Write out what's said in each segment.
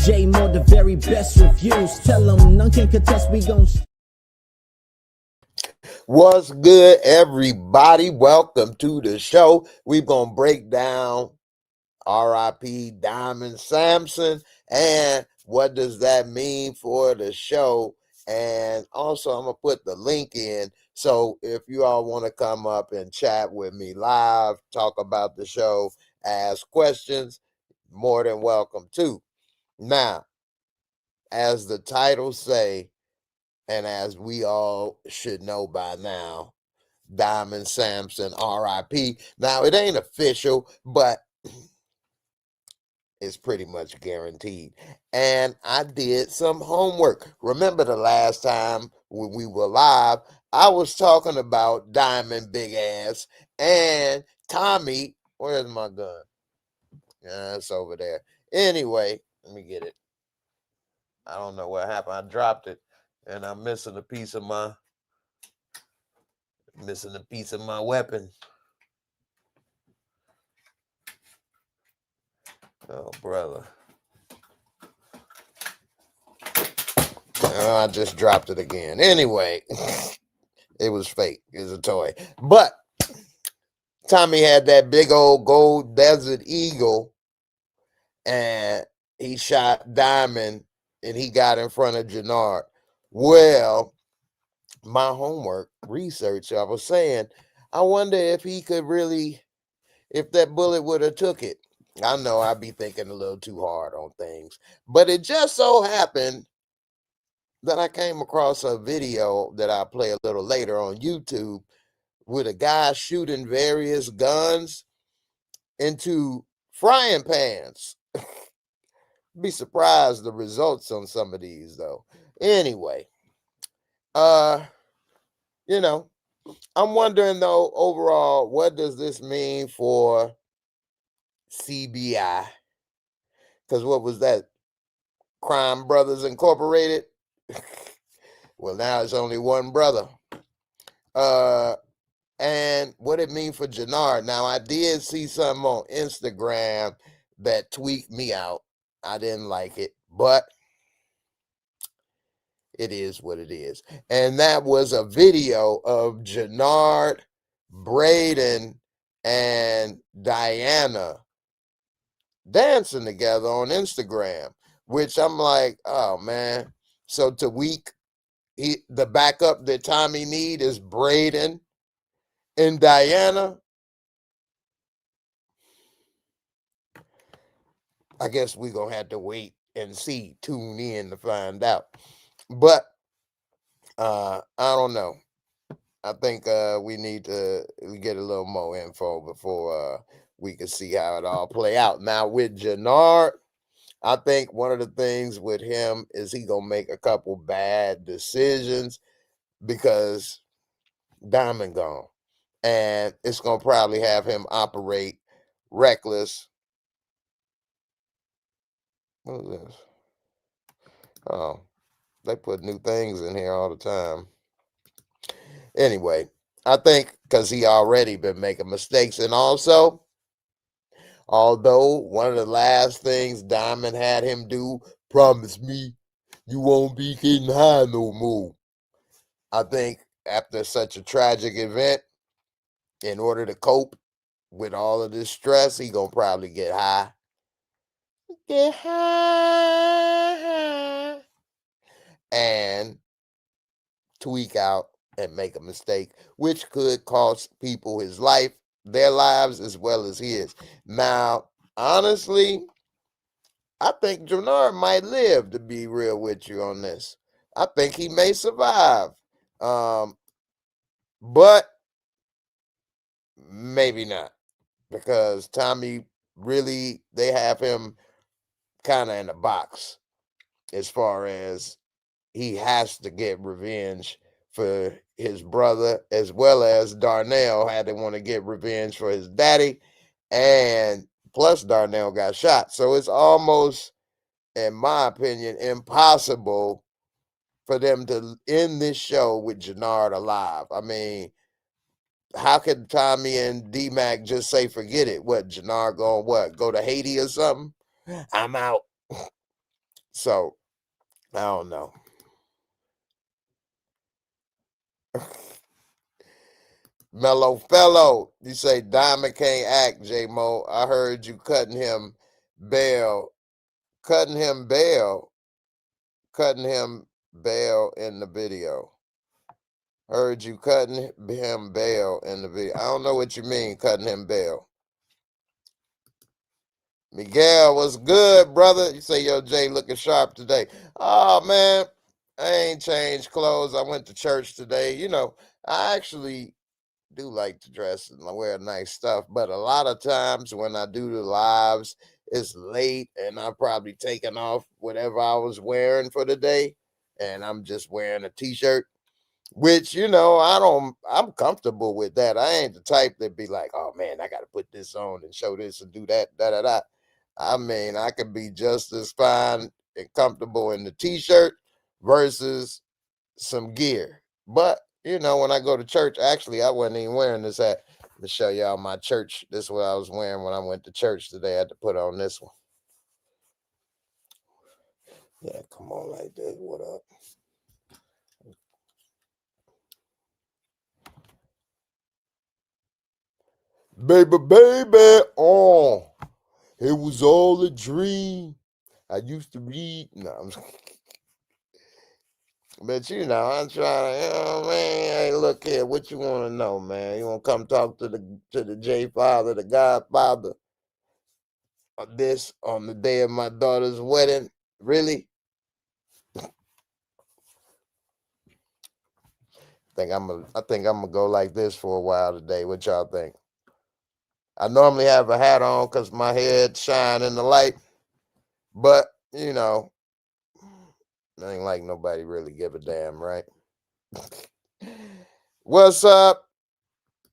J-Moore, the very best reviews. Tell them none can contest, we gon' What's good, everybody? Welcome to the show. We're going to break down R.I.P. Diamond Sampson and what does that mean for the show. And also, I'm going to put the link in. So if you all want to come up and chat with me live, talk about the show, ask questions, more than welcome to. Now, as the title say, and as we all should know by now, Diamond Sampson R.I.P. Now, it ain't official, but it's pretty much guaranteed. And I did some homework. Remember the last time when we were live, I was talking about Diamond Big Ass and Tommy. Where's my gun? Yeah, it's over there. Anyway, let me get it. I don't know what happened. I dropped it, and I'm missing a piece of my weapon. Oh, brother. I just dropped it again. Anyway, it was fake. It was a toy. But Tommy had that big old gold Desert Eagle, and he shot Diamond, and he got in front of Jenard. Well, my homework research, I was saying, I wonder if he could really, if that bullet would have took it. I know I'd be thinking a little too hard on things, but it just so happened that I came across a video that I'll play a little later on YouTube with a guy shooting various guns into frying pans. Be surprised the results on some of these though. Anyway, you know, I'm wondering though, overall, what does this mean for CBI? Because what was that? Crime Brothers Incorporated? Well, now it's only one brother. And what it mean for Jenard. Now, I did see something on Instagram that tweaked me out. I didn't like it, but it is what it is. And that was a video of Jenard, Braden, and Diana dancing together on Instagram, which I'm like, oh, man. So to week, the backup that Tommy need is Braden and Diana. I guess we're going to have to wait and see, tune in to find out. But I don't know. I think we need to get a little more info before we can see how it all play out. Now, with Jenard, I think one of the things with him is he going to make a couple bad decisions because Diamond gone. And it's going to probably have him operate reckless. What is this? Oh, they put new things in here all the time. Anyway, I think because he already been making mistakes. And also, although one of the last things Diamond had him do, promise me you won't be getting high no more. I think after such a tragic event, in order to cope with all of this stress, he gonna probably get high. Get high. And tweak out and make a mistake, which could cost people his life, their lives, as well as his. Now, honestly, I think Jenard might live, to be real with you on this. I think he may survive. But maybe not. Because Tommy really, they have him kind of in a box as far as he has to get revenge for his brother, as well as Darnell had to want to get revenge for his daddy, and plus Darnell got shot. So it's almost, in my opinion, impossible for them to end this show with Jenard alive. I mean, how could Tommy and D-Mac just say forget it? What, Jenard going what? Go to Haiti or something? I'm out. So I don't know. Mellow fellow, you say Diamond can't act, J-Mo. I heard you cutting him bail, cutting him bail, cutting him bail in the video. Heard you cutting him bail in the video. I don't know what you mean, cutting him bail. Miguel, what's good, brother? You say, yo, Jay looking sharp today. Oh, man, I ain't changed clothes. I went to church today. You know, I actually do like to dress and wear nice stuff, but a lot of times when I do the lives, it's late and I've probably taken off whatever I was wearing for the day, and I'm just wearing a t-shirt, which, you know, I'm comfortable with that. I ain't the type that be like, oh man, I gotta put this on and show this and do that, da da da. I mean, I could be just as fine and comfortable in the t-shirt versus some gear. But you know, when I go to church, actually, I wasn't even wearing this hat. To show y'all my church. This is what I was wearing when I went to church today. I had to put on this one. Yeah, come on like this. What up? Baby, baby. Oh, it was all a dream. I used to read. No, I'm but you know, I'm trying to, man, hey, look here, what you want to know, man? You want to come talk to the J Father, the Godfather, of this on the day of my daughter's wedding? Really? I think I'm gonna go like this for a while today. What y'all think? I normally have a hat on because my head shine in the light, but you know, ain't like nobody really give a damn, right? What's up?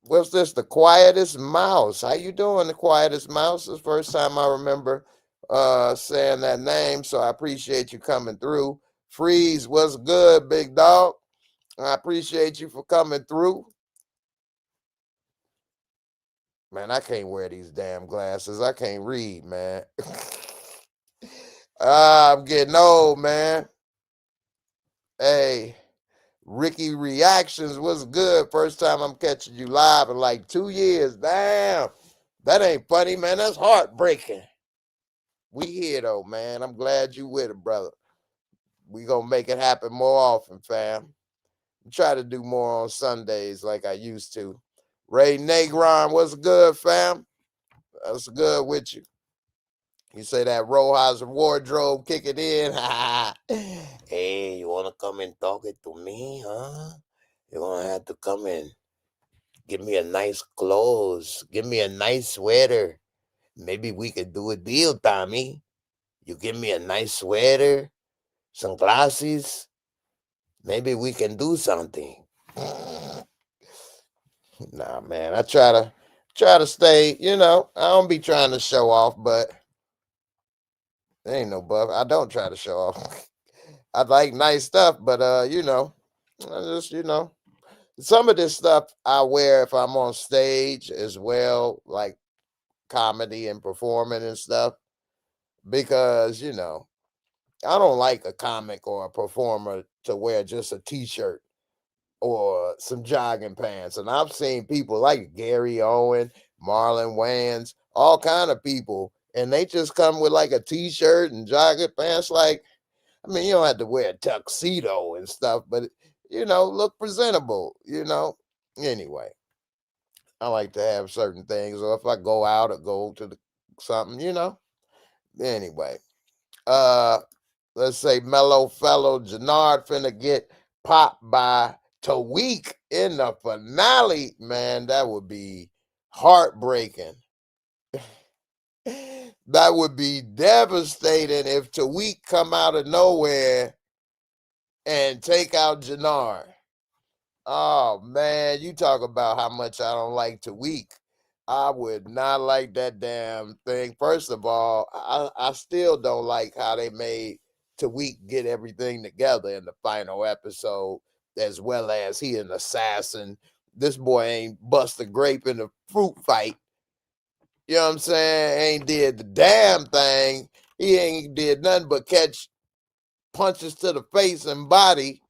What's this? The quietest mouse. How you doing, the quietest mouse? It's the first time I remember saying that name, so I appreciate you coming through. Freeze, what's good, big dog? I appreciate you for coming through. Man, I can't wear these damn glasses. I can't read, man. I'm getting old, man. Hey, Ricky Reactions, what's good? First time I'm catching you live in like 2 years. Damn. That ain't funny, man. That's heartbreaking. We here, though, man. I'm glad you with it, brother. We gonna make it happen more often, fam. Try to do more on Sundays like I used to. Ray Negron, what's good, fam? What's good with you? You say that Rojas wardrobe kick it in. Hey, you want to come and talk it to me, huh? You're going to have to come in. Give me a nice clothes. Give me a nice sweater. Maybe we could do a deal, Tommy. You give me a nice sweater, some glasses. Maybe we can do something. Nah, man. I try to stay, you know, I don't be trying to show off, but there ain't no buff. I don't try to show off. I like nice stuff, but you know, I just, you know, some of this stuff I wear if I'm on stage as well, like comedy and performing and stuff, because you know, I don't like a comic or a performer to wear just a t-shirt or some jogging pants. And I've seen people like Gary Owen, Marlon Wayans, all kind of people, and they just come with like a t-shirt and jogging pants. Like, I mean, you don't have to wear a tuxedo and stuff, but you know, look presentable, you know. Anyway, I like to have certain things, or if I go out or go to something, you know. Anyway, uh, let's say mellow fellow Jenard finna get popped by Tawik in the finale. Man, that would be heartbreaking. That would be devastating if Tawik come out of nowhere and take out Jenard. Oh man, you talk about how much I don't like Tawik. I would not like that damn thing. First of all, I still don't like how they made Tawik get everything together in the final episode, as well as he an assassin. This boy ain't bust a grape in a fruit fight. You know what I'm saying? Ain't did the damn thing. He ain't did nothing but catch punches to the face and body,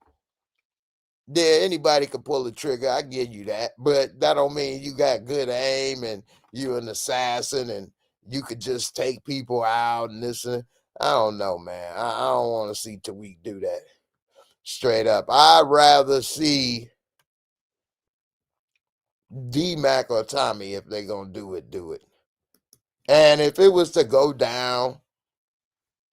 yeah, anybody can pull the trigger. I give you that. But that don't mean you got good aim and you're an assassin and you could just take people out and this and I don't know, man. I don't want to see Tariq do that. Straight up. I'd rather see D-Mac or Tommy, if they're going to do it, do it. And if it was to go down,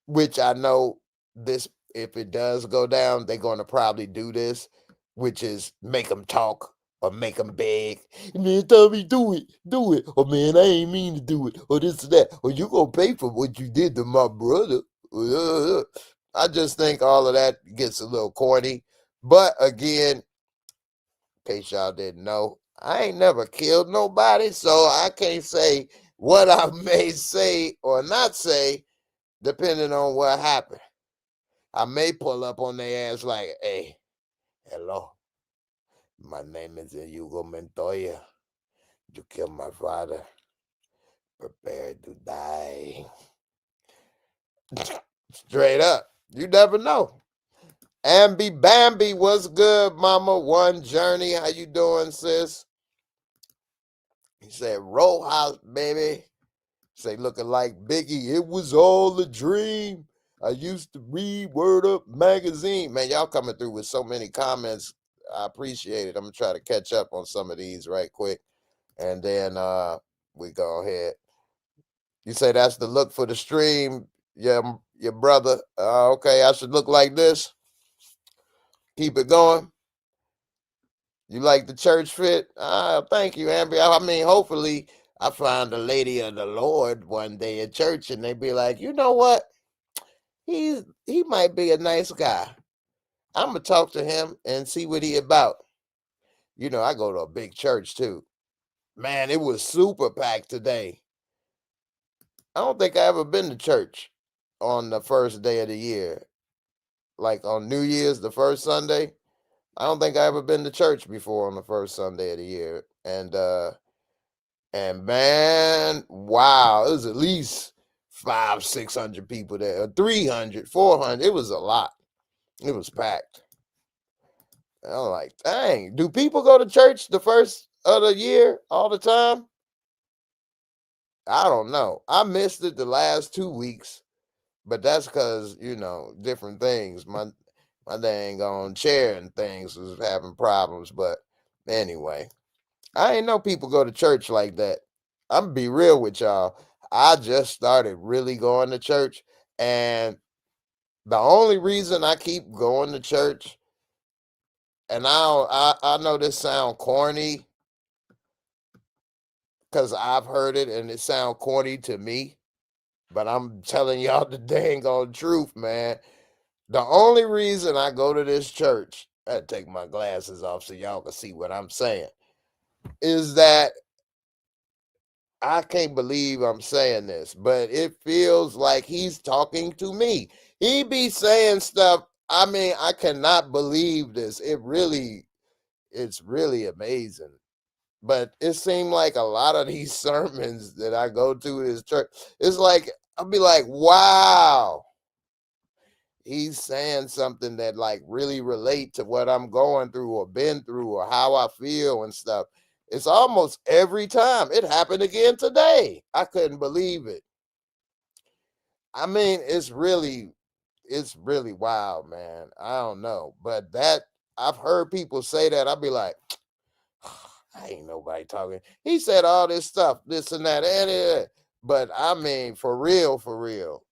which I know this, if it does go down, they're going to probably do this, which is make them talk or make them beg. Man, Tommy, do it. Or man, I ain't mean to do it. Or this or that. Or you going to pay for what you did to my brother. I just think all of that gets a little corny. But again, in case y'all didn't know, I ain't never killed nobody, so I can't say what I may say or not say depending on what happened. I may pull up on their ass like, hey, hello, my name is Hugo Montoya. You killed my father. Prepare to die. Straight up. You never know. Ambi Bambi, what's good, mama? One Journey, how you doing, sis? He said, Roll House, baby. Say, looking like Biggie, it was all a dream. I used to read Word Up magazine. Man, y'all coming through with so many comments. I appreciate it. I'm going to try to catch up on some of these right quick. And then we go ahead. You say that's the look for the stream, your brother. Okay, I should look like this. Keep it going. You like the church fit? Thank you, Amber. I mean, hopefully I find a lady of the Lord one day at church and they be like, you know what? He might be a nice guy. I'm going to talk to him and see what he about. You know, I go to a big church too. Man, it was super packed today. I don't think I ever been to church on the first day of the year. Like on New Year's, the first Sunday. I don't think I ever been to church before on the first Sunday of the year. And man, wow, it was at least 500-600 people there, or 300, 400. It was a lot. It was packed. And I'm like, dang, do people go to church the first of the year all the time? I don't know. I missed it the last 2 weeks, but that's because, you know, different things. My dang on chair and things was having problems. But anyway, I ain't know people go to church like that. I'm gonna be real with y'all. I just started really going to church, and the only reason I keep going to church, and I know this sound corny because I've heard it and it sound corny to me, but I'm telling y'all the dang on truth, man. The only reason I go to this church, I had to take my glasses off so y'all can see what I'm saying, is that I can't believe I'm saying this, but it feels like he's talking to me. He be saying stuff. I mean, I cannot believe this. It's really amazing. But it seemed like a lot of these sermons that I go to his church, it's like, I'll be like, wow, he's saying something that like really relate to what I'm going through or been through or how I feel and stuff. It's almost every time. It happened again today. I couldn't believe it. I mean, it's really wild, man. I don't know. But that I've heard people say that. I'll be like, I ain't nobody talking. He said all this stuff, this and that, and it. But I mean, for real, for real.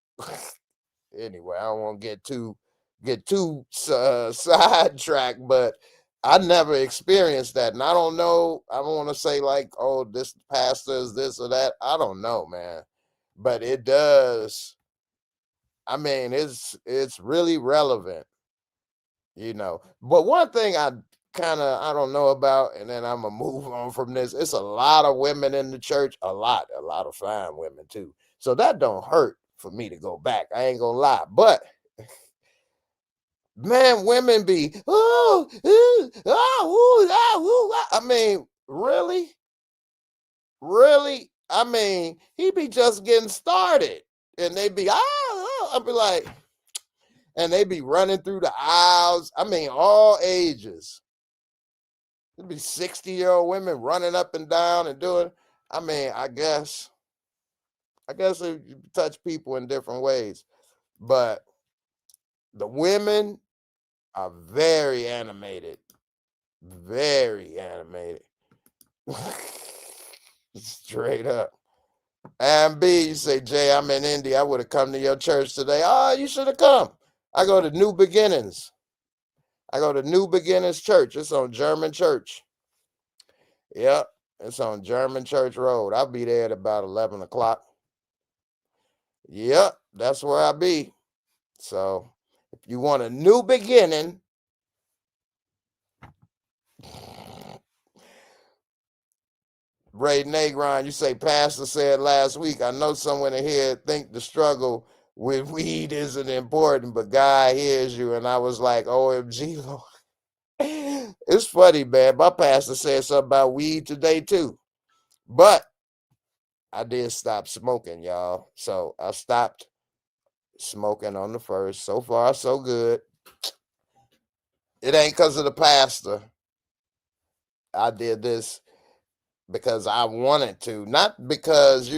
Anyway, I don't want to get too sidetracked, but I never experienced that, and I don't know. I don't want to say like, oh, this pastor is this or that. I don't know, man, but it does. I mean, it's really relevant, you know. But one thing I don't know about, and then I'm gonna move on from this. It's a lot of women in the church, a lot of fine women too. So that don't hurt for me to go back. I ain't gonna lie, but man, women be I mean, really, really. I mean, he be just getting started, and they be I'll be like, and they be running through the aisles. I mean, all ages. There'd be 60-year-old women running up and down and doing. I mean, I guess it touch people in different ways, but the women are very animated, very animated, straight up. And B, you say, Jay, I'm in India. I would have come to your church today. Oh, you should have come. I go to New Beginnings. Church. It's on German Church. Yep, it's on German Church Road. I'll be there at about 11 o'clock. Yep, that's where I'll be. So if you want a new beginning, Ray Negron, you say, Pastor said last week, I know someone in here think the struggle with weed isn't important, but God hears you. And I was like, OMG, Lord. It's funny, man. My pastor said something about weed today, too. But I did stop smoking, y'all. So I stopped smoking on the 1st. So far, so good. It ain't because of the pastor. I did this because I wanted to, not because,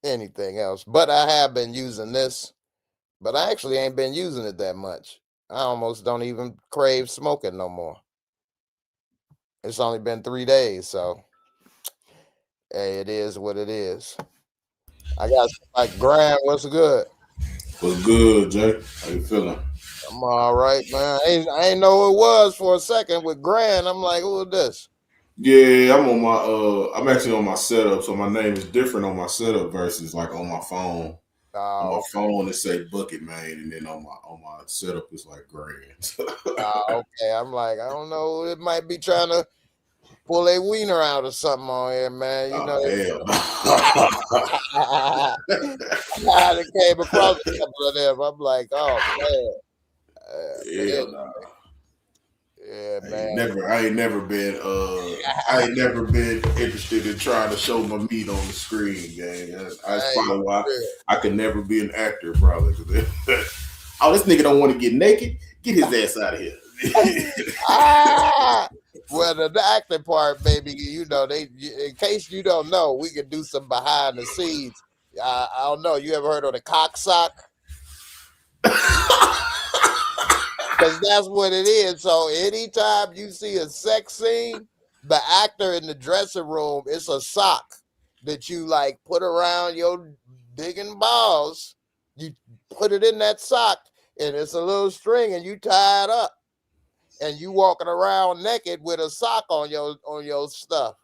anything else. But I have been using this, but I actually ain't been using it that much. I almost don't even crave smoking no more. It's only been 3 days, so hey, it is what it is. I got like Graham, what's good? What's good, Jay? How you feeling? I'm all right, man. I ain't know who it was for a second with Graham. I'm like, who is this? Yeah, I'm actually on my setup, so my name is different on my setup versus like on my phone. On my phone it say Bucket Man, and then on my setup it's like Grand. Okay. I'm like, I don't know. It might be trying to pull a wiener out or something on here, man. You know. Hell no. I came across a couple of them. I'm like, oh man. Hell no. Yeah, man. I ain't never been interested in trying to show my meat on the screen, gang. That's probably why I could never be an actor, probably. Oh, this nigga don't want to get naked. Get his ass out of here. Well, the acting part, baby, in case you don't know, we could do some behind the scenes. I don't know. You ever heard of the cock sock? Because that's what it is. So anytime you see a sex scene, the actor in the dressing room, it's a sock that you like put around your digging balls. You put it in that sock, and it's a little string, and you tie it up, and you walking around naked with a sock on your stuff.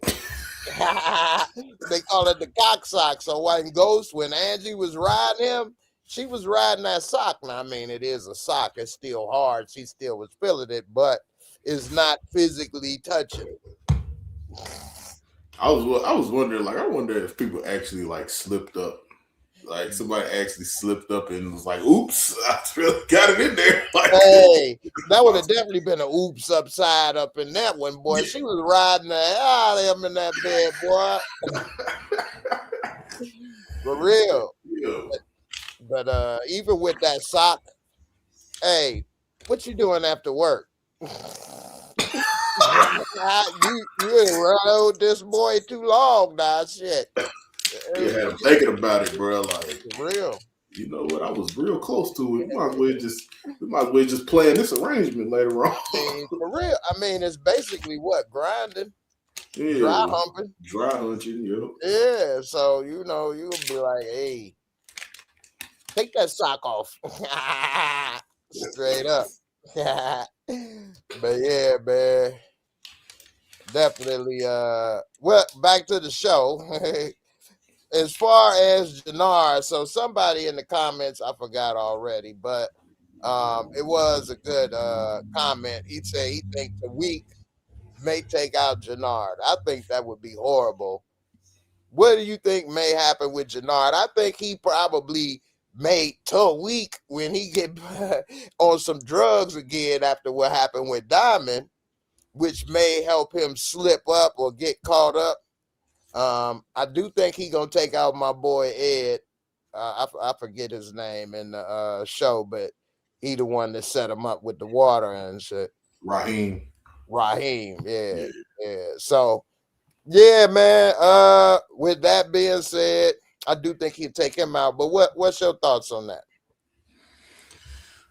They call it the cock sock. So when Angie was riding him, she was riding that sock. Now, I mean, it is a sock. It's still hard. She still was feeling it, but it's not physically touching. I was wondering, I wonder if people actually slipped up. Like somebody actually slipped up and was like, oops, I really got it in there. Hey, that would have definitely been an oops upside up in that one, boy. Yeah. She was riding the hell out of him in that bed, boy. For real. Yeah. But even with that sock, hey, what you doing after work? you rode this boy too long now, shit. Yeah, I'm thinking about it, bro. For real. You know what? I was real close to it. We might as well just plan this arrangement later on. For real. I mean, it's basically what? Grinding. Yeah. Dry humping. Dry hunching, yep. Yeah. So, you'll be like, hey, take that sock off. Straight up. But yeah, man. Definitely. Well, back to the show. As far as Jenard, so somebody in the comments, I forgot already, but it was a good comment. He said he thinks the week may take out Jenard. I think that would be horrible. What do you think may happen with Jenard? I think he probably may a week when he get on some drugs again after what happened with Diamond, which may help him slip up or get caught up. I do think he gonna take out my boy Ed. I forget his name in the show, but he the one that set him up with the water and shit. Raheem. Yeah, Yeah. yeah. So yeah, man. With that being said, I do think he'd take him out. But what's your thoughts on that?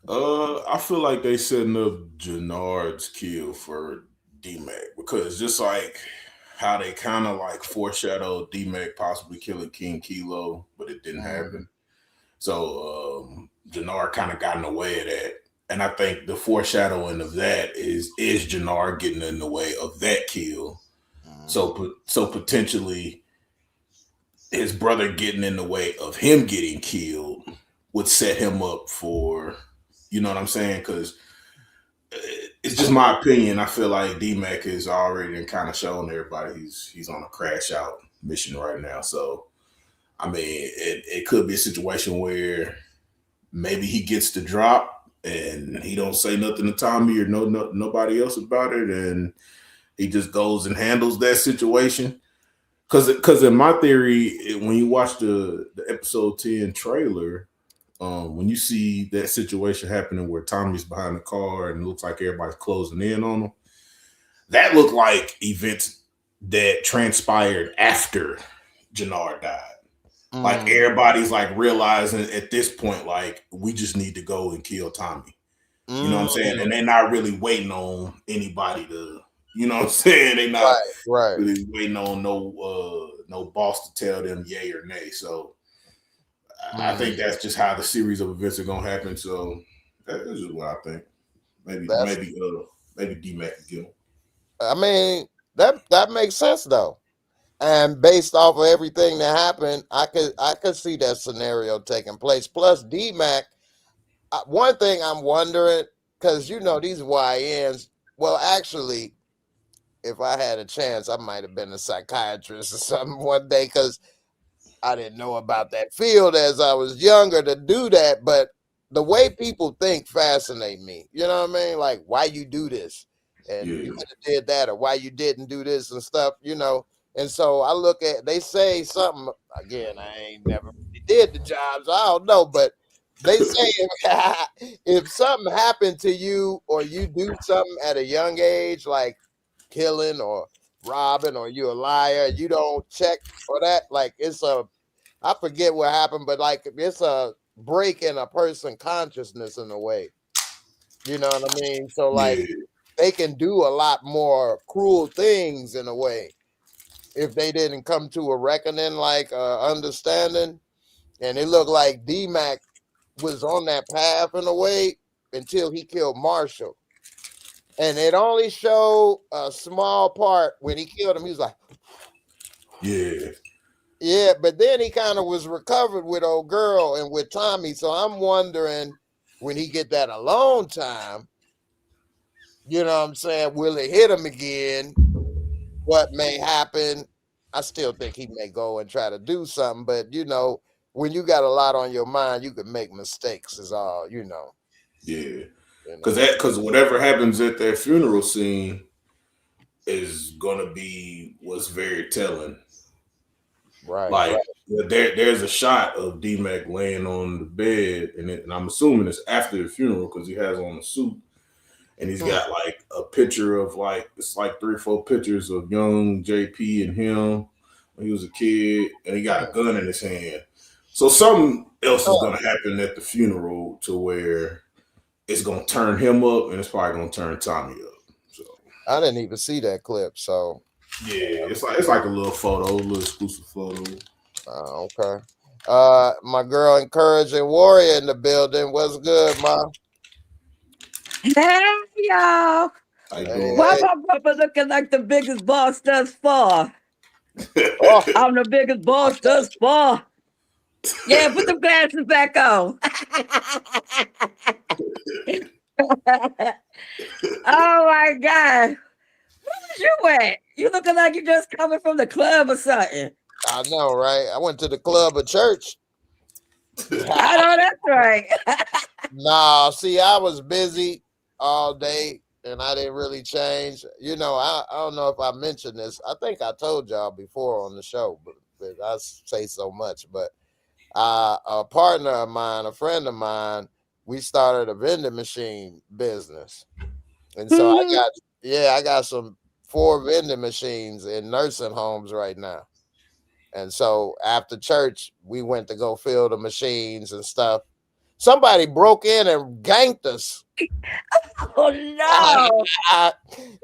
I feel like they setting up Jenard's kill for D-Mac because just like how they kind of like foreshadowed D-Mac possibly killing King Kilo, but it didn't happen. So Jenard kind of got in the way of that. And I think the foreshadowing of that is Jenard getting in the way of that kill. So potentially his brother getting in the way of him getting killed would set him up for, you know what I'm saying? Because it's just my opinion. I feel like D-Mac is already kind of showing everybody he's on a crash out mission right now. So I mean, it could be a situation where maybe he gets the drop and he don't say nothing to Tommy or nobody else about it, and he just goes and handles that situation. Because in my theory, when you watch the episode 10 trailer, when you see that situation happening where Tommy's behind the car and it looks like everybody's closing in on him, that looked like events that transpired after Jenard died. Like everybody's like realizing at this point, like we just need to go and kill Tommy. You know what I'm saying? And they're not really waiting on anybody to, you know what I'm saying? They're not really waiting on no boss to tell them yay or nay. So I think that's just how the series of events are gonna happen. So that is just what I think. Maybe D-Mac can kill him. I mean, that makes sense though. And based off of everything that happened, I could see that scenario taking place. Plus, D-Mac, one thing I'm wondering, because you know these YNs. Well, actually, if I had a chance, I might have been a psychiatrist or something one day, because I didn't know about that field as I was younger to do that. But the way people think fascinate me. You know what I mean? Like, why you do this, and you could have did that, or why you didn't do this and stuff. You know. And so I look at, they say something, again, I ain't never really did the jobs, I don't know, but they say if something happened to you or you do something at a young age, like killing or robbing or you a liar, you don't check for that, like I forget what happened, but like it's a break in a person's consciousness in a way. You know what I mean? So like they can do a lot more cruel things in a way if they didn't come to a reckoning, like understanding. And it looked like D-Mac was on that path in a way until he killed Marshall. And it only showed a small part when he killed him. He was like, yeah, but then he kind of was recovered with old girl and with Tommy. So I'm wondering when he get that alone time, you know what I'm saying, will it hit him again? What may happen? I still think he may go and try to do something, but you know, when you got a lot on your mind, you can make mistakes. Is all you know. Yeah, because whatever happens at that funeral scene is gonna be what's very telling. Like there's a shot of D-Mac laying on the bed, and I'm assuming it's after the funeral because he has on a suit. And he's got like a picture of like, it's like 3 or 4 pictures of young JP and him when he was a kid, and he got a gun in his hand. So something else is going to happen at the funeral to where it's going to turn him up, and it's probably going to turn Tommy up. So I didn't even see that clip. So yeah, it's like a little photo, a little exclusive photo. Okay. My girl Encouraging Warrior in the building. What's good, Ma? Hey, y'all. Why my brother looking like the biggest boss thus far? I'm the biggest boss thus far. Yeah, put the glasses back on. Oh, my God. Where was you at? You looking like you just coming from the club or something. I know, right? I went to the club or church. I know that's right. Nah, see, I was busy all day and I didn't really change. You know, I don't know if I mentioned this. I think I told y'all before on the show, but I say so much. But A partner of mine, a friend of mine, we started a vending machine business. And so I got some 4 vending machines in nursing homes right now. And so after church, we went to go fill the machines and stuff. Somebody broke in and ganked us. Oh no.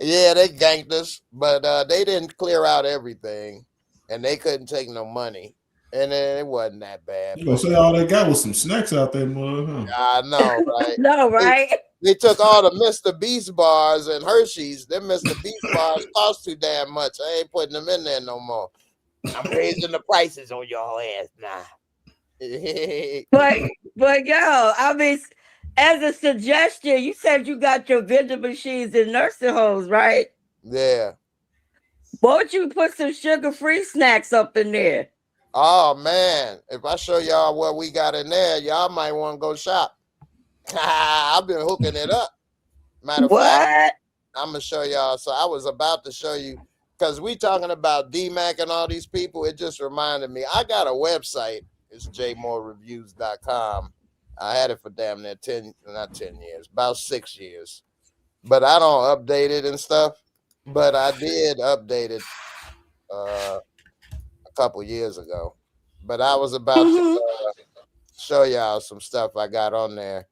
Yeah, they ganked us, but they didn't clear out everything, and they couldn't take no money. And it wasn't that bad. You gonna say all they got was some snacks out there, mud, huh? I know, right? No, right? They took all the Mr. Beast bars and Hershey's. Them Mr. Beast bars cost too damn much. I ain't putting them in there no more. I'm raising the prices on your ass now. but yo, I mean, as a suggestion, you said you got your vending machines in nursing homes, right? Yeah. Why don't you put some sugar-free snacks up in there? Oh man, if I show y'all what we got in there, y'all might want to go shop. I've been hooking it up. Matter of fact, I'm gonna show y'all. So I was about to show you because we talking about D-Mac and all these people. It just reminded me. I got a website. It's JAYMOOREREVIEWS.com. I had it for damn near 10 years, about 6 years. But I don't update it and stuff. But I did update it a couple years ago. But I was about to show y'all some stuff I got on there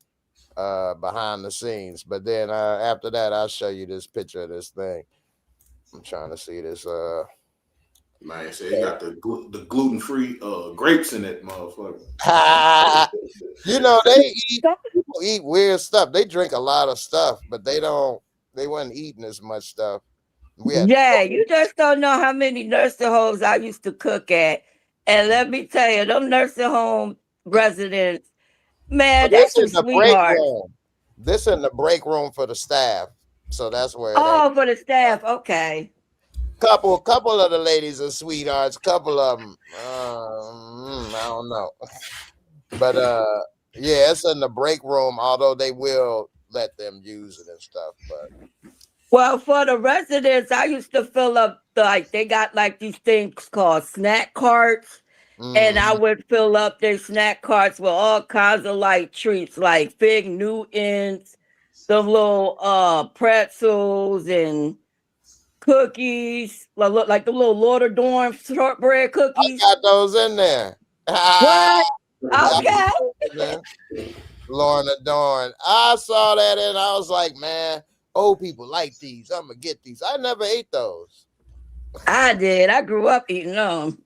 behind the scenes. But then after that, I'll show you this picture of this thing. I'm trying to see this. Man, so you got the gluten-free grapes in that motherfucker. You know, people eat weird stuff. They drink a lot of stuff, but they wasn't eating as much stuff. You just don't know how many nursing homes I used to cook at. And let me tell you, them nursing home residents, man, that's some sweethearts. This in the break room for the staff. So that's where for the staff, okay. Couple of the ladies are sweethearts. Couple of them, I don't know. But yeah, it's in the break room. Although they will let them use it and stuff. But well, for the residents, I used to fill up they got like these things called snack carts, and I would fill up their snack carts with all kinds of like treats, like Fig Newtons, the little pretzels and cookies, like the little Lorna Dorn shortbread cookies. I got those in there. What? Okay. Lorna Dorn. I saw that and I was like, man, old people like these. I'm gonna get these. I never ate those. I did. I grew up eating them.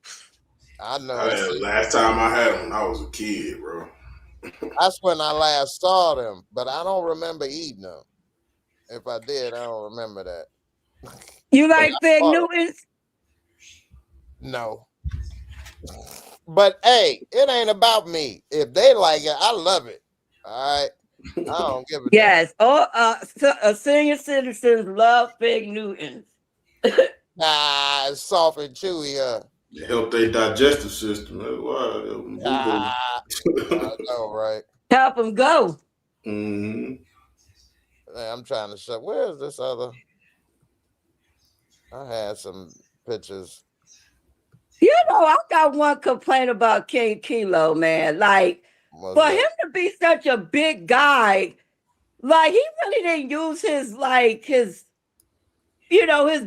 I know. Last time I had them, I was a kid, bro. That's when I last saw them, but I don't remember eating them. If I did, I don't remember that. You like Fig Newtons? No. But hey, it ain't about me. If they like it, I love it. All right. I don't give a yes. Senior citizens love Fig Newtons. It's soft and chewy, It help their digestive system. I know, right? Help them go. I'm trying to show. Where is this other? I had some pictures. You know, I got one complaint about King Kilo, man. Like, him to be such a big guy, like, he really didn't use his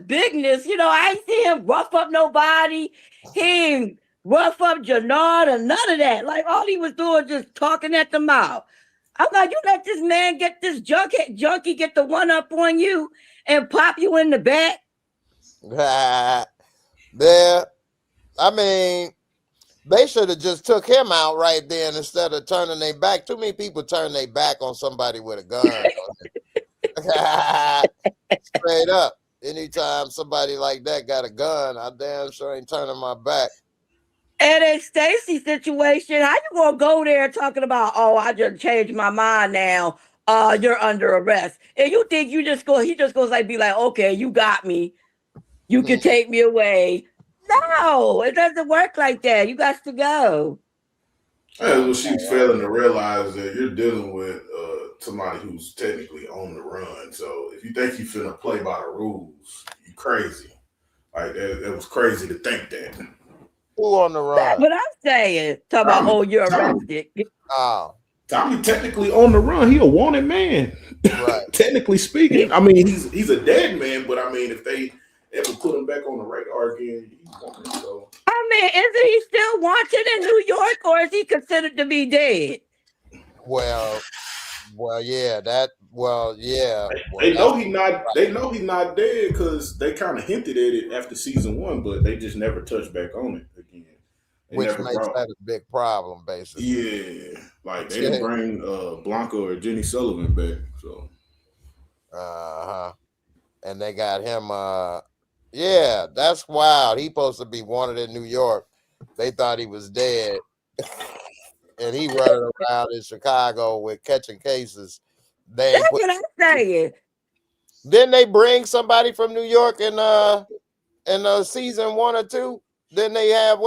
bigness. You know, I ain't see him rough up nobody. He ain't rough up Jenard or none of that. Like, all he was doing just talking at the mouth. I'm like, you let this man get this junkie get the one up on you and pop you in the back. There. I mean, they should have just took him out right then instead of turning their back. Too many people turn their back on somebody with a gun. Straight up. Anytime somebody like that got a gun, I damn sure ain't turning my back. And in Stacy's situation, how you gonna go there talking about, oh, I just changed my mind now. You're under arrest. And you think he just goes be like, okay, you got me. You can take me away. No, it doesn't work like that. You got to go. Well, she's failing to realize that you're dealing with somebody who's technically on the run. So if you think you finna play by the rules, you crazy. Like that was crazy to think that. Who on the run? That's what I'm saying. Talk about, oh, you're arrested. Oh. Tommy technically on the run. He a wanted man. Right. Technically speaking. I mean, he's a dead man, but I mean, if they ever put him back on the radar again, he's wanted. So I mean, isn't he still wanted in New York, or is he considered to be dead? Well, yeah. They know he's not. They know he's not dead because they kind of hinted at it after season 1, but they just never touched back on it again. Which makes that a big problem, basically. Yeah, like they didn't bring Blanca or Jenny Sullivan back, so. And they got him. Yeah, that's wild. He supposed to be wanted in New York. They thought he was dead, and he running around in Chicago with catching cases. That's what I'm saying. Didn't they bring somebody from New York in season 1 or 2? Then they have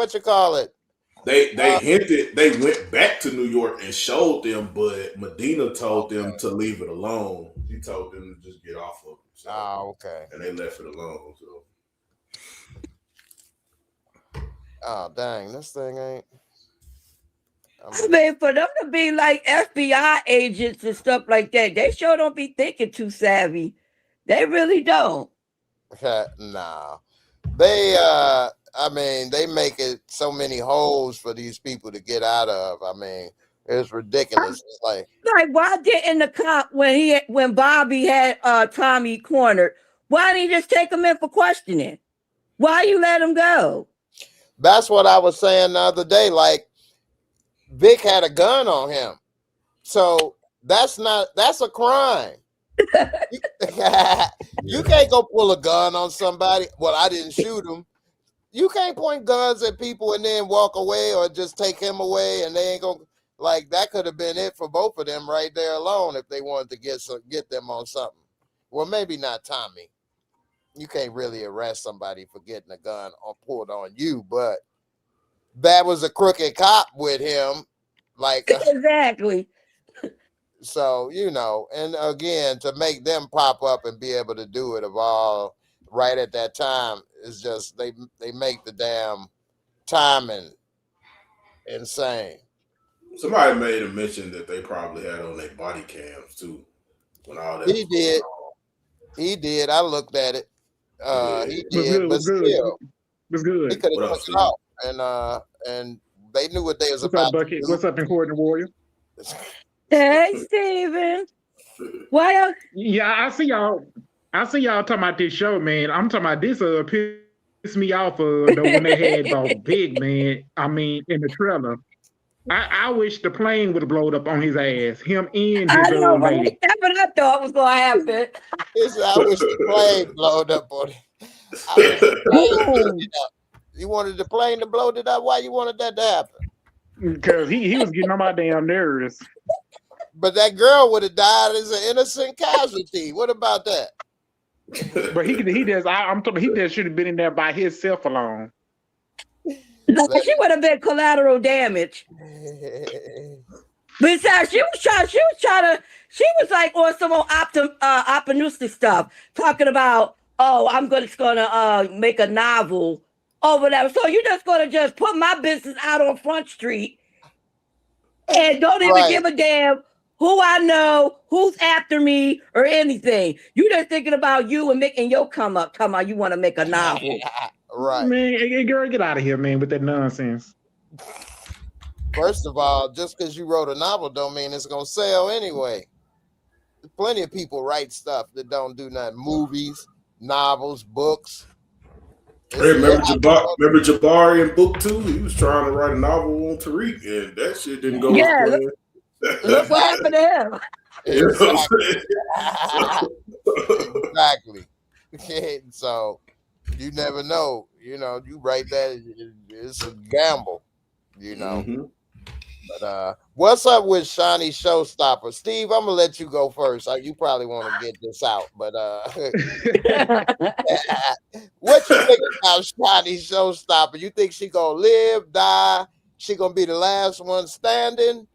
They hinted they went back to New York and showed them, but Medina told them to leave it alone. He told them to just get off of it. So, okay. And they left it alone. So. Oh dang, this thing ain't. I mean, for them to be like FBI agents and stuff like that, they sure don't be thinking too savvy. They really don't. Nah. They I mean, they make it so many holes for these people to get out of. I mean, it's ridiculous. It's like why didn't the cop when Bobby had Tommy cornered, why didn't he just take him in for questioning? Why you let him go? That's what I was saying the other day. Like Vic had a gun on him. So that's a crime. You can't go pull a gun on somebody. Well, I didn't shoot him. You can't point guns at people and then walk away or just take him away, and they ain't gonna like that. Could have been it for both of them right there alone if they wanted to get them on something. Well, maybe not Tommy. You can't really arrest somebody for getting a gun pulled on you, but that was a crooked cop with him. Like exactly. So, and again, to make them pop up and be able to do it of all right at that time is just they make the damn timing insane. Somebody made a mention that they probably had on their body cams too. When all that He did. I looked at it. He did, but still, it was good. He could have put it out, and they knew what they was about. What's up, Bucket? What's up, Important Warrior? Hey, Steven. Why? Yeah, I see y'all talking about this show, man. I'm talking about this pissed me off when they had about Big Man. I mean, in the trailer. I wish the plane would have blown up on his ass. Him and his lady. That's what I thought was gonna happen. I wish the plane blowed up on it. You wanted the plane to blow it up? Why you wanted that to happen? Because he was getting on my damn nerves. But that girl would have died as an innocent casualty. What about that? But I'm talking. He just should have been in there by himself alone. She would have been collateral damage. Besides, she was like on some optimistic stuff, talking about, I'm just gonna make a novel or whatever. So you're just gonna just put my business out on Front Street and don't even give a damn who I know, who's after me, or anything. You just thinking about you and making your come up, talking about you want to make a novel. Right. Man, girl, get out of here, man, with that nonsense. First of all, just because you wrote a novel don't mean it's going to sell anyway. Plenty of people write stuff that don't do nothing. Movies, novels, books. Remember Jabari in book 2? He was trying to write a novel on Tariq, and that shit didn't go as planned. Look what happened to him. Exactly. So you never know. You write that, it's a gamble, Mm-hmm. But what's up with Shiny Showstopper? Steve, I'm gonna let you go first. You probably want to get this out, but what you think about Shiny Showstopper? You think she gonna live, die? She gonna be the last one standing?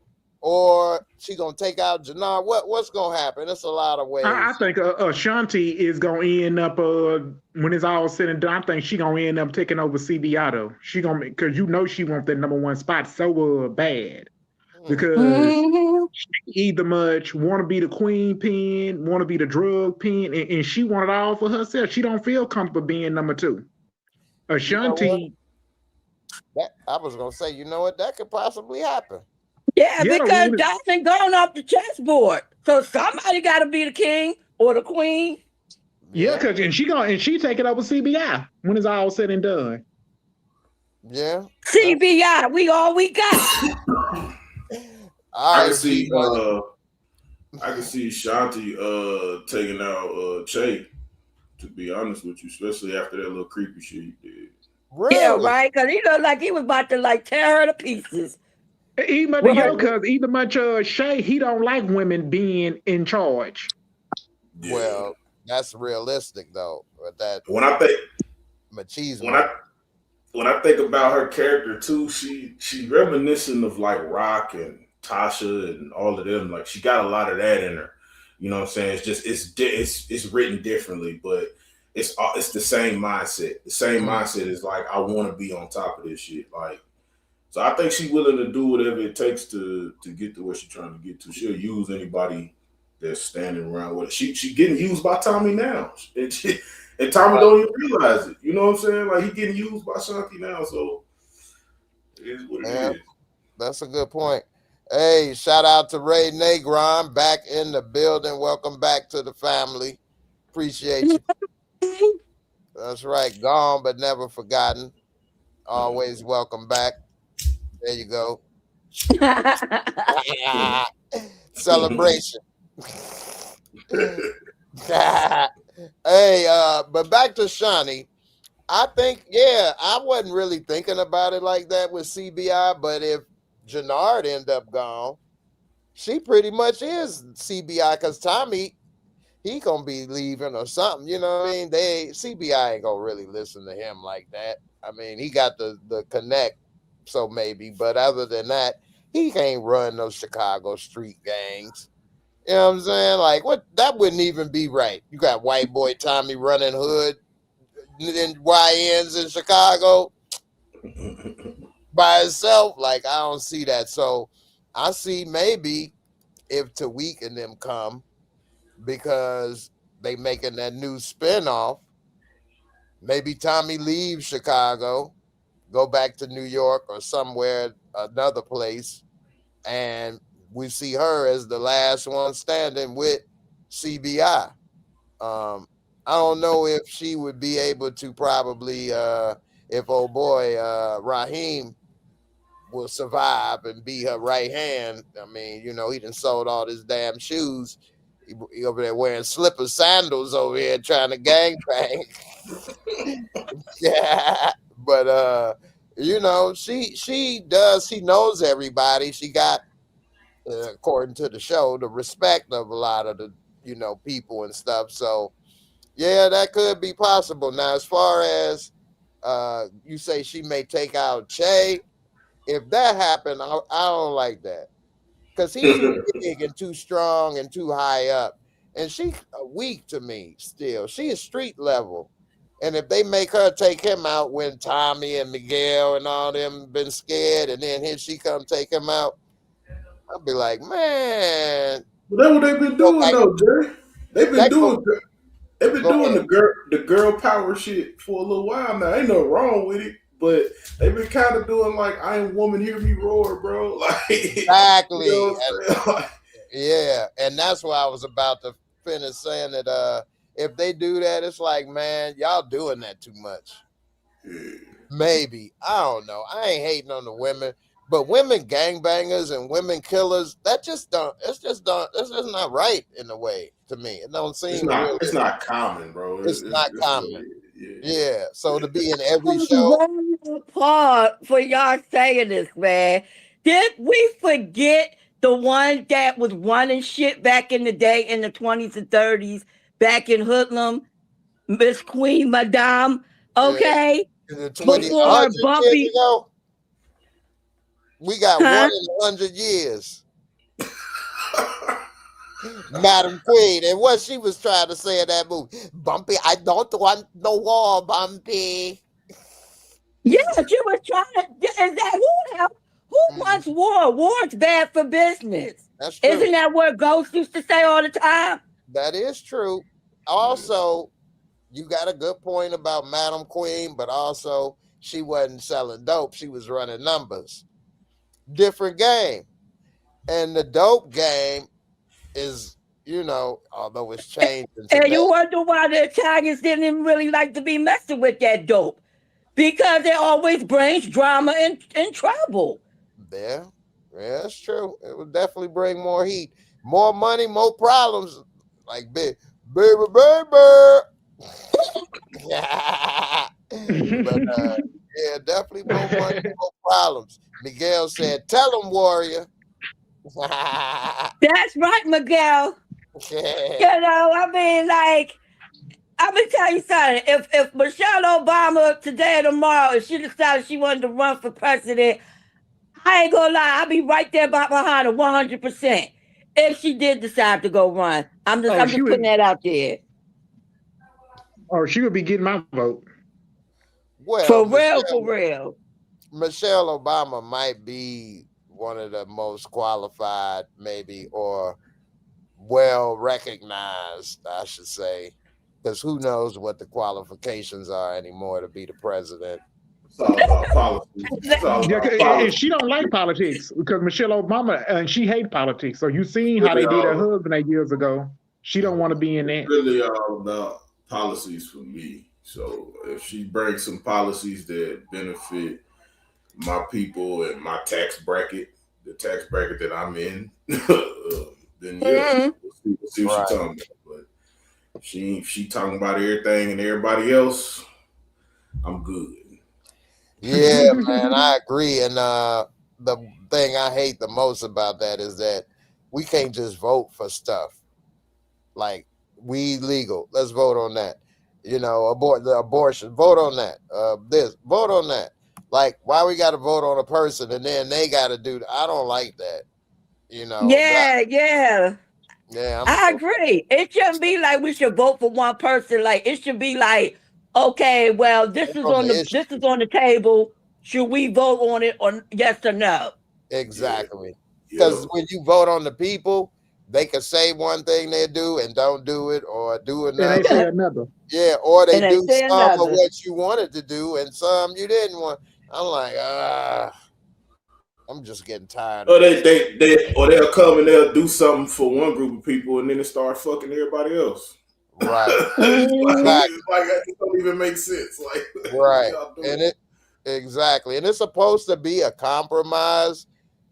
or she gonna take out Jenard? What's gonna happen? It's a lot of ways. I think Ashanti is gonna end up when it's all said and done. I think she gonna end up taking over CBI though. She gonna, because you know she wants that #1 spot so bad, because she either much want to be the queen pin, want to be the drug pin, and she want it all for herself. She don't feel comfortable being #2. Ashanti. I was gonna say, you know what, that could possibly happen. Yeah, because Diamond gone off the chessboard, so somebody got to be the king or the queen. Yeah, because and she take it over CBI when it's all said and done. Yeah, CBI, we all we got. I can see Shanti taking out Che, to be honest with you, especially after that little creepy shit he did. Really? Yeah, right, because he looked like he was about to like tear her to pieces. Even because either much Shay, he don't like women being in charge. Yeah. Well, that's realistic though. But that when I think machismo. When I think about her character too, she's reminiscent of like Rock and Tasha and all of them. Like she got a lot of that in her. You know what I'm saying? It's just it's written differently, but it's the same mindset. The same mindset is like, I want to be on top of this shit. Like, so I think she's willing to do whatever it takes to get to where she's trying to get to. She'll use anybody that's standing around with her. She getting used by Tommy now. And Tommy don't even realize it. You know what I'm saying? Like, he getting used by Shanti now, so it is what it is. That's a good point. Hey, shout out to Ray Negron back in the building. Welcome back to the family. Appreciate you. That's right. Gone but never forgotten. Always welcome back. There you go. Celebration. Hey, but back to Shani. I think, I wasn't really thinking about it like that with CBI, but if Jenard end up gone, she pretty much is CBI, because Tommy, he gonna be leaving or something, you know what I mean? CBI ain't gonna really listen to him like that. I mean, he got the connect, so maybe, but other than that, he can't run those Chicago street gangs. You know what I'm saying? Like, what? That wouldn't even be right. You got white boy Tommy running hood and YNs in Chicago by himself. Like, I don't see that. So I see maybe if Tariq and them come, because they making that new spinoff, maybe Tommy leaves Chicago, go back to New York or somewhere, another place, and we see her as the last one standing with CBI. I don't know if she would be able to probably, if old boy Raheem will survive and be her right hand. I mean, you know, he done sold all his damn shoes. He over there wearing slipper sandals over here trying to gangbang. Yeah, but you know, she knows everybody. She got, according to the show, the respect of a lot of the, you know, people and stuff. So yeah, that could be possible. Now, as far as you say she may take out Che, if that happened, I don't like that. Because he's too big and too strong and too high up. And she's weak to me still. She is street level. And if they make her take him out when Tommy and Miguel and all them been scared, and then here she come take him out, I'll be like, man. Well, that's what they've been doing, though, Jerry. They've been doing the girl power shit for a little while now. Ain't no wrong with it. But they've been kind of doing like, I ain't woman, hear me roar, bro. Like, exactly. You know, yeah, and that's why I was about to finish saying that if they do that, it's like, man, y'all doing that too much. Maybe. I don't know. I ain't hating on the women, but women gangbangers and women killers, it's just not right in a way to me. It don't seem it's not common, bro. It's not common. Yeah, so to be in every show. Pause for y'all saying this, man. Did we forget the one that was running shit back in the day in the 20s and 30s, back in Hoodlum, Miss Queen Madame? Okay, before Bumpy. We got 1 in 100 years. Madam Queen, and what she was trying to say in that movie, Bumpy, I don't want no war, Bumpy. Yeah, she was trying to. Is that who wants war? War's bad for business. That's true. Isn't that what Ghost used to say all the time? That is true. Also, you got a good point about Madam Queen, but also she wasn't selling dope. She was running numbers. Different game. And the dope game is, although it's changed. And you wonder why the Italians didn't really like to be messing with that dope. Because it always brings drama and trouble. Yeah, that's true. It would definitely bring more heat. More money, more problems. Like, baby. But, yeah, definitely more money, more problems. Miguel said, tell him, warrior. That's right, Miguel. I mean, like, I'm gonna tell you something. If Michelle Obama today or tomorrow, if she decided she wanted to run for president, I ain't gonna lie, I'll be right there behind her 100%. If she did decide to go run, I'm just putting that out there. Or she would be getting my vote. Well, for real. Michelle Obama might be one of the most qualified, maybe, or well recognized, I should say, because who knows what the qualifications are anymore to be the president. It's all about politics. And she don't like politics because Michelle Obama, and she hate politics. So you seen how they did her husband 8 years ago. She don't want to be in that. It's really all about policies for me. So if she breaks some policies that benefit my people and my tax bracket, the tax bracket that I'm in, then yeah, we'll see what she's talking about. But she talking about everything and everybody else, I'm good. Yeah, man, I agree. And the thing I hate the most about that is that we can't just vote for stuff. Like, weed legal, let's vote on that. The abortion, vote on that. This, vote on that. Like, why we got to vote on a person and then they got to do? I don't like that. Yeah. I agree. It shouldn't be like we should vote for one person. Like, it should be like, okay, well, this is on the table. Should we vote on it or yes or no? Exactly. Because when you vote on the people, they can say one thing they do and don't do it, or do another. And they say another. Yeah, or they do some of what you wanted to do and some you didn't want. I'm like, I'm just getting tired. Or they'll come and they'll do something for one group of people and then it start fucking everybody else. Right. It don't even make sense. Like, right. And exactly. And it's supposed to be a compromise,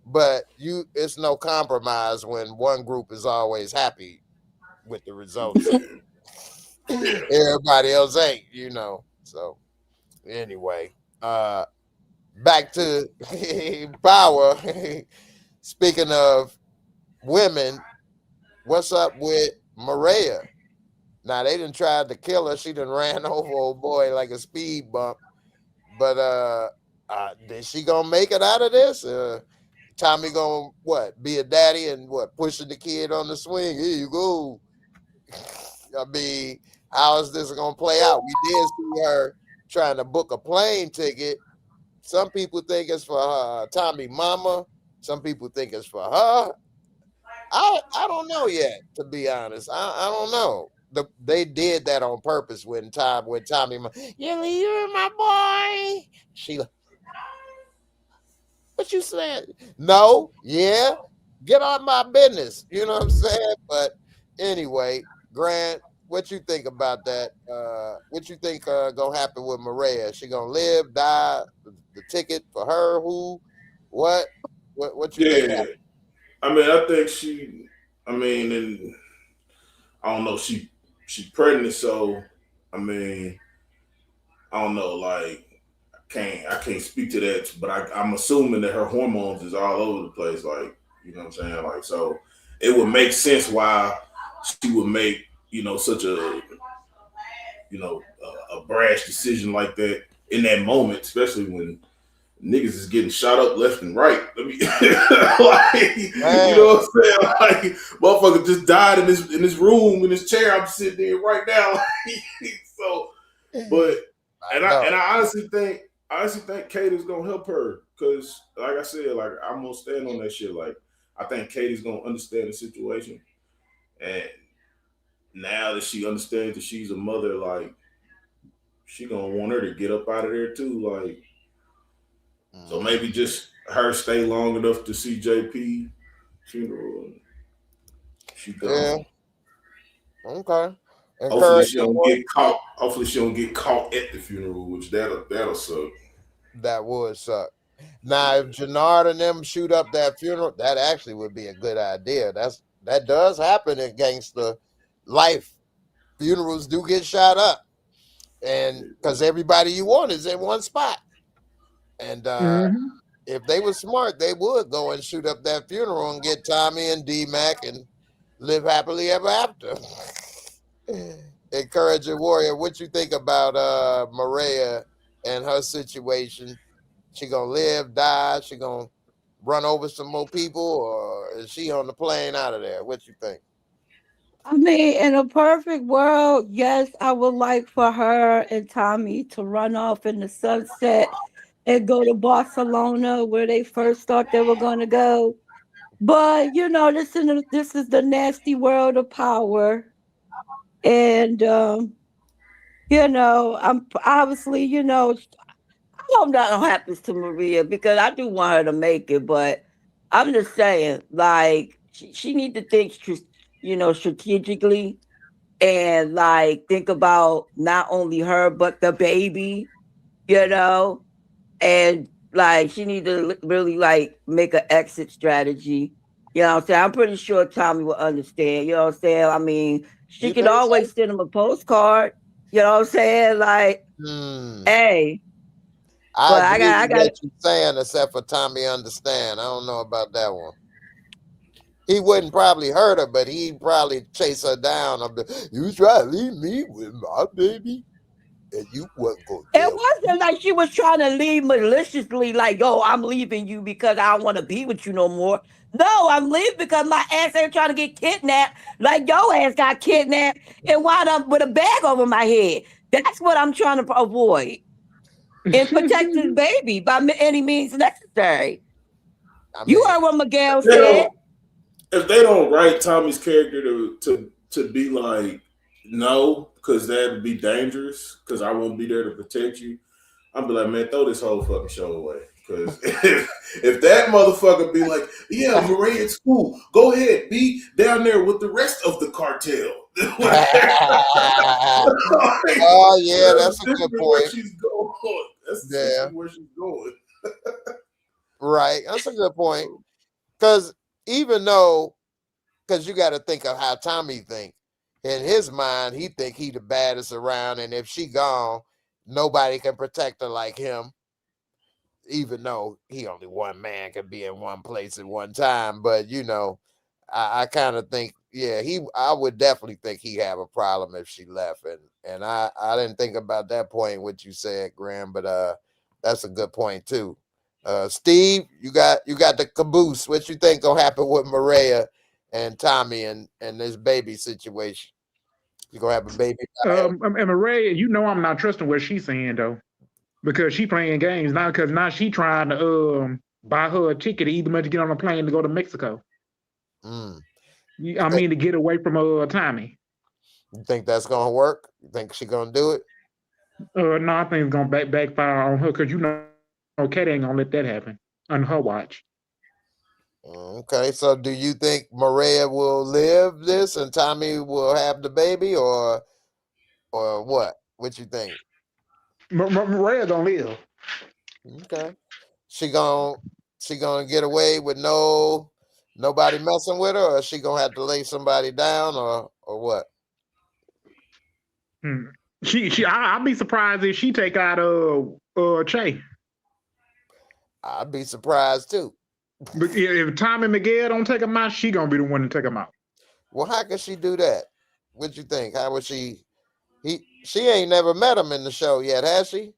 but it's no compromise when one group is always happy with the results. Everybody else ain't, So anyway, back to power. Speaking of women, what's up with Maria? Now, they done tried to kill her. She done ran over old boy like a speed bump. But is she gonna make it out of this? Tommy gonna be a daddy and pushing the kid on the swing? Here you go. I mean, how is this gonna play out? We did see her trying to book a plane ticket. Some people think it's for Tommy mama. Some people think it's for her. I don't know yet, to be honest. I don't know. They did that on purpose when Tommy, you're my boy. She, what you said? No, yeah, get on my business. You know what I'm saying? But anyway, Grant, what you think about that? What you think gonna happen with Maria? She gonna live, die? The ticket for her? Who? What you think happened? I mean, I think she. I mean, and I don't know. She's pregnant, so I mean, I don't know. Like, I can't speak to that, but I'm assuming that her hormones is all over the place. Like, you know what I'm saying? Like, so it would make sense why she would make such a brash decision like that in that moment, especially when niggas is getting shot up left and right. Like, you know what I'm saying? Like, motherfucker just died in this room in this chair I'm sitting in right now. So, but I honestly think Katie's gonna help her because, like I said, like I'm gonna stand on that shit. Like I think Katie's gonna understand the situation, and now that she understands that she's a mother, like she gonna want her to get up out of there too. Like, so maybe just her stay long enough to see JP funeral. She gone. Yeah. Okay. Hopefully she don't get caught. Hopefully she don't get caught at the funeral, which that'll suck. That would suck. Now, if Jenard and them shoot up that funeral, that actually would be a good idea. That does happen in gangster life. Funerals do get shot up, and because everybody you want is in one spot. And if they were smart, they would go and shoot up that funeral and get Tommy and D-Mac and live happily ever after. Encouraging Warrior, what you think about Maria and her situation? She gonna live, die? She gonna run over some more people, or is she on the plane out of there? What you think? I mean, in a perfect world, yes, I would like for her and Tommy to run off in the sunset and go to Barcelona where they first thought they were going to go. But, you know, this is the nasty world of power. And, you know, I'm obviously, you know, I hope nothing happens to Maria because I do want her to make it. But I'm just saying, like, she need to think, you know, strategically and like think about not only her but the baby, you know, and like she need to really like make an exit strategy. You know what I'm saying? I'm pretty sure Tommy will understand. You know what I'm saying? I mean, she can always send him a postcard. You know what I'm saying? Like, hey. I agree with what you're saying, except for Tommy understand. I don't know about that one. He wouldn't probably hurt her, but he'd probably chase her down. You try to leave me with my baby, and you wasn't going to. It wasn't like she was trying to leave maliciously, like, yo, I'm leaving you because I don't want to be with you no more. No, I'm leaving because my ass ain't trying to get kidnapped like your ass got kidnapped and wound up with a bag over my head. That's what I'm trying to avoid. And protect his baby by any means necessary. I mean, you heard what Miguel said. If they don't write Tommy's character to be like, no, because that would be dangerous, because I won't be there to protect you, I'll be like, man, throw this whole fucking show away. Because if that motherfucker be like, yeah, Maria, it's cool. Go ahead, be down there with the rest of the cartel. Oh, yeah, that's a good point. Where she's going. That's where she's going. Right, that's a good point. Because even though, because you got to think of how Tommy think. In his mind, he think he the baddest around, and if she gone, nobody can protect her like him. Even though he only one man can be in one place at one time, but you know, I kind of think, yeah, I would definitely think he have a problem if she left, and I didn't think about that point what you said, Graham, but that's a good point too. Steve, you got the caboose. What you think gonna happen with Maria and Tommy and this baby situation? You gonna have a baby? And Maria, you know I'm not trusting what she's saying though, because she playing games now. Because now she trying to buy her a ticket either to get on a plane to go to Mexico. I mean to get away from Tommy. You think that's gonna work? You think she gonna do it? No, I think it's gonna backfire on her because you know Kate ain't gonna let that happen on her watch. Okay, so do you think Maria will live this and Tommy will have the baby, or what? What you think? Maria gonna live. Okay, she gonna get away with nobody messing with her, or is she gonna have to lay somebody down, or what? I'd be surprised if she take out Che. I'd be surprised too. But if Tommy and Miguel don't take him out, she gonna be the one to take him out. Well, how can she do that? What you think? How would she? She ain't never met him in the show yet, has she?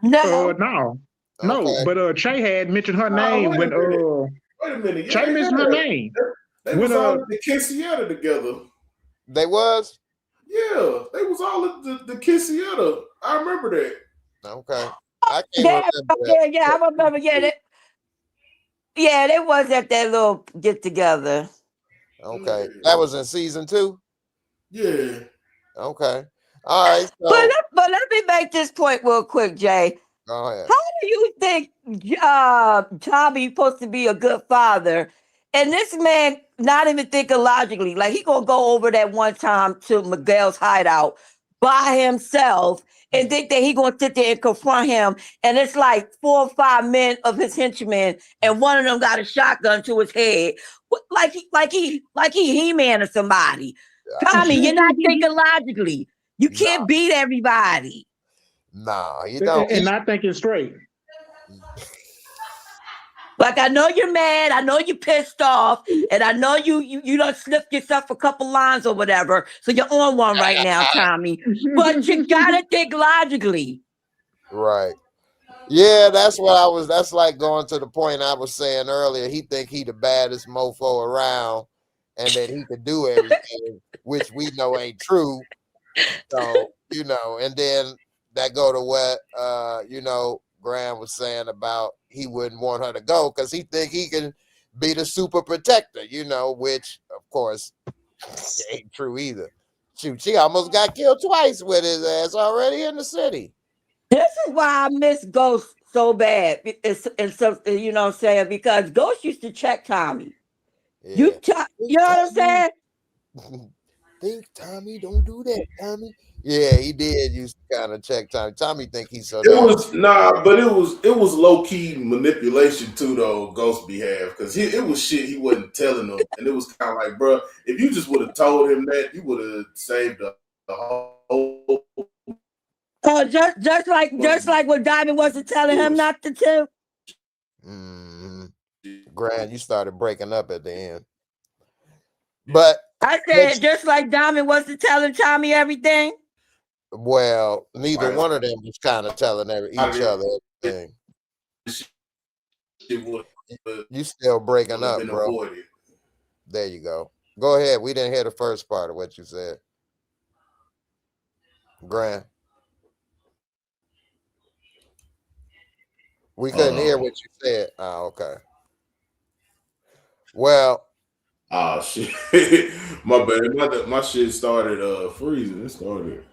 No. No. No, but Che had mentioned her name when wait a minute. Che mentioned her name. They was all at the quinceañera together. They was? Yeah, they was all at the quinceañera. I remember that. Okay. I can't remember that. Yeah, I remember. Yeah, they was at that little get together. Okay. That was in season 2? Yeah. Okay. All right. So, but let me make this point real quick, Jay. go ahead. How do you think Tommy's supposed to be a good father? And this man not even thinking logically. Like, he gonna go over that one time to Miguel's hideout by himself and think that he gonna sit there and confront him. And it's like 4 or 5 men of his henchmen, and one of them got a shotgun to his head. Like he He-Man or somebody. Tommy, you're not thinking logically. You can't beat everybody. Nah, you don't. And not thinking straight. Like, I know you're mad, I know you're pissed off, and I know you done slipped yourself a couple lines or whatever, so you're on one right now, Tommy. But you gotta think logically. Right. Yeah, that's like going to the point I was saying earlier. He think he the baddest mofo around and that he could do everything, which we know ain't true. So, and then that go to what Graham was saying about he wouldn't want her to go because he think he can be the super protector, which of course ain't true either. Shoot, she almost got killed twice with his ass already in the city. This is why I miss Ghost so bad. And so, you know what I'm saying? Because Ghost used to check Tommy. Yeah. You know what I'm saying? Think, Tommy, don't do that, Tommy. Yeah, he did used to kind of check Tommy. Tommy think he's so. But it was low key manipulation too, though. Ghost behalf, because it was shit he wasn't telling them, and it was kind of like, bro, if you just would have told him that, you would have saved the whole. Oh, just like what Diamond wasn't telling him not to do. Grant, you started breaking up at the end, but I said just like Diamond wasn't telling Tommy everything. Well, neither one of them was kind of telling each other everything. You still breaking up, bro. Avoided. There you go. Go ahead. We didn't hear the first part of what you said. Grant. We couldn't hear what you said. Oh, okay. Well. Oh, shit. My bad. My shit started freezing. It started.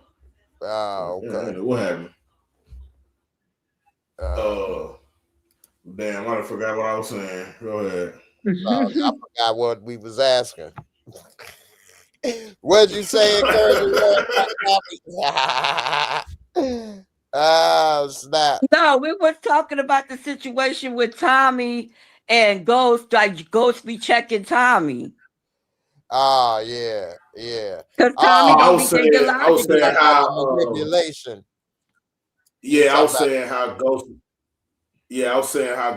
Oh, okay. Yeah, what happened? Damn, I forgot what I was saying. Go ahead. I forgot what we was asking. What'd you say, oh, snap. No, we were talking about the situation with Tommy and Ghost, like Ghost be checking Tommy. Oh, yeah. Because Tommy don't be thinking I was saying how manipulation. Yeah, I was saying how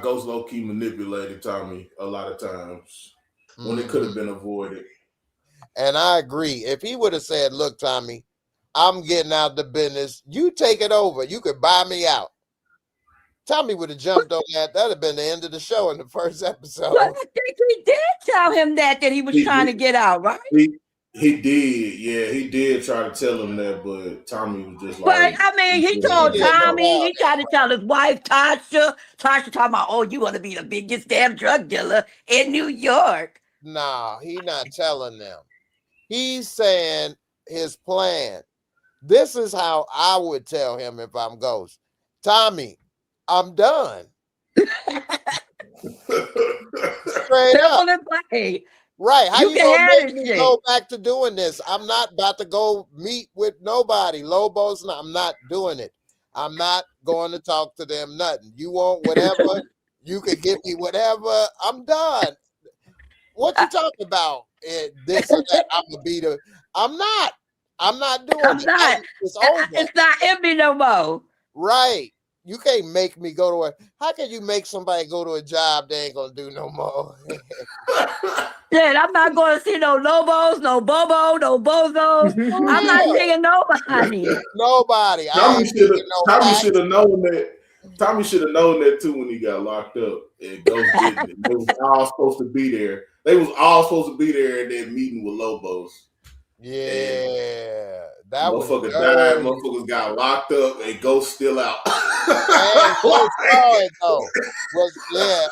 Ghost low key manipulated Tommy a lot of times when it could have been avoided. And I agree. If he would have said, "Look, Tommy, I'm getting out the business. You take it over. You could buy me out." Tommy would have jumped on that. That'd have been the end of the show in the first episode. But I think he did tell him that he was trying to get out, right? He did. Yeah, he did try to tell him that, but Tommy was just like. But I mean, he told Tommy. He tried to tell his wife, Tasha. Tasha talking about, "Oh, you want to be the biggest damn drug dealer in New York." Nah, he not telling them. He's saying his plan. This is how I would tell him if I'm Ghost. Tommy, I'm done. Straight up. Right. How you gonna make me go back to doing this? I'm not about to go meet with nobody. Lobos, I'm not doing it. I'm not going to talk to them nothing. You want whatever, you can give me whatever. I'm done. What you talking about? This or that. I'm not doing it. It's over. It's not in me no more. Right. You can't make me go to how can you make somebody go to a job they ain't gonna do no more? Yeah, I'm not going to see no Lobos, no Bobo, no Bozos. I'm not seeing nobody. Nobody. Tommy should have known that. Tommy should have known that too when he got locked up. And Ghost didn't. They was all supposed to be there. They was all supposed to be there in that meeting with Lobos. Yeah, that was motherfucker dirty. died. Motherfuckers got locked up, and Ghost still out. And Ghost saw it though.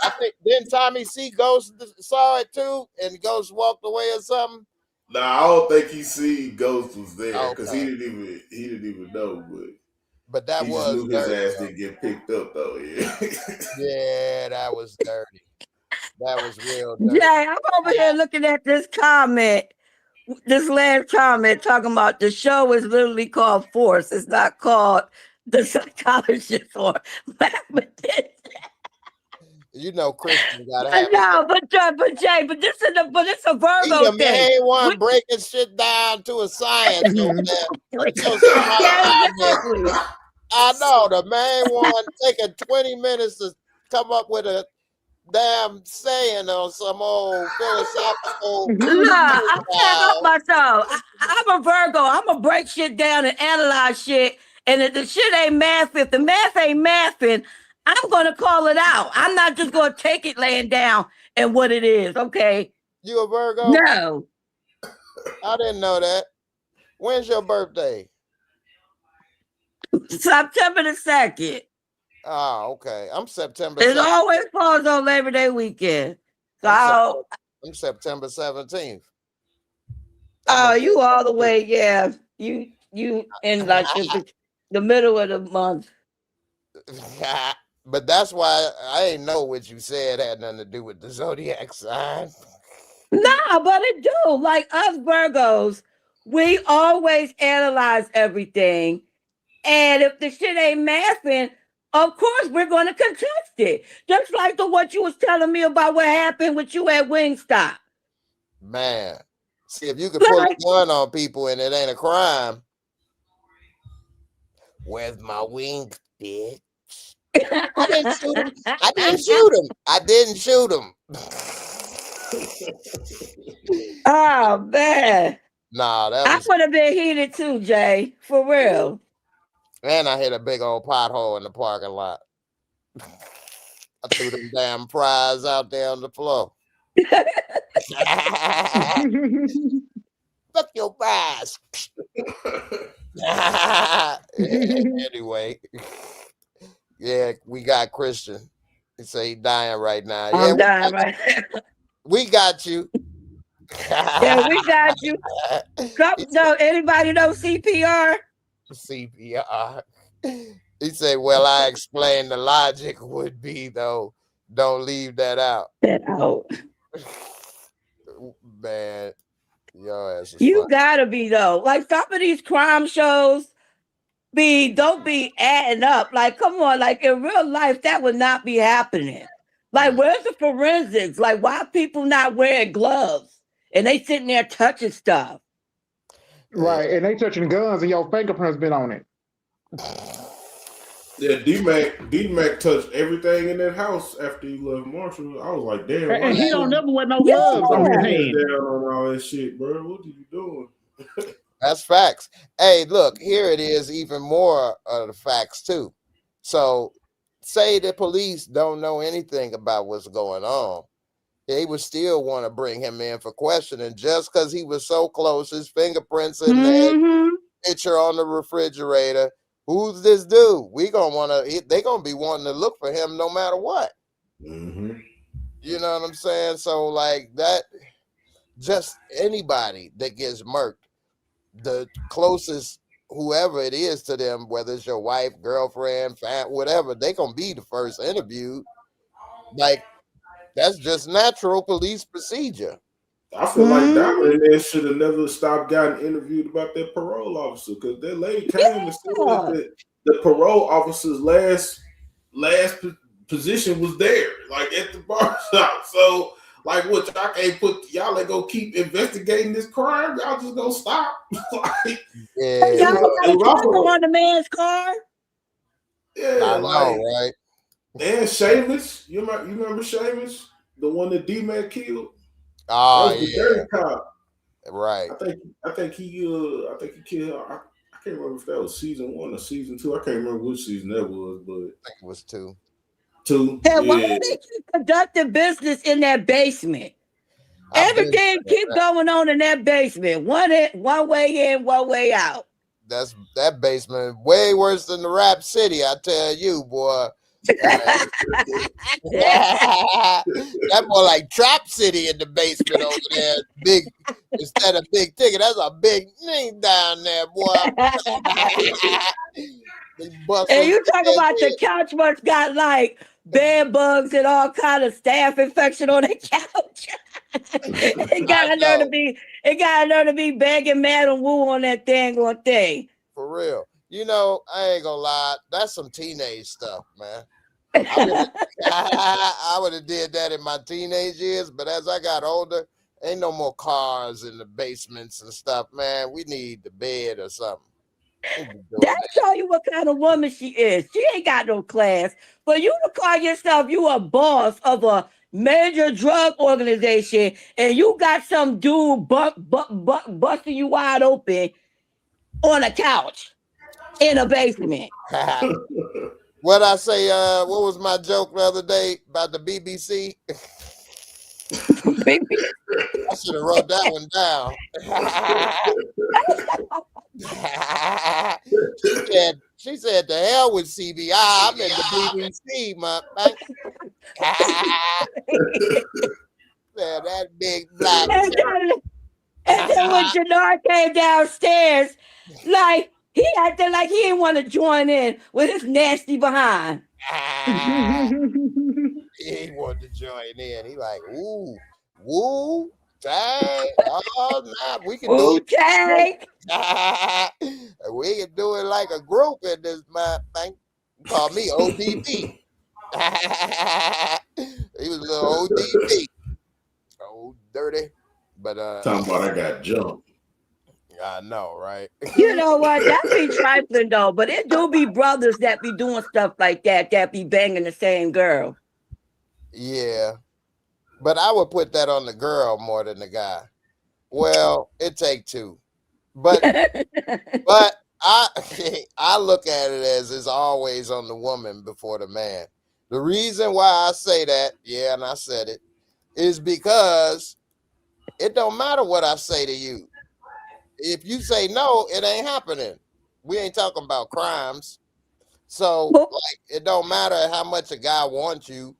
I think didn't Tommy see Ghost saw it too, and Ghost walked away or something. Nah, I don't think he see Ghost was there because he didn't even know. But that he was just knew dirty, his ass though. didn't get picked up though. Yeah, yeah, that was dirty. That was real dirty. Jay, I'm over here looking at this comment. This last comment talking about the show is literally called Force. It's not called The Psychologist or Mathematician. You know, Christian gotta I have. know, but Jay, but it's a Virgo the thing. main one breaking shit down to a science over there. Exactly. I know the main one taking 20 minutes to come up with a damn saying on some old philosophical. Nah, I can't help myself. I'm a Virgo. I'm gonna break shit down and analyze shit. And if the shit ain't math, if the math ain't mathing, I'm gonna call it out. I'm not just gonna take it laying down and what it is. Okay. You a Virgo? No. I didn't know that. When's your birthday? September the 2nd. Oh, okay. I'm September. It always falls on Labor Day weekend. So I'm September 17th. Oh, you all the way, yeah. You in like the middle of the month. But that's why I ain't know what you said had nothing to do with the zodiac sign. Nah, but it do. Like us Virgos, we always analyze everything. And if the shit ain't mathing, of course we're going to contest it. Just like what you was telling me about what happened with you at Wingstop. Man, see, if you could pull a gun on people and it ain't a crime, where's my wing, bitch? I didn't shoot him. I didn't shoot him. Oh, man. Nah, I would have been heated too, Jay. For real. And I hit a big old pothole in the parking lot. I threw them damn fries out there on the floor. Fuck your fries. Anyway, yeah, we got Christian. He say he dying right now. I'm dying right now. We got you. Yeah, we got you. No, anybody know CPR? CPR. He said, well, I explained the logic would be, though, don't leave that out. Man, your ass is you funny. Gotta be, though. Like, some of these crime shows don't be adding up. Like, come on, like, in real life, that would not be happening. Like, where's the forensics? Like, why people not wearing gloves? And they sitting there touching stuff. Right, and they touching guns and your fingerprints been on it. Yeah, D-Mac touched everything in that house after he left Marshall. I was like, damn. And he don't never wear no gloves on his hand. Down on all that shit, bro. What are you doing? That's facts. Hey, look, here it is, even more of the facts, too. So, say the police don't know anything about what's going on. They would still want to bring him in for questioning just because he was so close. His fingerprints in that picture on the refrigerator. Who's this dude? They're gonna be wanting to look for him no matter what. Mm-hmm. You know what I'm saying? So like that, just anybody that gets murked, the closest whoever it is to them, whether it's your wife, girlfriend, whatever, they gonna be the first interviewed. Like, that's just natural police procedure. I feel like Diamond should have never stopped getting interviewed about that parole officer, because that lady came and said that the parole officer's last position was there, like at the bar shop. So, like, what, y'all can't y'all ain't gonna keep investigating this crime? Y'all just gonna stop? Like, y'all got on the man's car? Yeah, I know, right? And Seamus, you remember Seamus, the one that D-Man killed? Oh, yeah, cop. Right. I think he killed. I can't remember if that was season 1 or season 2. I can't remember which season that was, but I think it was 2. 2. Hey, why Yeah. do they keep conducting business in that basement? Everything keep going on in that basement. One way in, one way out. That basement way worse than the Rap City, I tell you, boy. That more like Trap City in the basement over there. Big instead of big ticket. That's a big thing down there, boy. And you talk about the couch must got like bed bugs and all kind of staph infection on the couch. It got to be begging Madam Wu on that thing on thing. For real. You know, I ain't gonna lie. That's some teenage stuff, man. I would have did that in my teenage years, but as I got older, ain't no more cars in the basements and stuff, man. We need the bed or something. That tell you what kind of woman she is. She ain't got no class. For you to call yourself you a boss of a major drug organization and you got some dude busting you wide open on a couch in a basement. What I say, what was my joke the other day about the BBC? I should have wrote that one down. She said, "The hell with CBI. I'm in the BBC, man." That big black. And then when Jenard came downstairs, like he acted like he didn't want to join in with his nasty behind. He wanted to join in. He like, ooh, woo. Dang, oh, nah, we can do it. We can do it like a group in this thing. Call me ODB. He was a little ODB. Old dirty. But talking about I got jumped. I know, right? You know what? That be trifling though, but it do be brothers that be doing stuff like that be banging the same girl. Yeah. But I would put that on the girl more than the guy. Well, it take two. But I look at it as it's always on the woman before the man. The reason why I say that, yeah, and I said it, is because it don't matter what I say to you. If you say no, it ain't happening. We ain't talking about crimes. So like it don't matter how much a guy wants you.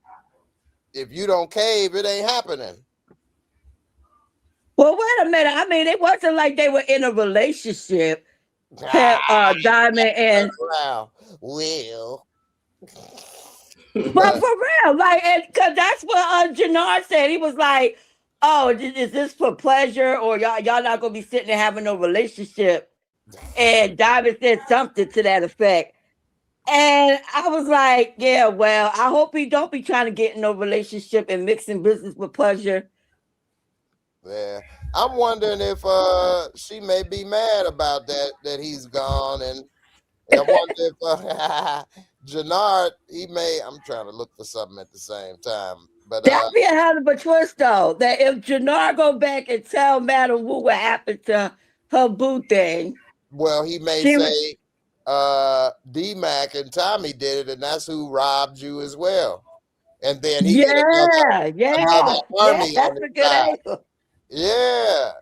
If you don't cave, it ain't happening. Well, wait a minute. I mean, it wasn't like they were in a relationship. Diamond and Will. But for real, like, because that's what Jenard said. He was like, "Oh, is this for pleasure, or y'all not gonna be sitting and having no relationship?" And Diamond said something to that effect. And I was like, yeah, well, I hope he don't be trying to get in no relationship and mixing business with pleasure. Yeah. I'm wondering if she may be mad about that he's gone. And I wonder if Jenard, I'm trying to look for something at the same time. But that'd be a hell of a twist though. That if Jenard go back and tell Madam Wu what happened to her boo thing. Well, he may say D-Mac and Tommy did it, and that's who robbed you as well. And then he another army that's a good angle. Yeah.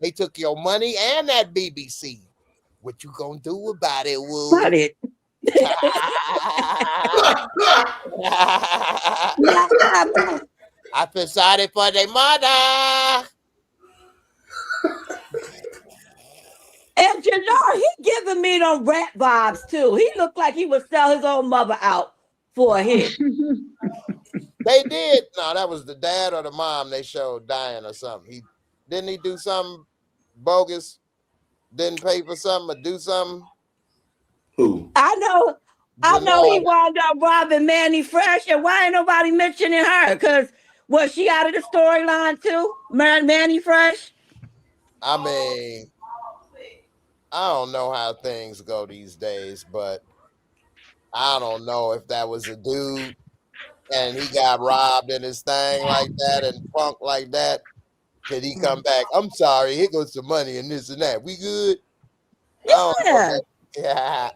They took your money and that BBC. What you gonna do about it, Wu? Got it. I feel sorry for their mother. And Jenard, he giving me them rat vibes too. He looked like he would sell his own mother out for a hit. They did. No, that was the dad or the mom they showed dying or something. Didn't he do something bogus? Didn't pay for something or do something? Who? I know he wound up robbing Manny Fresh, and why ain't nobody mentioning her? Because was she out of the storyline too? Manny Fresh? I mean, I don't know how things go these days, but I don't know if that was a dude and he got robbed in his thing like that and punked like that. Could he come back? I'm sorry, here goes some money and this and that. We good? I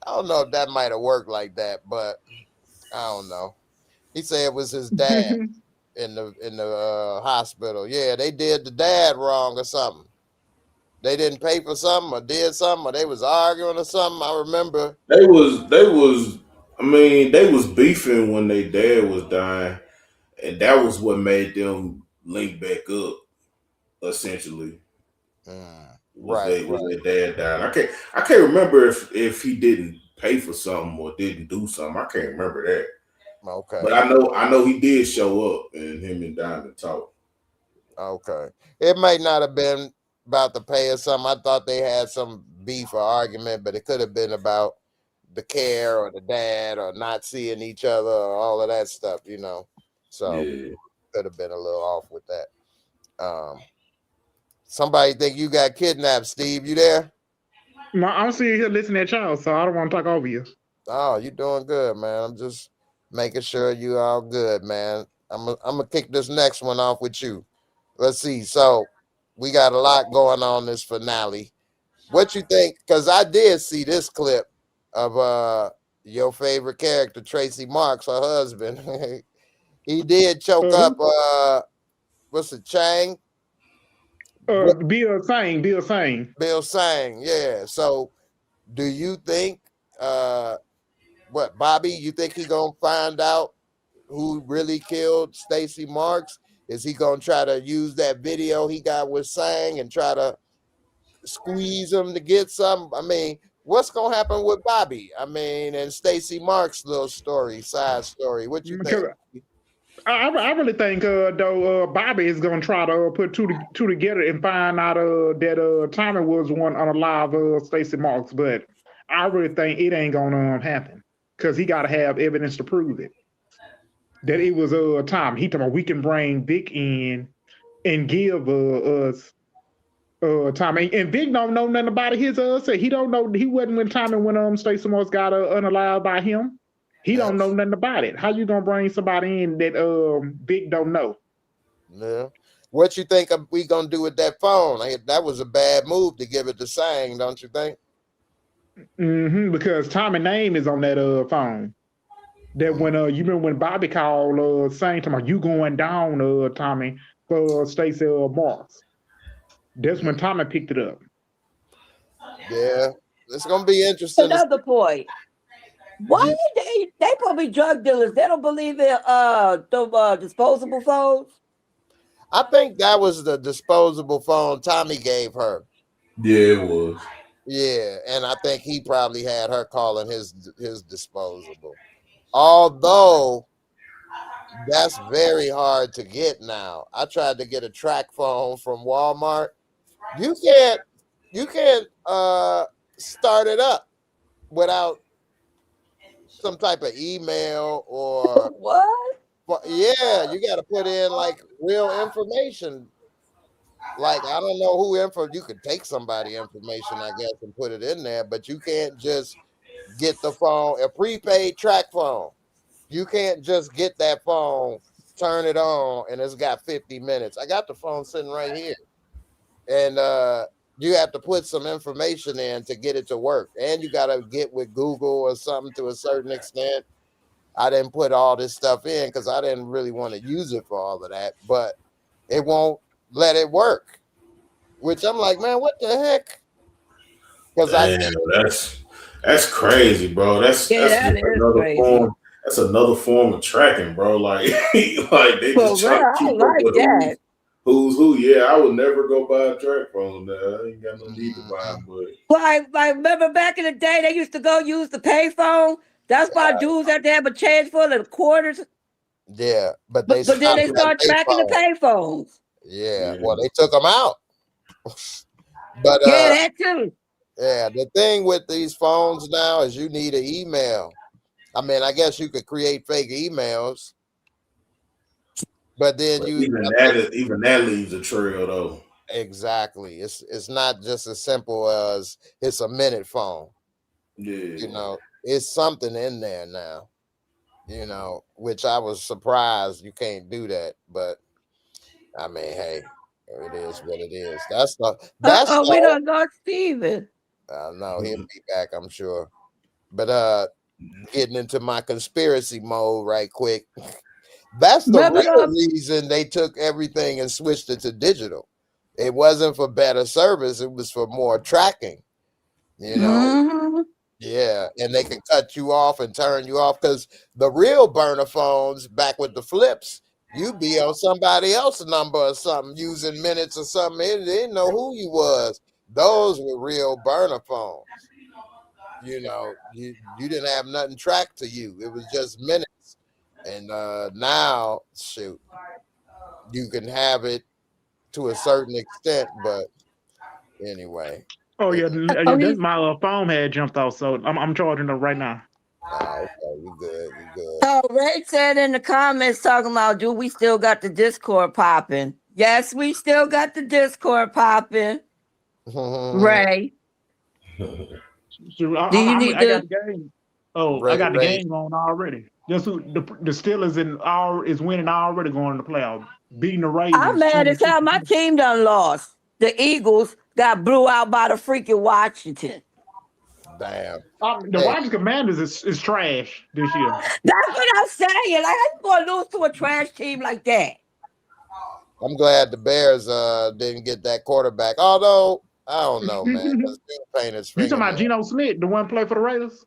don't know if that might have worked like that, but I don't know. He said it was his dad in the hospital. Yeah, they did the dad wrong or something. They didn't pay for something or did something, or they was arguing or something. I remember they was. I mean, they was beefing when their dad was dying, and that was what made them link back up. Essentially, was their dad died. I can't remember if he didn't pay for something or didn't do something. I can't remember that. Okay. But I know he did show up, and him and Diamond talked. Okay. It might not have been about the pay or something. I thought they had some beef or argument, but it could have been about the care or the dad or not seeing each other or all of that stuff, you know. So could have been a little off with that. Somebody think you got kidnapped, Steve. You there? No, I'm sitting here listening at y'all, so I don't want to talk over you. Oh, you doing good, man. I'm just making sure you all good, man. I'm gonna kick this next one off with you. Let's see. So we got a lot going on this finale. What you think? Because I did see this clip of your favorite character, Tracy Marks, her husband. He did choke up what's it, Chang? Bill Sang. Bill Sang, yeah. So do you think what, Bobby, you think he gonna find out who really killed Stacey Marks? Is he gonna try to use that video he got with Sang and try to squeeze him to get some? I mean, what's gonna happen with Bobby? I mean, and Stacey Marks' little side story. What you think? I really think though Bobby is gonna try to put two together and find out that Tommy was one unalive Stacey Marks, but I really think it ain't gonna happen because he gotta have evidence to prove it. That it was Tommy. He talking about we can bring Vic in and give us Tommy, and Vic don't know nothing about his say he don't know, he wasn't when Tommy when Stacey Marks got unalive by him. He don't know nothing about it. How you gonna bring somebody in that Vic don't know? Yeah. What you think we gonna do with that phone? That was a bad move to give it to Sang, don't you think? Because Tommy's name is on that phone. That when you remember when Bobby called Sang to me, you going down, Tommy, for Stacey Marks. That's when Tommy picked it up. Yeah, it's gonna be interesting. Another point. Why they probably drug dealers? They don't believe in the disposable phones. I think that was the disposable phone Tommy gave her. Yeah, it was. Yeah, and I think he probably had her calling his disposable. Although that's very hard to get now. I tried to get a track phone from Walmart. You can't start it up without some type of email or what? Yeah, you got to put in like real information. Like, I don't know who you could take somebody information, I guess, and put it in there, but you can't just get the phone, a prepaid track phone. You can't just get that phone, turn it on, and it's got 50 minutes. I got the phone sitting right here. And you have to put some information in to get it to work. And you got to get with Google or something to a certain extent. I didn't put all this stuff in because I didn't really want to use it for all of that, but it won't let it work. Which I'm like, man, what the heck? Because that's crazy, bro. That's another crazy. form. That's another form of tracking, bro. Like, like they just try to keep up with that. Who's who? Yeah, I would never go buy a track phone. I ain't got no need to buy them, but like remember back in the day they used to go use the pay phone. That's why dudes had to have a change full of quarters. Yeah, but then they start tracking the pay phones. Yeah, well, they took them out. But yeah, that too. Yeah, the thing with these phones now is you need an email. I mean, I guess you could create fake emails, but then even that leaves a trail, though. Exactly. It's not just as simple as it's a minute phone. Yeah, you know, it's something in there now. You know, which I was surprised you can't do that, but I mean, hey, it is what it is. We don't got Steven. No, he'll be back, I'm sure. But getting into my conspiracy mode right quick. That's the real reason they took everything and switched it to digital. It wasn't for better service, it was for more tracking. You know. Yeah, and they can cut you off and turn you off, because the real burner phones back with the flips, you be on somebody else's number or something using minutes or something. They didn't know who you was. Those were real burner phones. You know, you didn't have nothing tracked to you. It was just minutes. And now, shoot, you can have it to a certain extent, but anyway. Oh yeah, that's my phone had jumped off, so I'm charging them right now. Oh, okay, you good, you good. Oh, Ray said in the comments talking about, do we still got the Discord popping? Yes, we still got the Discord popping. Ray. So I got the game. Oh, Ray, I got the game on already. Just the Steelers is winning already, going to the playoffs, beating the Ravens. I'm mad as hell. My team done lost. The Eagles got blew out by the freaking Washington. Damn. The Washington Commanders is trash this year. That's what I'm saying. Like, I'm going to lose to a trash team like that. I'm glad the Bears didn't get that quarterback. Although, I don't know, man. You talking about Geno Smith, the one play for the Raiders?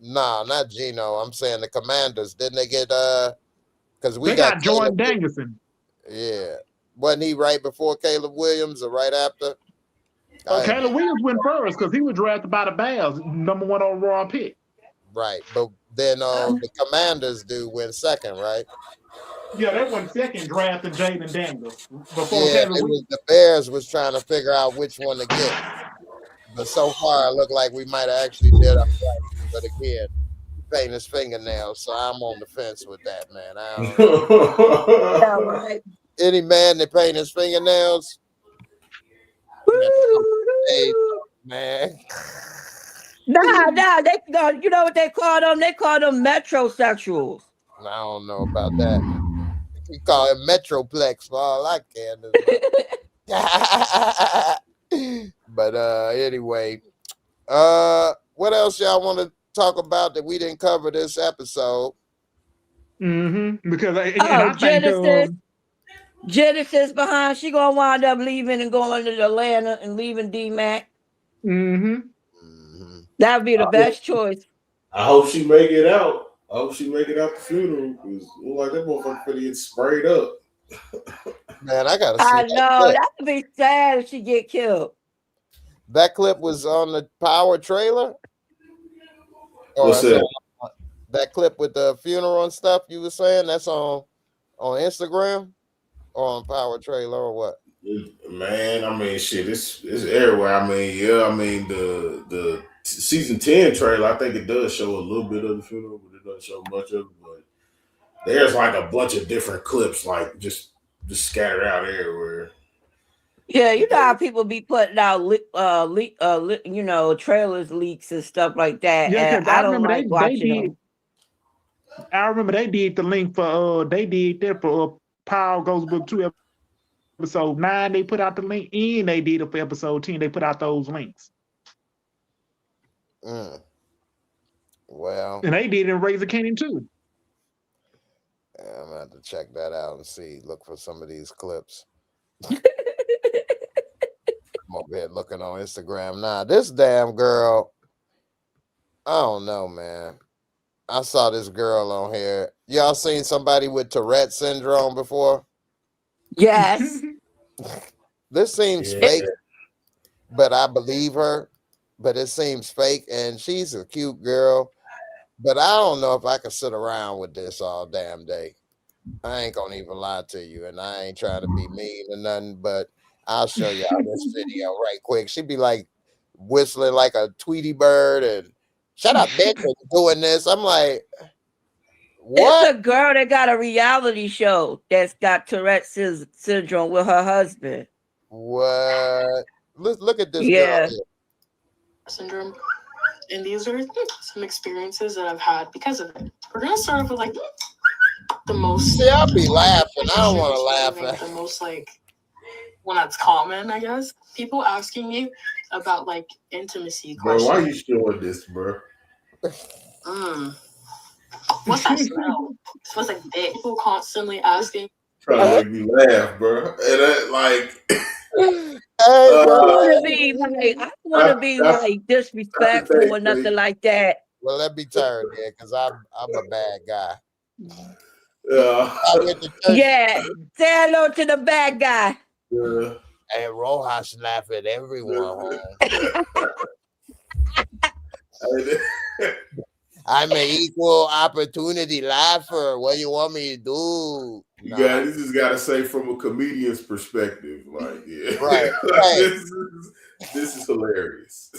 Nah, not Geno. I'm saying the Commanders. Didn't they get because we got Jordan Danielson. Yeah. Wasn't he right before Caleb Williams or right after? Caleb Williams went first because he was drafted by the Bears, #1 overall pick. Right. But then the Commanders went second, right? Yeah, they went second, drafting Jaden Daniels. The Bears was trying to figure out which one to get. But so far, it looked like we might have actually did up right. But again, paint his fingernails, so I'm on the fence with that, man. I don't know. Any man that paint his fingernails, hey, man. Nah, you know what they call them? They call them metrosexuals. I don't know about that. We call it Metroplex for all I can. But anyway, what else y'all want to talk about that we didn't cover this episode? Because Genesis behind, she gonna wind up leaving and going to Atlanta and leaving D-Mac. That would be the best choice. I hope she make it out. I hope she make it out the funeral, because like that motherfucker finna get sprayed up. Man, I gotta see. I know that would be sad if she get killed. That clip was on the Power trailer. What's that? That clip with the funeral and stuff you were saying, that's on Instagram or on Power trailer or what? Man, I mean, shit, it's everywhere. I mean, yeah, I mean the season 10 trailer, I think it does show a little bit of the funeral, but it doesn't show much of it. But there's like a bunch of different clips, like just scattered out everywhere. Yeah, you know how people be putting out trailers, leaks and stuff like that. Yeah, and I don't like watching them. I remember they did the link for they did that for Power Goes Book 2 episode 9. They put out the link, and they did it for episode 10. They put out those links. Well, and they did it in Razor Canyon too. Yeah, I'm gonna have to check that out and look for some of these clips. I'm over here looking on Instagram. Nah, this damn girl, I don't know, man. I saw this girl on here. Y'all seen somebody with Tourette syndrome before? Yes. This seems fake, but I believe her. But it seems fake, and she's a cute girl. But I don't know if I can sit around with this all damn day. I ain't gonna even lie to you, and I ain't trying to be mean or nothing, but I'll show y'all this video right quick. She'd be like whistling like a Tweety bird and shut up, bitch, and doing this. I'm like, what? It's a girl that got a reality show that's got Tourette syndrome with her husband. What? Look at this girl here. Syndrome, and these are some experiences that I've had because of it. We're gonna start off with like the most. See, I'll be laughing. I don't want to laugh. The most like one that's common, I guess. People asking me about like intimacy Bro, questions. why you showing this, bro? What's that smell? It smells like dick. People constantly asking. Trying to make me laugh, bro. And that, like, I don't want to be like disrespectful or nothing like that. Well, let me turn there because I'm a bad guy. Yeah, say hello to the bad guy. And Rojas laughing everyone. I'm an equal opportunity laugher. What do you want me to do? You just got to say from a comedian's perspective, like, yeah, right. This is hilarious.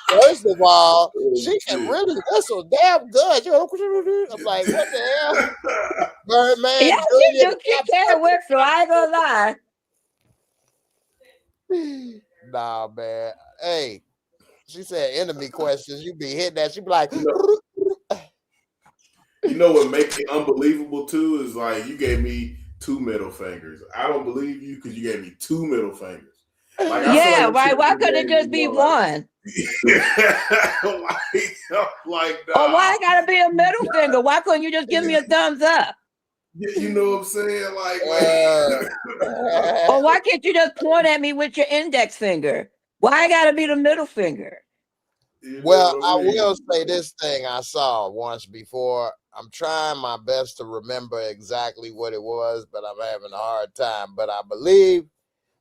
First of all, she can really whistle damn good. I'm like, what the hell? Birdman. Yeah, she can't whistle. I ain't gonna lie. Nah, man. Hey, she said enemy questions. You be hitting that. She be like, you know what makes it unbelievable too is like you gave me 2 middle fingers. I don't believe you because you gave me 2 middle fingers. Like, yeah, right. Why couldn't it just be one? Like, oh, why it gotta be a middle finger? Why couldn't you just give me a thumbs up? You know what I'm saying? Like, or why can't you just point at me with your index finger? Why it gotta be the middle finger? Well, I will say this thing I saw once before. I'm trying my best to remember exactly what it was, but I'm having a hard time. But I believe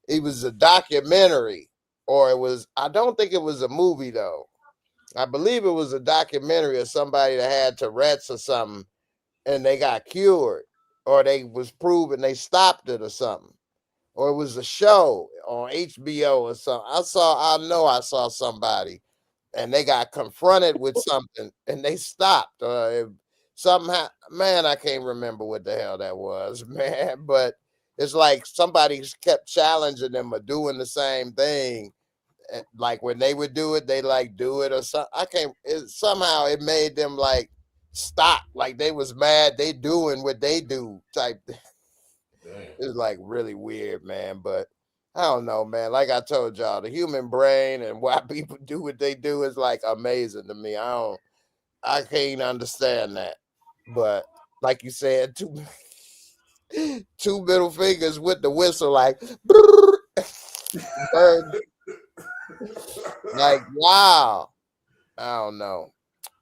it was a documentary, or I don't think it was a movie though. I believe it was a documentary of somebody that had Tourette's or something, and they got cured, or they was proven they stopped it or something. Or it was a show on HBO or something. I know I saw somebody and they got confronted with something and they stopped. Somehow, man, I can't remember what the hell that was, man. But it's like somebody kept challenging them or doing the same thing. Like when they would do it, they like do it or something. Somehow it made them like stop. Like they was mad they doing what they do type thing. It's like really weird, man. But I don't know, man. Like I told y'all, the human brain and why people do what they do is like amazing to me. I can't understand that. But like you said, two middle fingers with the whistle, like, like wow. I don't know.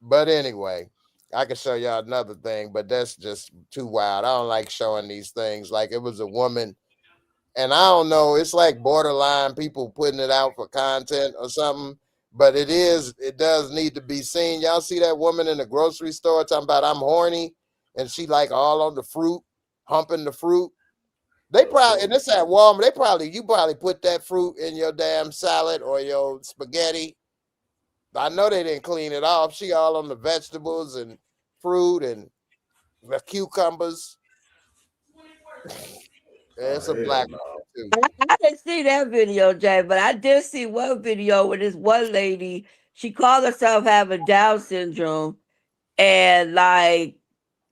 But anyway, I can show y'all another thing, but that's just too wild. I don't like showing these things. Like it was a woman, and I don't know, it's like borderline people putting it out for content or something, but it does need to be seen. Y'all see that woman in the grocery store talking about I'm horny, and she like all on the fruit, humping the fruit. They probably, and it's at Walmart, you probably put that fruit in your damn salad or your spaghetti. I know they didn't clean it off. She all on the vegetables and fruit and the cucumbers. It's a black one too. I didn't see that video, Jay, but I did see one video with this one lady. She called herself having Down syndrome and like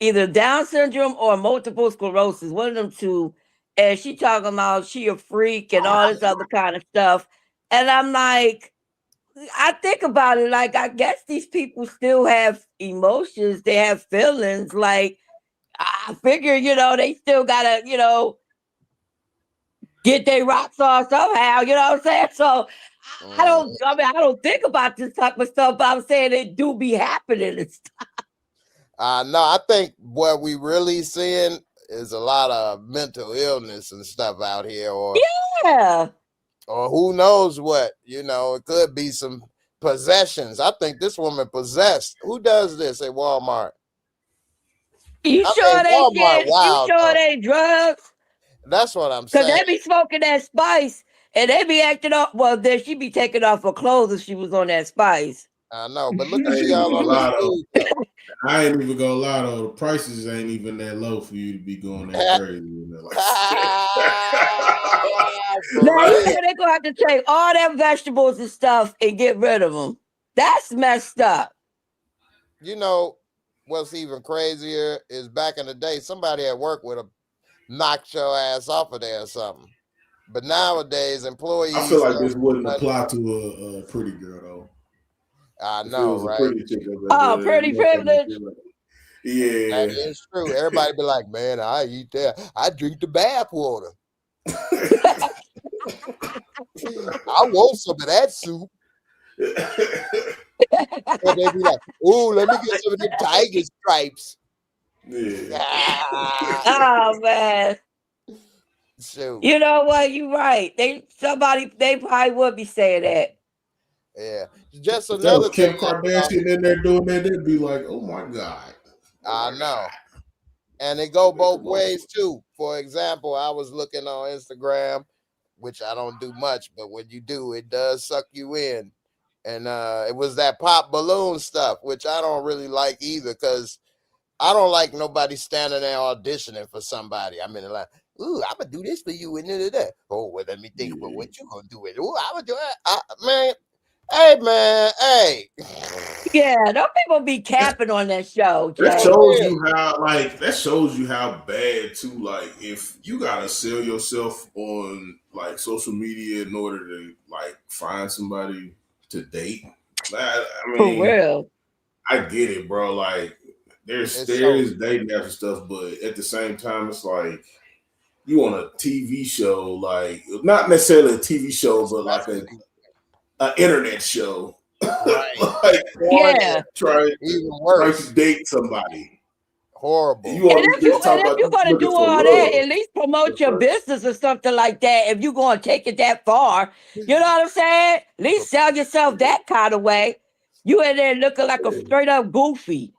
either Down syndrome or multiple sclerosis, one of them two. And she talking about she a freak and all this other kind of stuff. And I'm like, I think about it, like, I guess these people still have emotions. They have feelings. Like, I figure, they still gotta, get their rocks off somehow, you know what I'm saying? So I don't think about this type of stuff, but I'm saying it do be happening and stuff. No, I think what we really seeing is a lot of mental illness and stuff out here, or who knows what, it could be some possessions. I think this woman possessed. Who does this at Walmart? You sure it ain't drugs? That's what I'm saying. Because they be smoking that spice and they be acting up. Well, then she be taking off her clothes if she was on that spice. I know, but look at y'all on the food. I ain't even gonna lie though, the prices ain't even that low for you to be going that crazy. Now they're gonna have to take all them vegetables and stuff and get rid of them. That's messed up. What's even crazier is back in the day, somebody at work would have knocked your ass off of there or something. But nowadays, employees. I feel like this wouldn't apply to a pretty girl though. I If it know, was a right? pretty chick up Oh, pretty privilege. Yeah, that is true. Everybody be like, man, I eat that. I drink the bath water. I want some of that soup. And they be like, oh, let me get some of the tiger stripes. Yeah. Oh man. Shoot. You know what? You're right. They probably would be saying that. Yeah. Just If that another was Kim thing. Kardashian in there doing that, they'd be like, oh my God. I know. And it go both ways too. For example, I was looking on Instagram, which I don't do much, but when you do, it does suck you in. And it was that pop balloon stuff, which I don't really like either, because I don't like nobody standing there auditioning for somebody. I mean, like, ooh, I'm gonna do this for you, and that. Oh, well, let me think about what you gonna do with it. Ooh, I'm gonna do it. Man, hey, man, hey. Yeah, those people be capping on that show. Jay. That shows you how bad too. Like, if you gotta sell yourself on like social media in order to like find somebody to date. I mean, For real. I get it, bro. Like, there is dating apps and stuff, but at the same time, it's like you on a TV show, like not necessarily a TV show, but like an internet show. Right. Like, yeah. Trying to date somebody. Horrible. And if you're going to do all that, at least promote your business or something like that. If you're going to take it that far, you know what I'm saying? At least sell yourself that kind of way. You in there looking like a straight up goofy.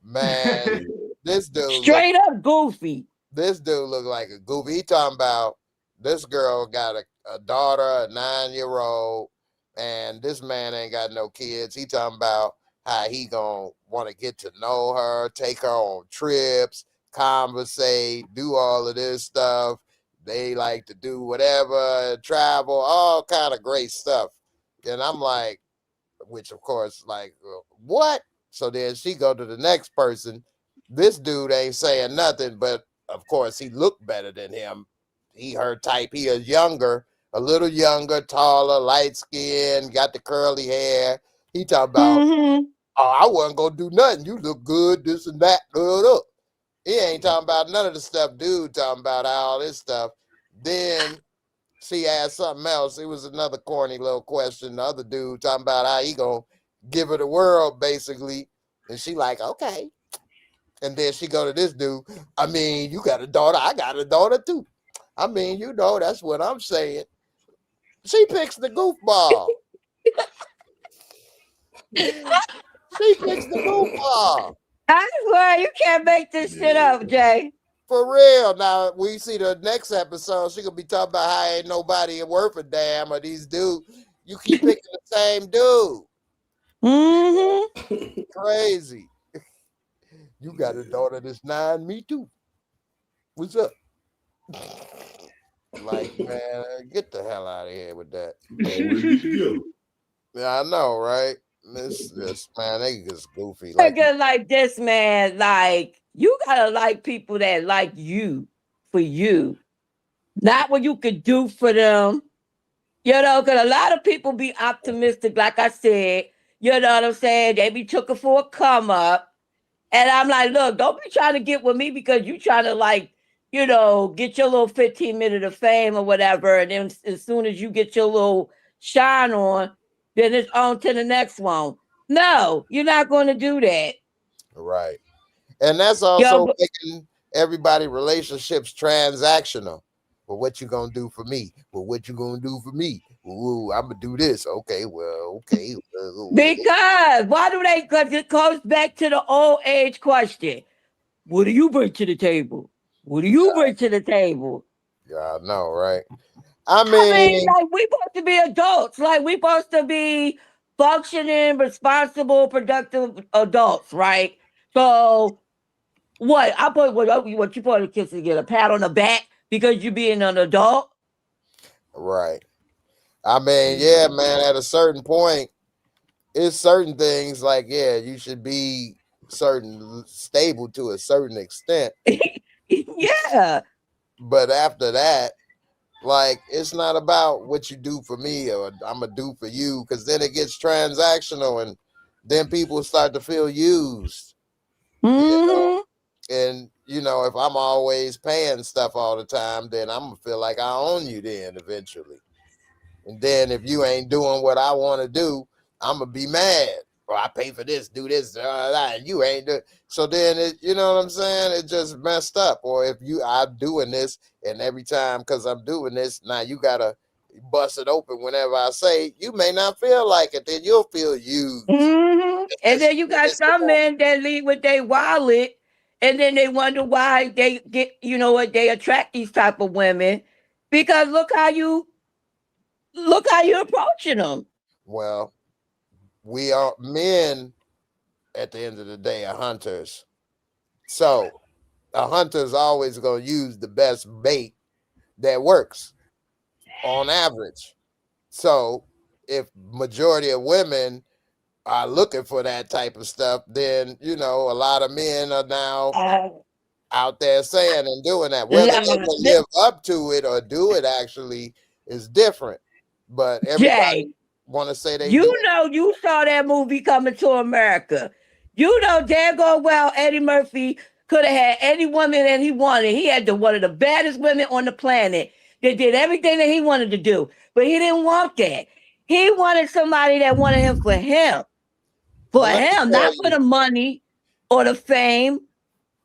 Man, this dude straight up goofy. This dude looked like a goofy. He talking about this girl got a daughter, a 9-year-old, and this man ain't got no kids. He talking about how he gonna want to get to know her, take her on trips, conversate, do all of this stuff. They like to do whatever, travel, all kind of great stuff. And I'm like, which of course, like, what? So then she go to the next person. This dude ain't saying nothing, but of course he looked better than him. He her type. He is younger, a little younger, taller, light skinned, got the curly hair. He talking about, oh, I wasn't gonna do nothing. You look good, this and that. He ain't talking about none of the stuff dude talking about all this stuff. Then she asked something else. It was another corny little question. The other dude talking about how he gonna give her the world, basically. And she like, okay. And then she go to this dude. I mean, you got a daughter. I got a daughter too. I mean, you know, that's what I'm saying. She picks the goofball. She picks the goofball. I swear you can't make this shit up, Jay. For real. Now we see the next episode. She gonna be talking about how ain't nobody worth a damn or these dudes. You keep picking the same dude. Mm-hmm. Crazy. You got a daughter that's 9. Me too. What's up? Like, man, get the hell out of here with that. Yeah, I know, right? This man, they just goofy. Like this, man. Like, you gotta like people that like you for you, not what you could do for them. You know, because a lot of people be optimistic, like I said. You know what I'm saying? They be took for a come up. And I'm like, look, don't be trying to get with me because you trying to, like, you know, get your little 15-minute of fame or whatever. And then as soon as you get your little shine on, then it's on to the next one. No, you're not going to do that. Right. And that's also making everybody relationships transactional. Well, what you gonna do for me? Well, what you gonna do for me? Ooh, I'm gonna do this. Okay, well, okay. Because why do they? Because it goes back to the old age question. What do you bring to the table? What do you bring to the table? Yeah, I know, right? I mean, like, we supposed to be adults. Like, we supposed to be functioning, responsible, productive adults, right? So, what? What you put a kids to get a pat on the back because you being an adult? Right. I mean, yeah, man, at a certain point, it's certain things like, yeah, you should be stable to a certain extent. Yeah. But after that, like, it's not about what you do for me or I'm gonna do for you, because then it gets transactional and then people start to feel used. Mm-hmm. You know? And you know, if I'm always paying stuff all the time, then I'm gonna feel like I own you then eventually. And then if you ain't doing what I want to do, I'm gonna be mad. Or I pay for this, do this, and you ain't do. So then it, you know what I'm saying? It just messed up. Or if I'm doing this, and every time because I'm doing this, now you gotta bust it open whenever I say. You may not feel like it, then you'll feel used. Mm-hmm. And then you got some men that leave with their wallet, and then they wonder why they get, you know what, they attract these type of women, because look how you approaching them. Well, we are men at the end of the day are hunters. So a hunter's always gonna use the best bait that works on average. So if majority of women are looking for that type of stuff, then you know a lot of men are now out there saying and doing that. Whether they will live up to it or do it actually is different. But everybody want to say they do. You know, you saw that movie Coming to America. You know, there go well, Eddie Murphy could have had any woman that he wanted. He had one of the baddest women on the planet that did everything that he wanted to do, but he didn't want that. He wanted somebody that wanted him for him. For him, not for the money or the fame.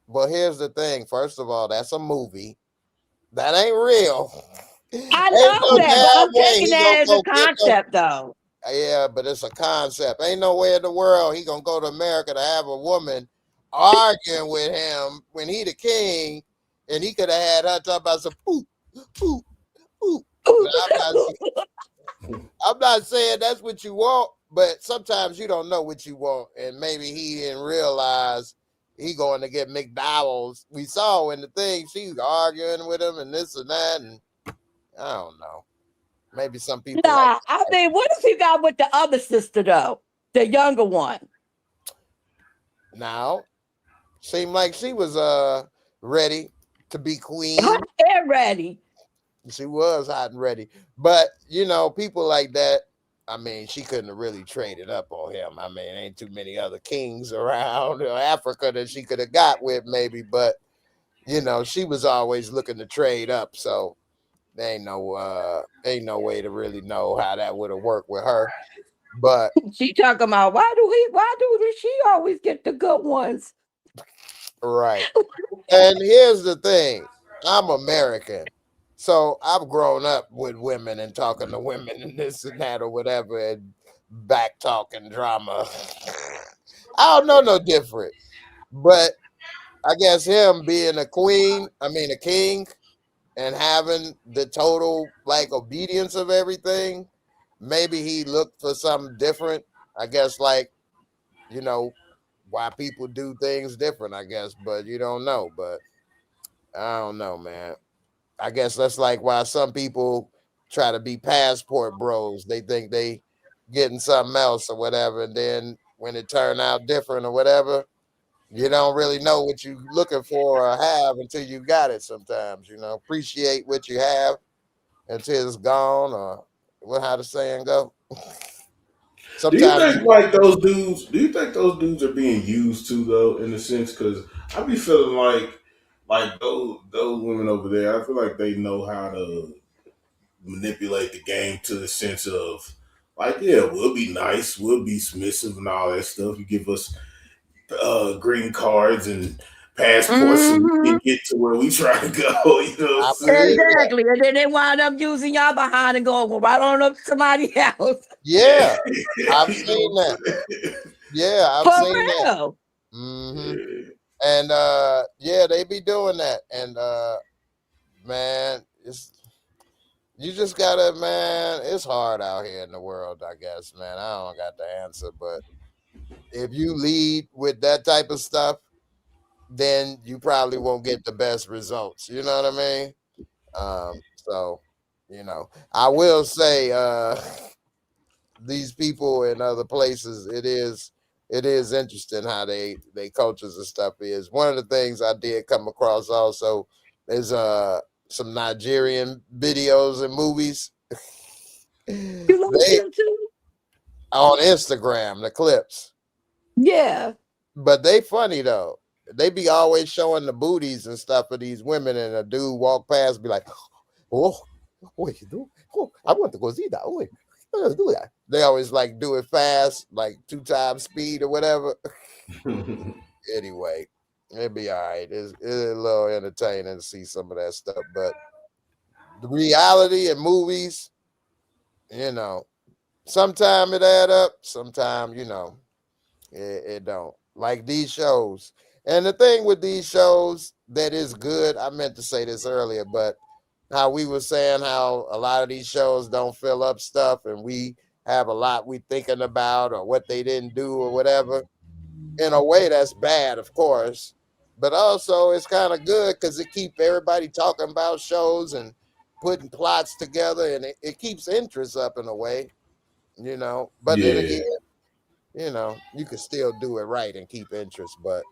Well, here's the thing. First of all, that's a movie. That ain't real. I know that, but I'm taking that as a concept, though. Yeah, but it's a concept. Ain't no way in the world he gonna go to America to have a woman arguing with him when he the king, and he could have had her talk about some poop, poop, poop. I'm not saying that's what you want, but sometimes you don't know what you want, and maybe he didn't realize he going to get McDowell's. We saw in the thing she was arguing with him and this and that, and I don't know. Maybe some people. Nah, I mean, what if he got with the other sister though, the younger one? Now, seemed like she was ready to be queen. Hot and ready. She was hot and ready, but you know, people like that. I mean, she couldn't have really traded up on him. I mean, ain't too many other kings around Africa that she could have got with, maybe. But you know, she was always looking to trade up, so there ain't no way to really know how that would have worked with her. But she talking about why do she always get the good ones? Right. And here's the thing: I'm American. So I've grown up with women and talking to women and this and that or whatever, and back talking drama. I don't know no different. But I guess him being a king, and having the total like obedience of everything, maybe he looked for something different. I guess like, you know, why people do things different, I guess, but you don't know. But I don't know, man. I guess that's like why some people try to be passport bros. They think they getting something else or whatever, and then when it turn out different or whatever, you don't really know what you looking for or have until you got it. Sometimes, you know, appreciate what you have until it's gone, or how the saying go. Sometimes, do you think like those dudes? Do you think those dudes are being used too, though, in a sense? Because I be feeling like those women over there. I feel like they know how to manipulate the game to the sense of like, yeah, we'll be nice, we'll be submissive, and all that stuff. You give us green cards and passports, so we can get to where we try to go. You know, exactly. And then they wind up using y'all behind and going, well, why don't up somebody else? Yeah, I've seen that. Yeah, I've seen that. Mm-hmm. And yeah, they be doing that. And man, you just gotta, man, it's hard out here in the world, I guess, man. I don't got the answer, but if you lead with that type of stuff, then you probably won't get the best results. You know what I mean? So, you know, I will say these people in other places, it is interesting how they cultures and stuff is. One of the things I did come across also is some Nigerian videos and movies. You like them too? On Instagram, the clips. Yeah. But they funny though. They be always showing the booties and stuff of these women, and a dude walk past, be like, "Oh, what you do? Oh, I want to go see that. Oh, let's do that." They always like do it fast, like 2 times speed or whatever. Anyway, it'd be all right. It's a little entertaining to see some of that stuff, but the reality in movies, you know, sometimes it add up, sometimes, you know, it don't. Like these shows. And the thing with these shows that is good, I meant to say this earlier, but how we were saying how a lot of these shows don't fill up stuff and we have a lot we thinking about or what they didn't do or whatever. In a way, that's bad, of course, but also it's kind of good because it keeps everybody talking about shows and putting plots together, and it keeps interest up in a way, you know. But then again, you know, you can still do it right and keep interest. But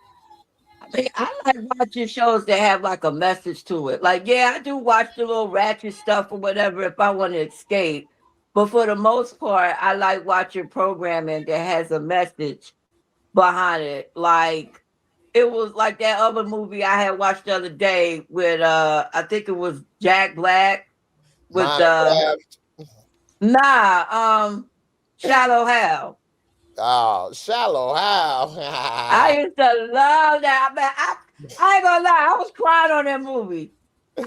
I mean, I like watching shows that have like a message to it. Like, yeah, I do watch the little ratchet stuff or whatever if I want to escape. But for the most part, I like watching programming that has a message behind it. Like, it was like that other movie I had watched the other day with I think it was Jack Black with Shallow Hal. Oh, Shallow Hal. I used to love that. Man, I ain't gonna lie, I was crying on that movie.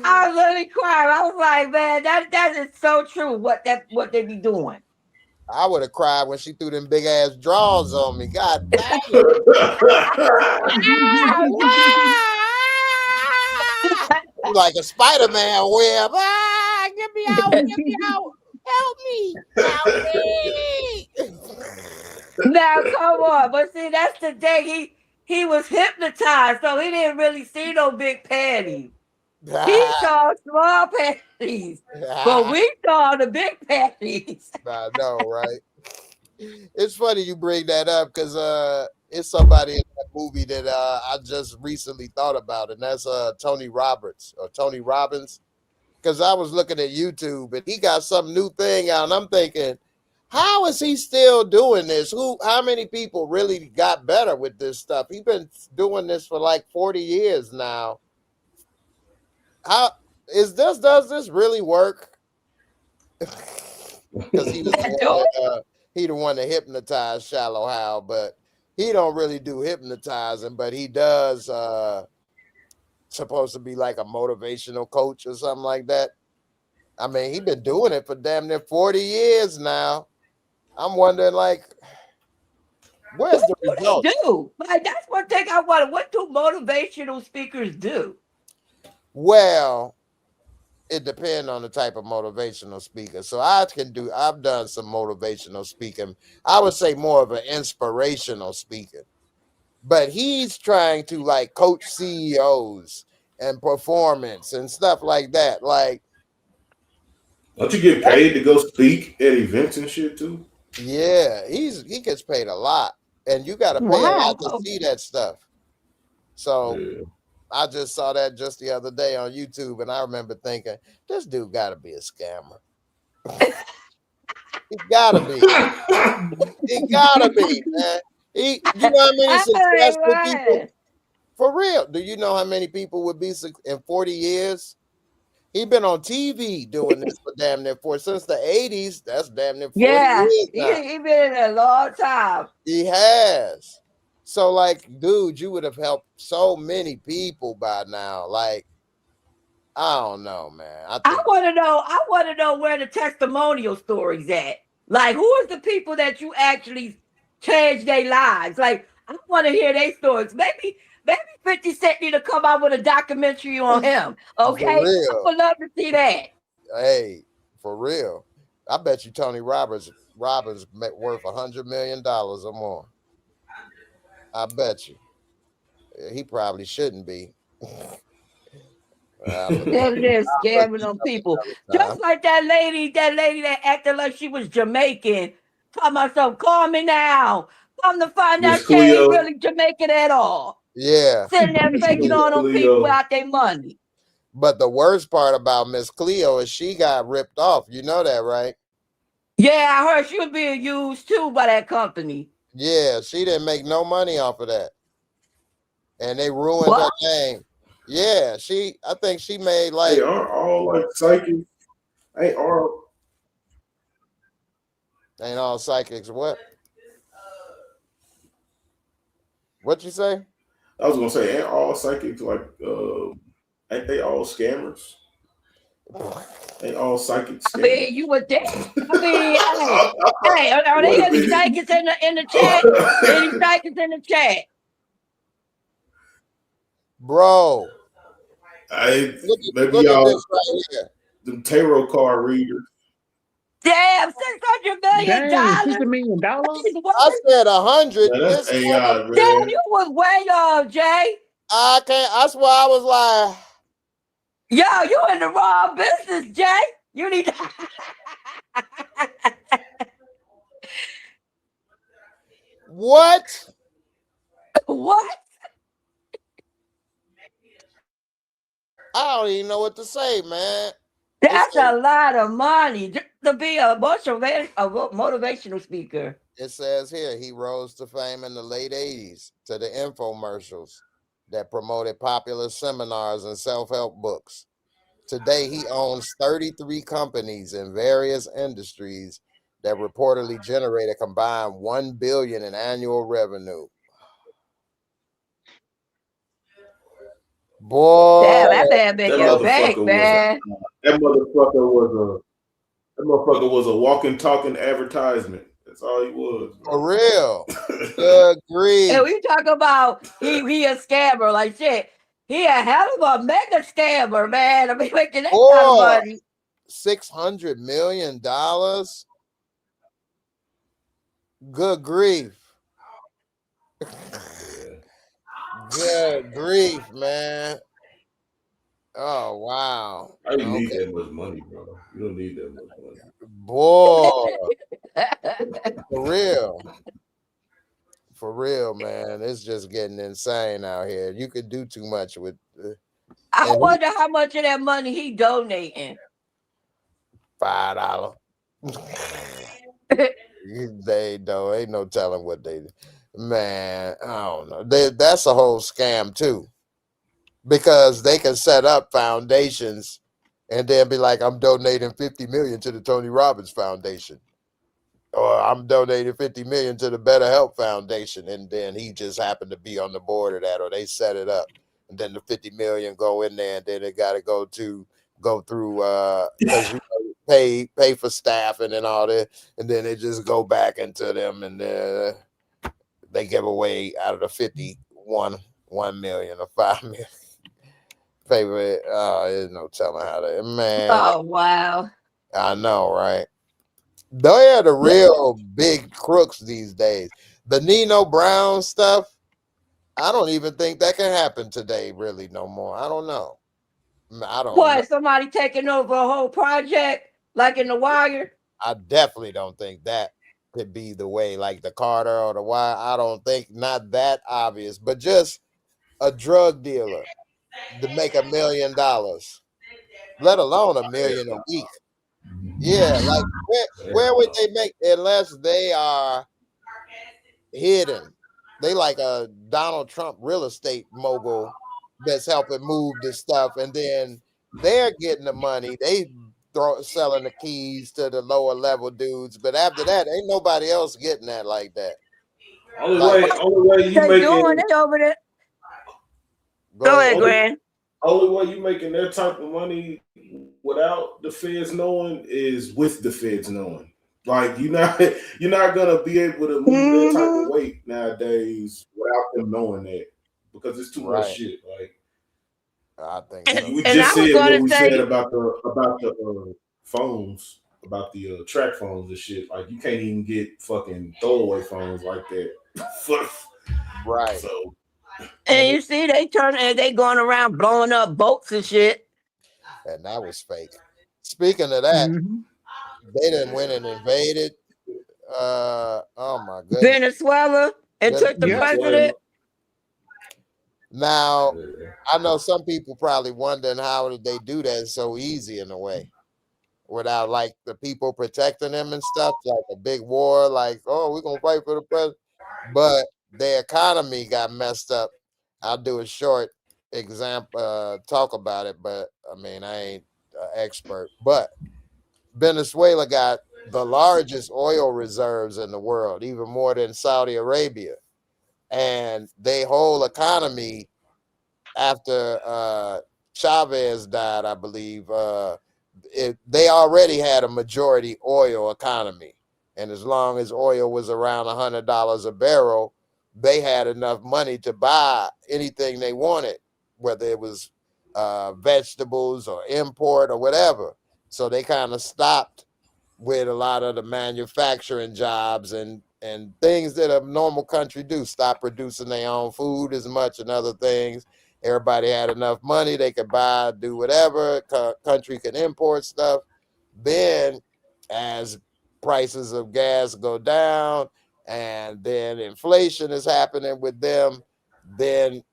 I was literally crying. I was like, man, that is so true. What they be doing. I would have cried when she threw them big ass drawers on me. God damn. Like a Spider-Man web. Ah, get me out, get me out. Help me. Help me. Now come on. But see, that's the day he was hypnotized, so he didn't really see no big panties. He saw small panties, but we saw the big panties. I know, right? It's funny you bring that up because it's somebody in that movie that I just recently thought about, and that's Tony Robbins. Because I was looking at YouTube and he got some new thing out, and I'm thinking, how is he still doing this? How many people really got better with this stuff? He's been doing this for like 40 years now. Does this really work? Because he was the one that hypnotized Shallow Hal, but he don't really do hypnotizing, but he does supposed to be like a motivational coach or something like that. I mean, he's been doing it for damn near 40 years now. I'm wondering, like, where's the result? Do? Like, that's one thing I wonder. What do motivational speakers do? Well, it depends on the type of motivational speaker. So I've done some motivational speaking. I would say more of an inspirational speaker. But he's trying to like coach CEOs and performance and stuff like that. Like, don't you get paid to go speak at events and shit too? Yeah, he gets paid a lot, and you got to pay a lot to see that stuff. So I just saw that just the other day on YouTube, and I remember thinking, this dude got to be a scammer. He got to be. He got to be, man. You know how many successful people? For real, do you know how many people would be in 40 years? He been on TV doing this for damn near since the 80s. That's damn near 40 years now. He been in a long time. He has. So, like, dude, you would have helped so many people by now. Like, I don't know, man. I want to know where the testimonial stories at. Like, who is the people that you actually changed their lives? Like, I want to hear their stories. Maybe 50 Cent need to come out with a documentary on him. Okay, I would love to see that. Hey, for real, I bet you Tony Robbins worth $100 million or more. I bet you. He probably shouldn't be. They're scamming on people. Just like that lady that acted like she was Jamaican. Talking about something, call me now. Come to find out she ain't really Jamaican at all. Yeah. Sitting there faking on them people out their money. But the worst part about Miss Cleo is she got ripped off. You know that, right? Yeah, I heard she was being used too by that company. Yeah, she didn't make no money off of that. And they ruined her name. Yeah, I think she made like. Hey, aren't all like psychics? Ain't all psychics what? What you say? I was gonna say, ain't all psychics like ain't they all scammers? Ain't all psychics scammers? I mean, you were there. I mean, hey, are there any psychics in the chat? Any psychics in the chat? Bro. Maybe y'all right them tarot card readers. Damn, $600 million. $600 million. I said 100. Yeah, that's AI, man. Damn, you was way off, Jay. I can't. That's why I was like, yo, you in the wrong business, Jay. You need to. What? What? I don't even know what to say, man. That's a lot of money just to be a motivational speaker. It says here he rose to fame in the late 80s to the infomercials that promoted popular seminars and self-help books. Today, he owns 33 companies in various industries that reportedly generate a combined $1 billion in annual revenue. Boy, yeah, that man make your bank, man. That motherfucker was a walking, talking advertisement. That's all he was. Bro. For real. Good grief. And we talk about he a scammer, like shit. He a hell of a mega scammer, man. I mean, making that kind of money. $600 million. Good grief. Good grief, man. Oh, wow. I don't need that much money, bro. You don't need that much money. Boy. For real. For real, man. It's just getting insane out here. You could do too much with. I wonder how much of that money he donating. $5. They don't. Ain't no telling what they. Man, I don't know. That's a whole scam too, because they can set up foundations and then be like, "I'm donating $50 million to the Tony Robbins Foundation," or "I'm donating $50 million to the Better Health Foundation," and then he just happened to be on the board of that, or they set it up, and then the $50 million go in there, and then it got to go through because you pay for staff and then all that, and then it just go back into them, and they give away out of the 51 $1 million or $5 million. Favorite, there's no telling how to, man. Oh wow. I know, right? They are the real big crooks these days. The Nino Brown stuff, I don't even think that can happen today, really, no more. I don't know. I don't know. Somebody taking over a whole project like in The Wire? I definitely don't think that could be the way, like the Carter or the Wire. I don't think, not that obvious, but just a drug dealer to make $1 million, let alone $1 million a week. Yeah, like where would they make, unless they are hidden? They like a Donald Trump real estate mogul that's helping move this stuff, and then they're getting the money. They selling the keys to the lower level dudes, but after that, ain't nobody else getting that like that. Only way you making it over there. Go ahead, Grand. Only way you making that type of money without the feds knowing is with the feds knowing. Like you're not gonna be able to move that type of weight nowadays without them knowing that, because it's too much shit. Like I think so. We just said what we said about the phones, about the track phones and shit. Like you can't even get fucking throwaway phones like that. Right. So, and you see, they going around blowing up boats and shit. And that was fake. Speaking of that, they done went and invaded. Oh my goodness, Venezuela and took the president. Now, I know some people probably wondering how did they do that so easy in a way, without like the people protecting them and stuff, like a big war, like, oh, we're gonna fight for the president. But their economy got messed up. I'll do a short example, talk about it, but I mean, I ain't an expert. But Venezuela got the largest oil reserves in the world, even more than Saudi Arabia. And their whole economy after Chavez died, I believe, they already had a majority oil economy. And as long as oil was around $100 a barrel, they had enough money to buy anything they wanted, whether it was vegetables or import or whatever. So they kind of stopped with a lot of the manufacturing jobs and things that a normal country do, stop producing their own food as much and other things. Everybody had enough money, they could buy, do whatever, country can import stuff. Then as prices of gas go down and then inflation is happening with them, then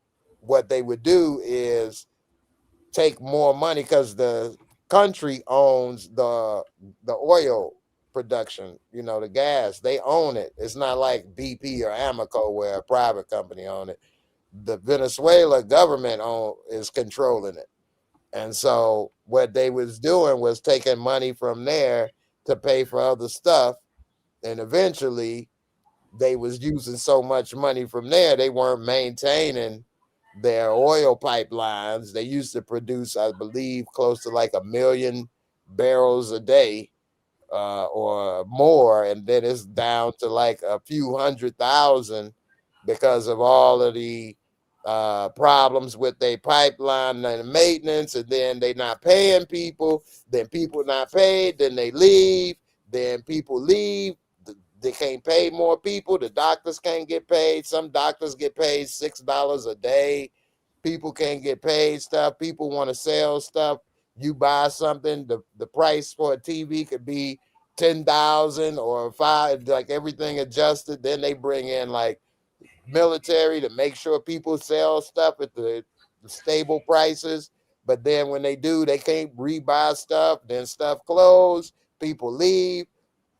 what they would do is take more money because the country owns the oil production, you know, the gas. They own it. It's not like BP or Amoco where a private company own it. The Venezuela government is controlling it. And so what they was doing was taking money from there to pay for other stuff. And eventually they was using so much money from there, they weren't maintaining their oil pipelines. They used to produce, I believe, close to like 1 million barrels a day or more. And then it's down to like a few 100,000 because of all of the problems with their pipeline and maintenance. And then they not paying people, then people not paid, then they leave, then people leave. They can't pay more people. The doctors can't get paid. Some doctors get paid $6 a day. People can't get paid stuff. People want to sell stuff. You buy something, the price for a TV could be 10,000 or 5, like everything adjusted. Then they bring in like military to make sure people sell stuff at the stable prices. But then when they do, they can't rebuy stuff. Then stuff close. People leave.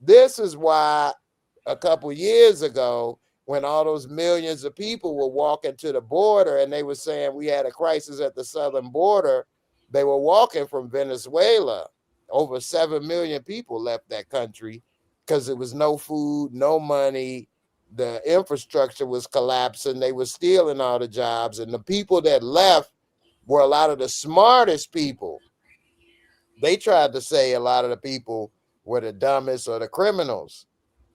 This is why a couple years ago, when all those millions of people were walking to the border and they were saying we had a crisis at the southern border, they were walking from Venezuela. Over 7 million people left that country because there was no food, no money. The infrastructure was collapsing. They were stealing all the jobs. And the people that left were a lot of the smartest people. They tried to say a lot of the people were the dumbest or the criminals,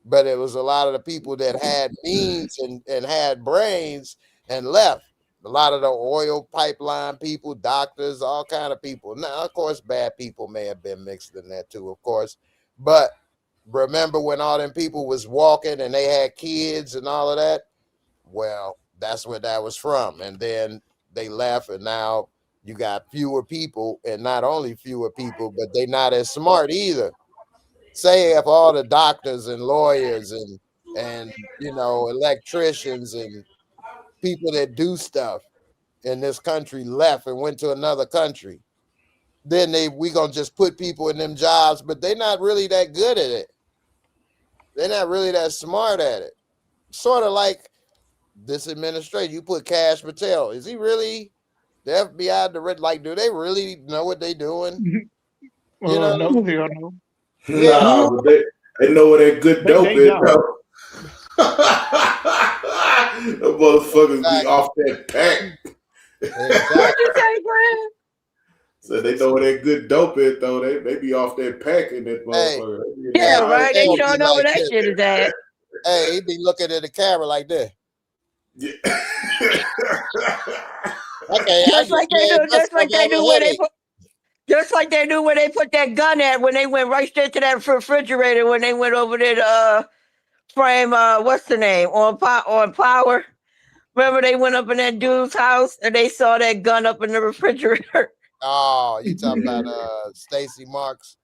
but it was a lot of the people that had means and had brains and left. A lot of the oil pipeline people, doctors, all kind of people. Now, of course, bad people may have been mixed in there too, of course. But remember when all them people was walking and they had kids and all of that? Well, that's where that was from. And then they left, and now you got fewer people, and not only fewer people, but they not as smart either. Say if all the doctors and lawyers and you know, electricians and people that do stuff in this country left and went to another country, then we gonna just put people in them jobs, but they're not really that good at it. They're not really that smart at it. Sort of like this administration. You put Cash Patel. Is he really the FBI? Like, do they really know what they doing? You know? No, hell no. Yeah. Nah, but they know where that good dope is, though. The motherfuckers be off that pack. Exactly. What you say, Grant? So they know where that good dope is, though. They be off that pack in that motherfucker. Yeah, right. They Hey, sure know where that shit is at. Hey, he be looking at the camera like this. Yeah. Okay, Just like they do. Just like they do where they put. Just like they knew where they put that gun at when they went right straight to that refrigerator when they went over there to frame what's the name on Power. Remember they went up in that dude's house and they saw that gun up in the refrigerator. Oh, you talking about Stacy Marks?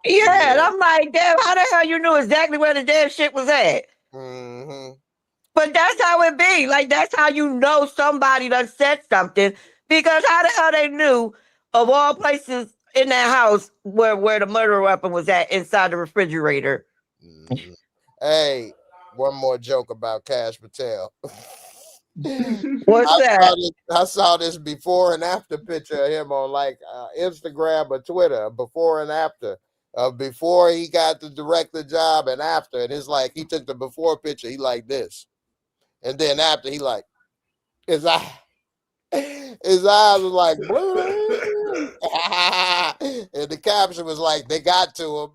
Yeah, and I'm like, damn, how the hell you knew exactly where the damn shit was at? Mm-hmm. But that's how it be. Like, that's how you know somebody done said something. Because how the hell they knew of all places in that house where the murder weapon was at inside the refrigerator? Mm-hmm. Hey, one more joke about Cash Patel. What's that? I saw this before and after picture of him on like Instagram or Twitter, before and after. Before he got the director job and after. And it's like he took the before picture, he like this. And then after he like his eyes was like blue. And the caption was like, they got to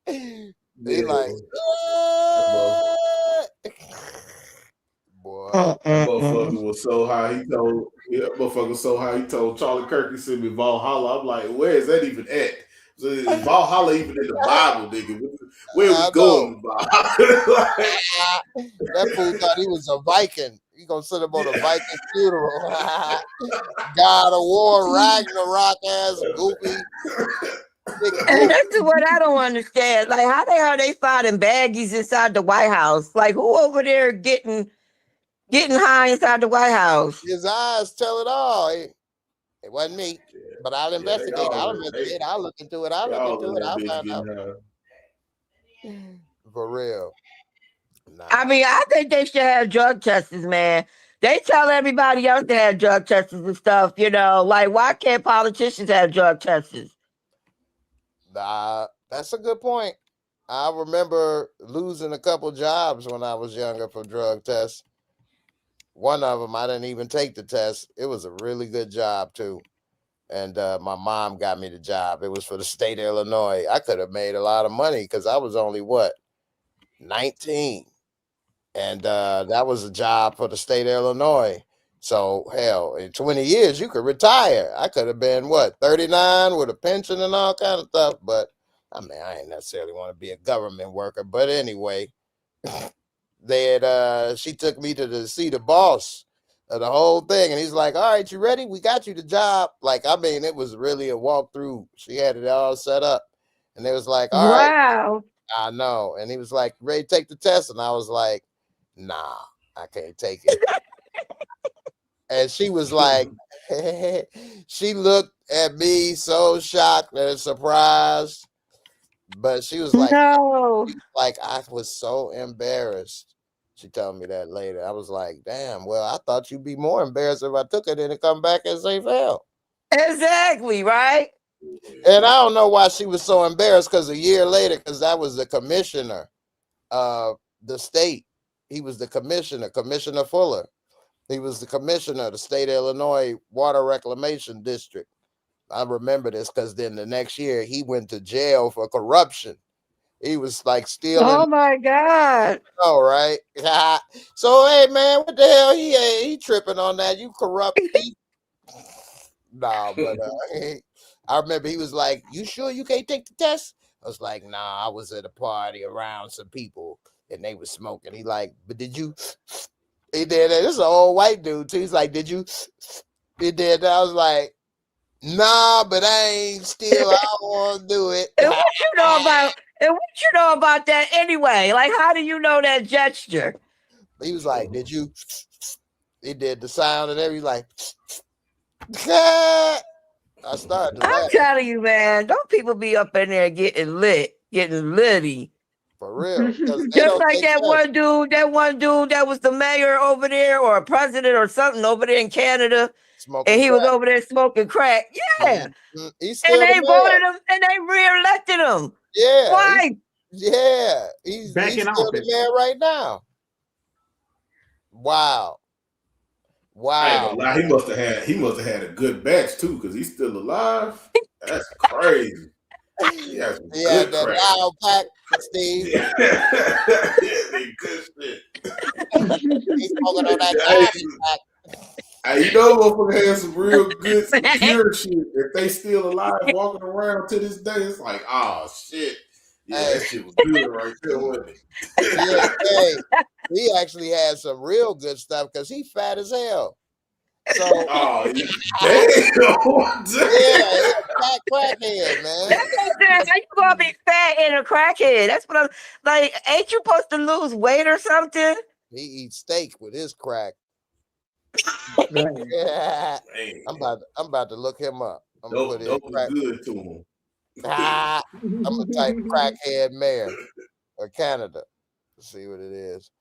him. He like boy. That motherfucker was so high. He told Charlie Kirk, he sent me Valhalla. I'm like, where is that even at? So is Valhalla even in the Bible, nigga? Where we going? That fool thought he was a Viking. He gonna sit him on a Viking funeral. God of War, Ragnarok ass goofy. And that's what I don't understand. Like, how the hell they finding baggies inside the White House? Like, who over there getting high inside the White House? His eyes tell it all. It wasn't me, but I'll investigate. I'll look into it. I'll find out. For real. Nah. I mean, I think they should have drug testers, man. They tell everybody else to have drug testers and stuff, you know. Like, why can't politicians have drug testers? That's a good point. I remember losing a couple jobs when I was younger for drug tests. One of them, I didn't even take the test. It was a really good job, too. And my mom got me the job. It was for the state of Illinois. I could have made a lot of money because I was only, 19. And that was a job for the state of Illinois. So, hell, in 20 years, you could retire. I could have been, 39 with a pension and all kind of stuff. But, I mean, I ain't necessarily want to be a government worker. But anyway, she took me to see the boss of the whole thing. And he's like, all right, you ready? We got you the job. Like, I mean, it was really a walkthrough. She had it all set up. And it was like, all right. Wow. I know. And he was like, ready to take the test? And I was like, nah, I can't take it. And she was like, she looked at me so shocked and surprised. But she was like, no. Like, I was so embarrassed. She told me that later. I was like, damn, well, I thought you'd be more embarrassed if I took it and come back and say fail. Exactly, right? And I don't know why she was so embarrassed, because a year later, because that was the commissioner of the state. He was the commissioner, Commissioner Fuller. He was the commissioner of the state of Illinois Water Reclamation District. I remember this because then the next year he went to jail for corruption. He was like stealing. Oh my God. Oh, right. So, hey, man, what the hell? He tripping on that. You corrupt people. Nah, but I remember he was like, you sure you can't take the test? I was like, nah, I was at a party around some people and they were smoking. He like, but did you? He did that. This is an old white dude too. He's like, did you? He did that. I was like, nah, but I ain't still. I don't want to do it. And what you know about that anyway? Like, how do you know that gesture? He was like, did you? He did the sound and everything. Like, I started to laugh. I'm telling you, man, don't people be up in there getting litty. For real. Just like that one dude that was the mayor over there or a president or something over there in Canada. And he was over there smoking crack. Yeah. Mm-hmm. He's still and they voted him and they re-elected him. Yeah. Why? He's back in still office. the mayor right now. Wow. He must have had a good batch too, because he's still alive. That's crazy. Yeah, that loud pack, Steve. Yeah, good shit. He's smoking on that diamond pack. You know, motherfucker has some real good pure shit. If they still alive, walking around to this day, it's like, oh shit. Yeah, that shit was good right there, wasn't it? Yeah, he actually had some real good stuff because he fat as hell. So, damn. Yeah, fat crackhead, man. That's what I'm saying. How you gonna be fat and a crackhead? That's what I'm like. Ain't you supposed to lose weight or something? He eats steak with his crack. Right. Yeah. Man, I'm about to look him up. I'm gonna put dope, in dope is crack. good to him. Ah, I'm gonna type crackhead mayor of Canada. See what it is.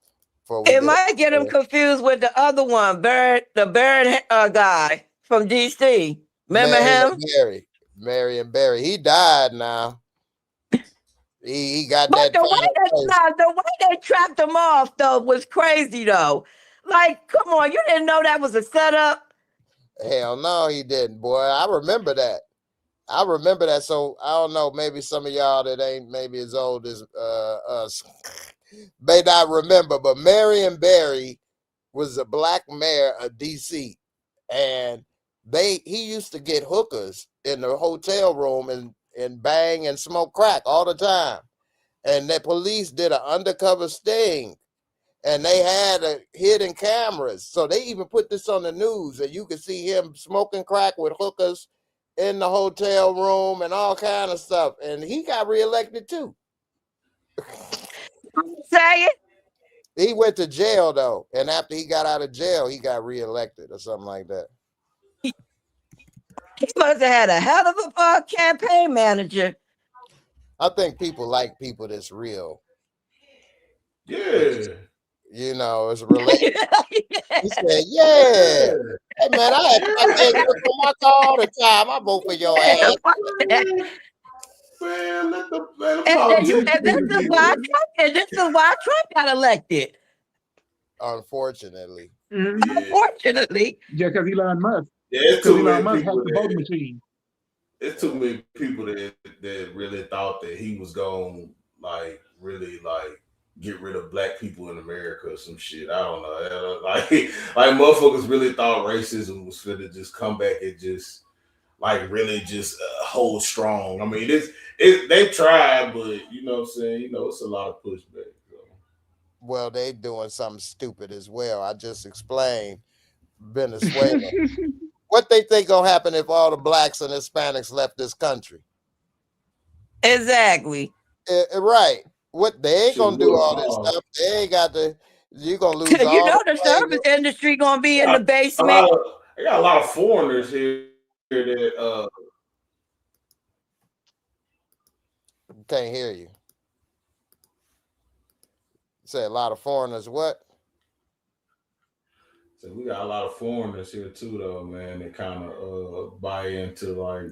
Before we It get might get him confused with the other one, the Barrett guy from DC. Remember him? Marion Barry. He died now. He got But that the final way place. the way they trapped him off though was crazy though. Like, come on, you didn't know that was a setup? Hell no, he didn't, boy. I remember that. So I don't know. Maybe some of y'all that ain't maybe as old as us may not remember, but Marion Barry was a black mayor of DC, and he used to get hookers in the hotel room and bang and smoke crack all the time. And the police did an undercover sting, and they had hidden cameras. So they even put this on the news, and you could see him smoking crack with hookers in the hotel room and all kind of stuff. And he got reelected too. Say it. He went to jail though, and after he got out of jail, he got reelected or something like that. He must have had a hell of a campaign manager. I think people like people that's real. Yeah. You know, it's related. He said, yeah. Hey, man, I had crackhead on my car all the time. I vote for your ass. Man, let them And this is why Trump got elected. Unfortunately. Unfortunately. Yeah, because Elon Musk. Yeah, it's too Elon many Musk has people the voting machine. It's too many people that really thought that he was gonna really get rid of black people in America or some shit. I don't know. Like motherfuckers really thought racism was gonna just come back and just really just hold strong. I mean, they tried, but you know what I'm saying. It's a lot of pushback. So. Well, they doing something stupid as well. I just explained Venezuela. What they think gonna happen if all the blacks and Hispanics left this country? Exactly. Right. What they ain't gonna do all this stuff. They ain't got to. You're gonna lose all. You know the service industry gonna be in the basement. I got a lot of foreigners here that can't hear you. Say a lot of foreigners. What? So we got a lot of foreigners here too, though, man. That kind of buy into like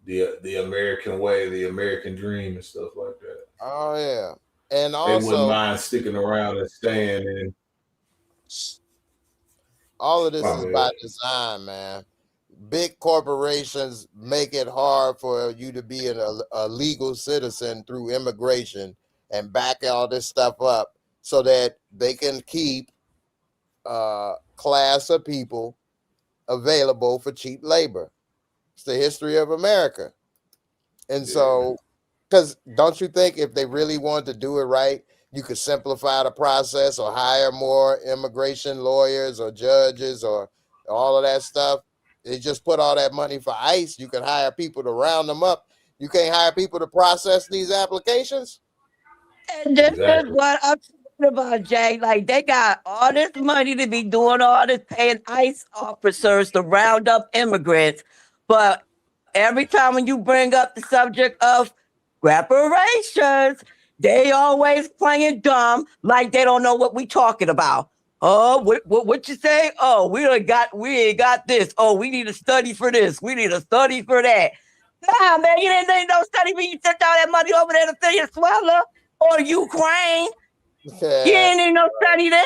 the American way, the American dream, and stuff like that. Oh yeah, and also they wouldn't mind sticking around and staying in. All of this is by design, man. Big corporations make it hard for you to be a legal citizen through immigration and back all this stuff up so that they can keep class of people available for cheap labor. It's the history of America. And so, because don't you think if they really wanted to do it right, you could simplify the process or hire more immigration lawyers or judges or all of that stuff? They just put all that money for ICE. You can hire people to round them up. You can't hire people to process these applications. And this is what I'm talking about, Jay. Like, they got all this money to be doing all this, paying ICE officers to round up immigrants. But every time when you bring up the subject of reparations, they always playing dumb, like they don't know what we talking about. Oh, what you say? Oh, we ain't got this. Oh, we need a study for this. We need a study for that. Nah, man, you didn't need no study when you sent all that money over there to Venezuela or Ukraine. Yeah. You ain't need no study there.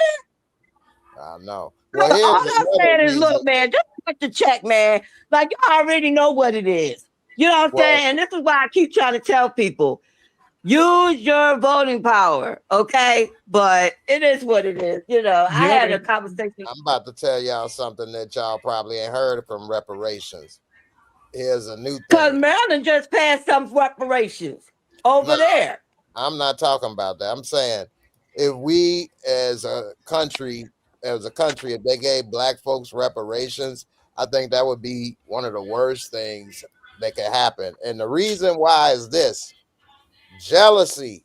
I know. Well, all I'm saying is, look, man, just put the check, man. Like, you already know what it is. You know what I'm saying? And this is why I keep trying to tell people, use your voting power, okay? But it is what it is. You know, I had a conversation. I'm about to tell y'all something that y'all probably ain't heard from reparations. Here's a new thing. Because Maryland just passed some reparations over there. I'm not talking about that. I'm saying if we as a country, if they gave black folks reparations, I think that would be one of the worst things that could happen. And the reason why is this: jealousy.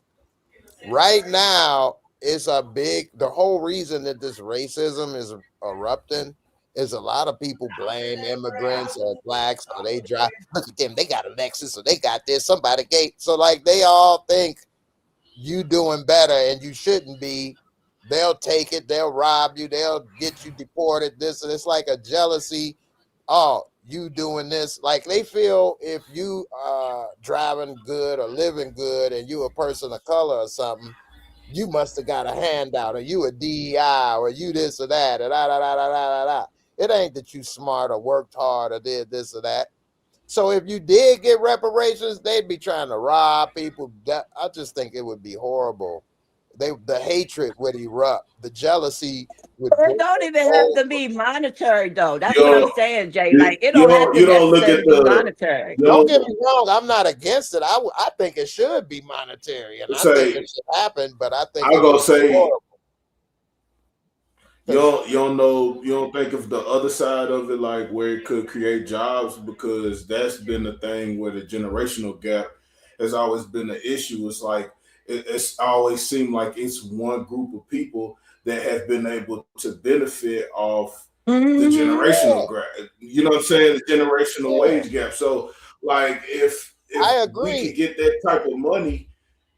Right now it's a big, the whole reason that this racism is erupting is a lot of people blame immigrants or blacks, or they drive, look at them, they got a Lexus, or they got this, somebody gate. So like they all think you doing better and you shouldn't be. They'll take it, they'll rob you, they'll get you deported, this, and it's like a jealousy. Oh, you doing this. Like they feel if you are driving good or living good and you a person of color or something, you must have got a handout, or you a DEI, or you this or that, and da, da, da, da, da, da. It ain't that you smart or worked hard or did this or that. So if you did get reparations, they'd be trying to rob people. I just think it would be horrible. The hatred would erupt, the jealousy would. It don't even have to be monetary, though. That's You what I'm don't, saying, Jay. you, Like it you don't have don't, to you don't look at necessarily be the. monetary. You Don't don't, get me wrong. I'm not against it. I think it should be monetary, and I think say, it should happen. But I think I'm it gonna would be say horrible. you don't know, you don't think of the other side of it, like where it could create jobs, because that's been the thing where the generational gap has always been an issue. It's like it's always seemed like it's one group of people that have been able to benefit off the generational gap. You know what I'm saying? The generational wage gap. So like if I we could agree. get that type of money,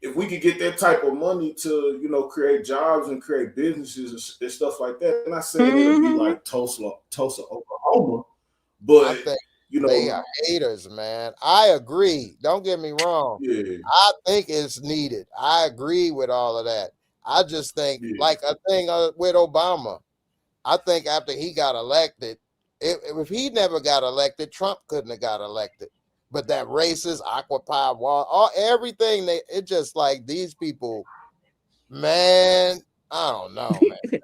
if we could get that type of money to, create jobs and create businesses and stuff like that, I'm not saying it'll be like Tulsa, Oklahoma, I but think they are haters, man. I agree. Don't get me wrong. yeah, I think it's needed. I agree with all of that. I just think, yeah. like a thing with Obama, I think after he got elected, if he never got elected, Trump couldn't have got elected. But that racist, Occupy Wall, everything, it just like these people, man, I don't know, man.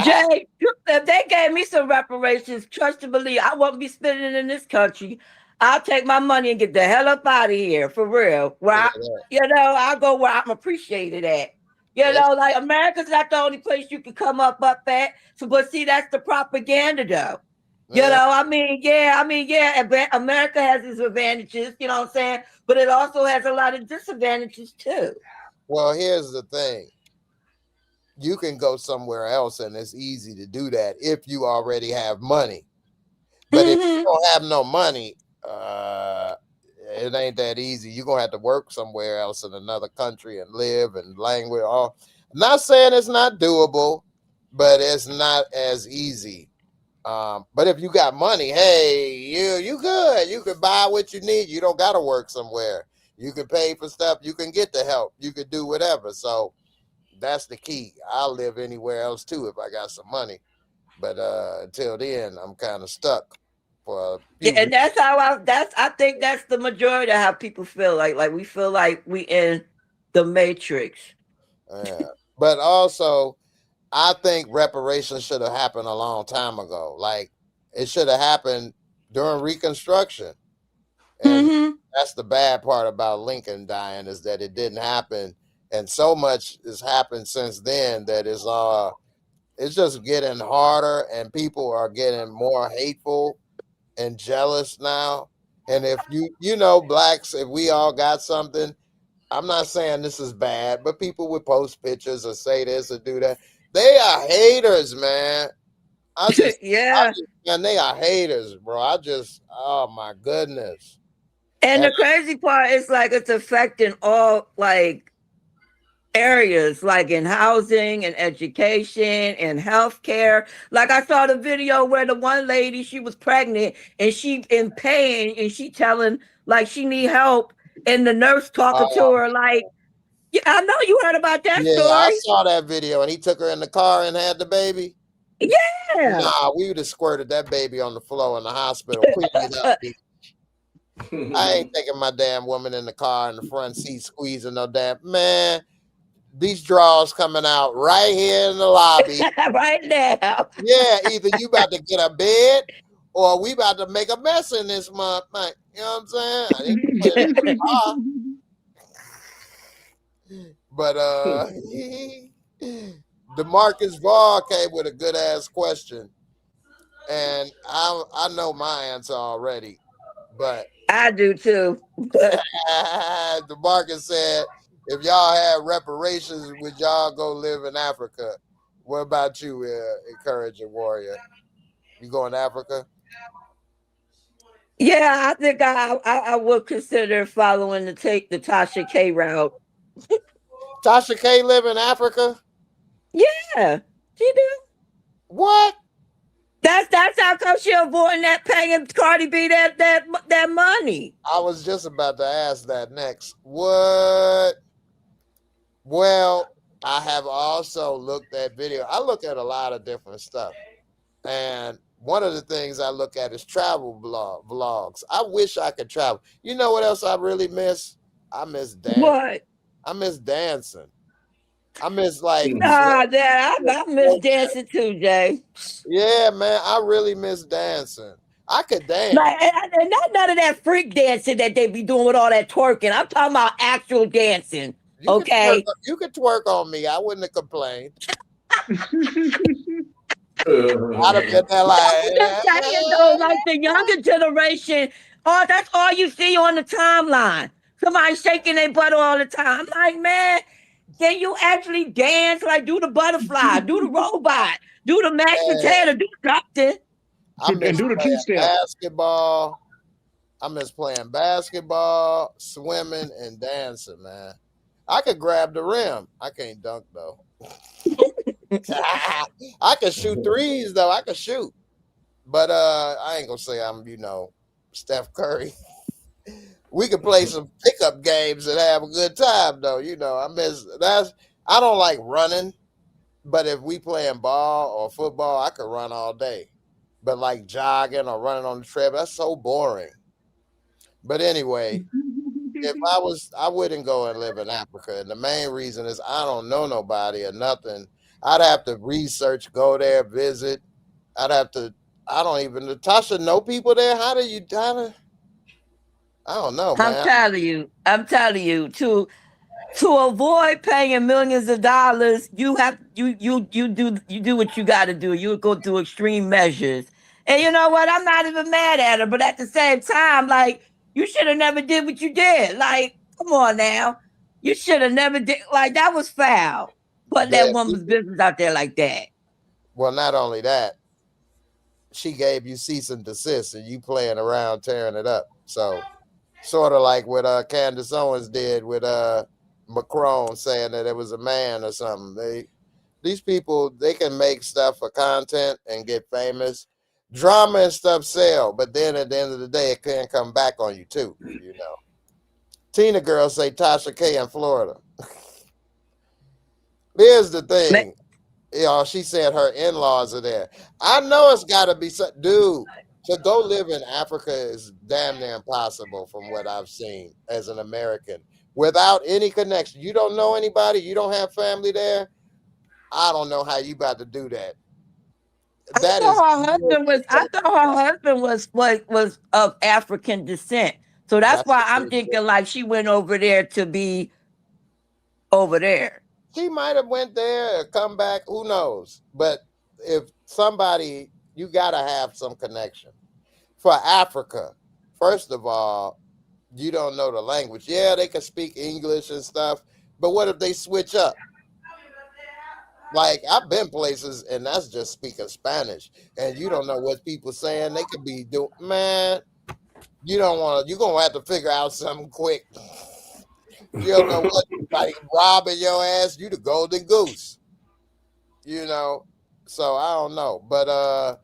Jay, if they gave me some reparations, trust and believe, I won't be spending in this country. I'll take my money and get the hell up out of here, for real. I'll go where I'm appreciated at. Like America's not the only place you can come up at. So, but see, that's the propaganda, though. America has its advantages, you know what I'm saying? But it also has a lot of disadvantages, too. Well, here's the thing. You can go somewhere else, and it's easy to do that if you already have money. But if you don't have no money, it ain't that easy. You're going to have to work somewhere else in another country and live and language. I'm not saying it's not doable, but it's not as easy. But if you got money, hey, you good. You can buy what you need. You don't got to work somewhere. You can pay for stuff. You can get the help. You can do whatever. So that's the key. I'll live anywhere else too if I got some money. But until then, I'm kind of stuck. And that's how I think that's the majority of how people feel. Like we feel like we in the Matrix. Yeah. But also, I think reparations should have happened a long time ago. Like it should have happened during Reconstruction. And that's the bad part about Lincoln dying, is that it didn't happen. And so much has happened since then that it's just getting harder, and people are getting more hateful and jealous now. And if blacks, if we all got something, I'm not saying this is bad, but people would post pictures or say this or do that. They are haters, man. And they are haters, bro. Oh my goodness. And the crazy part is like it's affecting all like areas, like in housing and education and healthcare. Like I saw the video where the one lady, she was pregnant and she in pain and she telling like she need help, and the nurse talking to her like, yeah, I know you heard about that story. I saw that video, and he took her in the car and had the baby. Yeah. Nah, we would have squirted that baby on the floor in the hospital. Clean it up, I ain't taking my damn woman in the car in the front seat squeezing no damn man. These draws coming out right here in the lobby. Right now. Yeah, either you about to get a bed or we about to make a mess in this month. Like, you know what I'm saying? But DeMarcus Vaughn came with a good ass question. And I know my answer already, but I do too. DeMarcus said, If y'all had reparations, would y'all go live in Africa? What about you, Encouraging Warrior? You going to Africa? Yeah, I think I would consider following the Tasha K route. Tasha K live in Africa? Yeah, she do. What? That's how come she avoiding that paying Cardi B that money. I was just about to ask that next. What? Well, I have also looked at video. I look at a lot of different stuff. And one of the things I look at is travel vlogs. I wish I could travel. You know what else I really miss? I miss dancing. What? I miss dancing. I miss like I miss dancing too, Jay. Yeah, man, I really miss dancing. I could dance. Like, and not none of that freak dancing that they be doing with all that twerking. I'm talking about actual dancing. Okay. You could twerk on me. I wouldn't have complained. I'd have been there like the younger generation. Oh, that's all you see on the timeline. Somebody shaking their butt all the time. I'm like, man, can you actually dance? Like, do the butterfly, do the robot, do the mashed potato, do something. I miss do the playing basketball. I miss playing basketball, swimming, and dancing, man. I could grab the rim. I can't dunk though. I can shoot threes though. I can shoot, but I ain't gonna say I'm Steph Curry. We could play some pickup games and have a good time though. I miss that. I don't like running, but if we playing ball or football, I could run all day. But like jogging or running on the treadmill, that's so boring. But anyway, if I wouldn't go and live in Africa. And the main reason is I don't know nobody or nothing. I'd have to research, go there, visit. I don't even, Natasha, know people there? How do you, I don't know, man. I'm telling you, to avoid paying millions of dollars, you do what you got to do. You go through extreme measures. And you know what? I'm not even mad at her, but at the same time, like, you should have never did what you did. Like, come on now. You should have never did. Like, that was foul. Putting that woman's business out there like that. Well, not only that, she gave you cease and desist, and you playing around tearing it up. So, sort of like what Candace Owens did with Macron saying that it was a man or something. These people, they can make stuff for content and get famous. Drama and stuff sell, but then at the end of the day, it can come back on you too. Tina girl say Tasha K in Florida. Here's the thing. She said her in-laws are there. I know it's got to be dude. To go live in Africa is damn near impossible from what I've seen as an American. Without any connection. You don't know anybody. You don't have family there. I don't know how you about to do that. I thought her husband was of African descent. So that's why I'm thinking like she went over there to be over there. She might have went there or come back. Who knows? But if somebody, you got to have some connection. For Africa, first of all, you don't know the language. Yeah, they can speak English and stuff. But what if they switch up? Like, I've been places and that's just speaking Spanish. And you don't know what people saying. They could be doing, man, you're going to have to figure out something quick. You don't know what, like robbing your ass, you the golden goose. So I don't know. But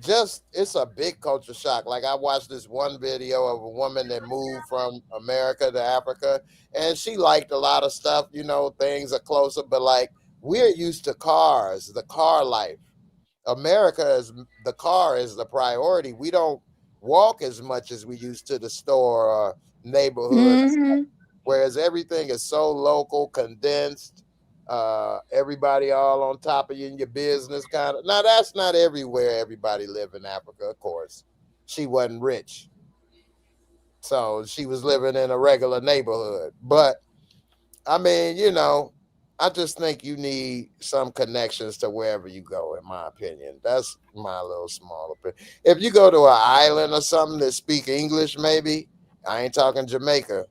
it's a big culture shock. Like I watched this one video of a woman that moved from America to Africa, and she liked a lot of stuff, things are closer, but like we're used to cars, the car life. The car is the priority. We don't walk as much as we used to the store or neighborhood. Mm-hmm. Whereas everything is so local, condensed, everybody all on top of you in your business kind of. Now, that's not everywhere everybody live in Africa, of course. She wasn't rich. So she was living in a regular neighborhood. But, I mean, I just think you need some connections to wherever you go, in my opinion. That's my little small opinion. If you go to an island or something that speak English, maybe, I ain't talking Jamaica.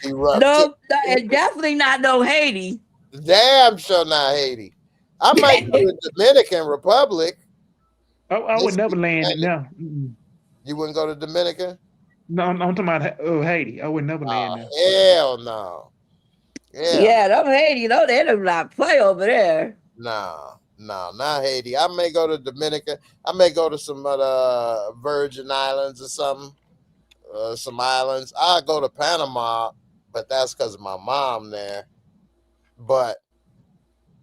Erupted. No, and definitely not no Haiti. Damn sure not Haiti. I might go to Dominican Republic. I They would never speak land it Spanish. now. You wouldn't go to Dominican? No, I'm talking about Haiti. I would never land there. Hell no. Yeah, them Haiti, they do not play over there. No, not Haiti. I may go to Dominican. I may go to some other Virgin Islands or something. Some islands. I'll go to Panama, but that's because of my mom there. But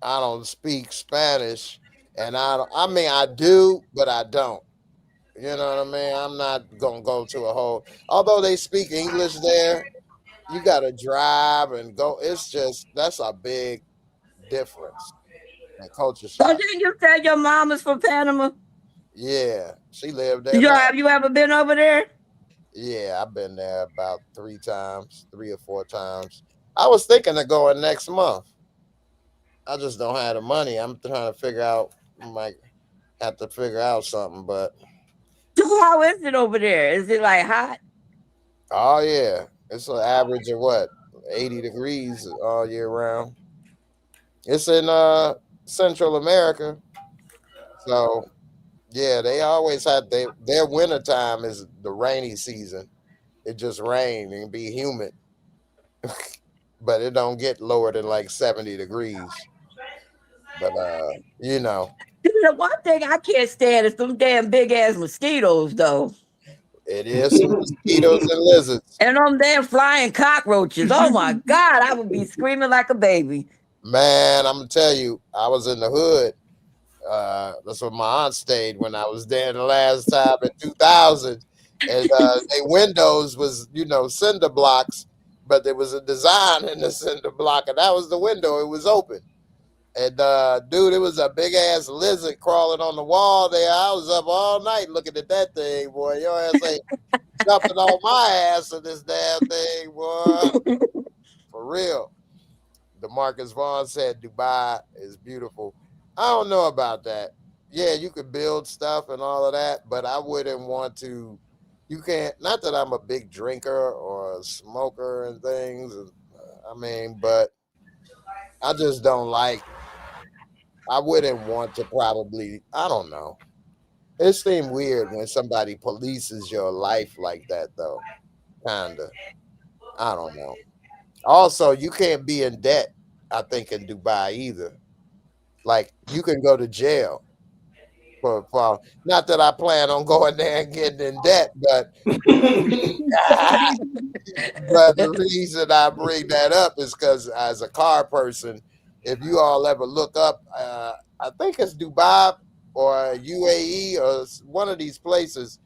I don't speak Spanish, and I mean, I do, but I don't. You know what I mean? I'm not gonna go to a whole. Although they speak English there, you gotta drive and go. It's just that's a big difference in culture So shock. didn't you say your mom is from Panama? Yeah, she lived there. Have you ever been over there? Yeah, I've been there about 3 or 4 times. I was thinking of going next month. I just don't have the money. I'm trying to figure out. I might have to figure out something, but So how is it over there? Is it like hot? oh yeah, it's an average of what 80 degrees all year round. It's in Central America, so yeah, they always had their winter time is the rainy season. It just rain and be humid, but it don't get lower than like 70 degrees. But you know, The one thing I can't stand is them damn big ass mosquitoes, though. it is some mosquitoes and lizards. And them damn flying cockroaches. Oh my God, I would be screaming like a baby. Man, I'm gonna tell you, I was in the hood. That's where my aunt stayed when I was there the last time in 2000. And their windows was, cinder blocks, but there was a design in the cinder block, and that was the window. It was open. And dude, it was a big ass lizard crawling on the wall there. I was up all night looking at that thing, boy. Your ass ain't jumping on my ass in this damn thing, boy. For real. DeMarcus Vaughn said Dubai is beautiful. I don't know about that. Yeah, you could build stuff and all of that, but I wouldn't want to. You can't. Not that I'm a big drinker or a smoker and things. But I just don't like. I wouldn't want to probably. I don't know. It seems weird when somebody polices your life like that, though. Kinda. I don't know. Also, you can't be in debt, I think, in Dubai either. Like, you can go to jail for not that I plan on going there and getting in debt, but the reason I bring that up is because as a car person, if you all ever look up, I think it's Dubai or UAE or one of these places,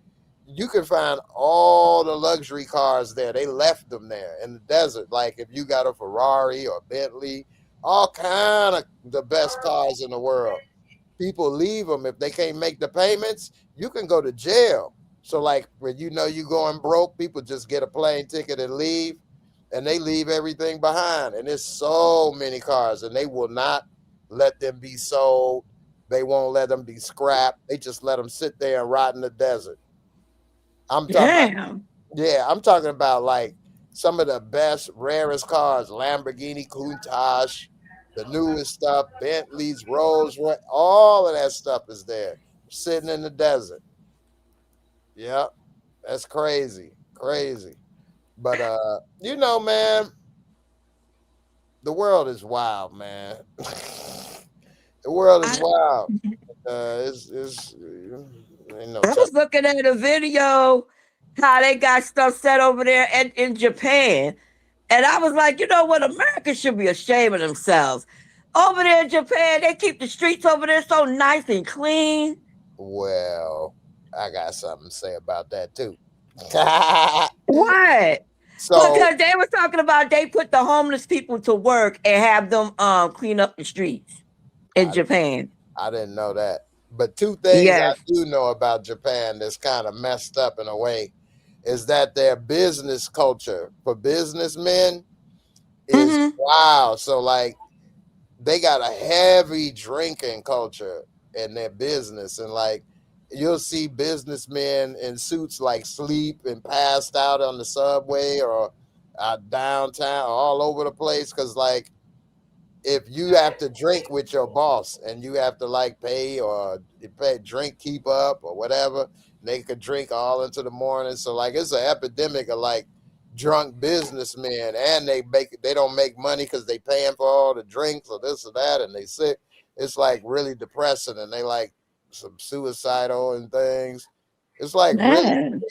you can find all the luxury cars there. They left them there in the desert. Like if you got a Ferrari or Bentley, all kind of the best cars in the world. People leave them if they can't make the payments. You can go to jail. So like when you going broke, people just get a plane ticket and leave, and they leave everything behind. And there's so many cars, and they will not let them be sold. They won't let them be scrapped. They just let them sit there and rot in the desert. I'm talking about like some of the best, rarest cars, Lamborghini Countach, the newest stuff, Bentleys, Rolls Royce, all of that stuff is there, sitting in the desert. Yeah, that's crazy. But man, the world is wild, man. The world is wild. I was looking at a video how they got stuff set over there in Japan. And I was like, you know what? America should be ashamed of themselves. Over there in Japan, they keep the streets over there so nice and clean. Well, I got something to say about that too. What? So, because they were talking about they put the homeless people to work and have them clean up the streets in Japan. I didn't know that. But 2 things I do know about Japan that's kind of messed up in a way is that their business culture for businessmen is wild. So like they got a heavy drinking culture in their business, and like you'll see businessmen in suits like sleep and passed out on the subway or downtown, all over the place. Because like, if you have to drink with your boss and you have to like pay or drink keep up or whatever, they could drink all into the morning. So like, it's an epidemic of like drunk businessmen, and they don't make money because they paying for all the drinks or this or that, and they sick. It's like really depressing, and they like some suicidal and things. It's like really crazy.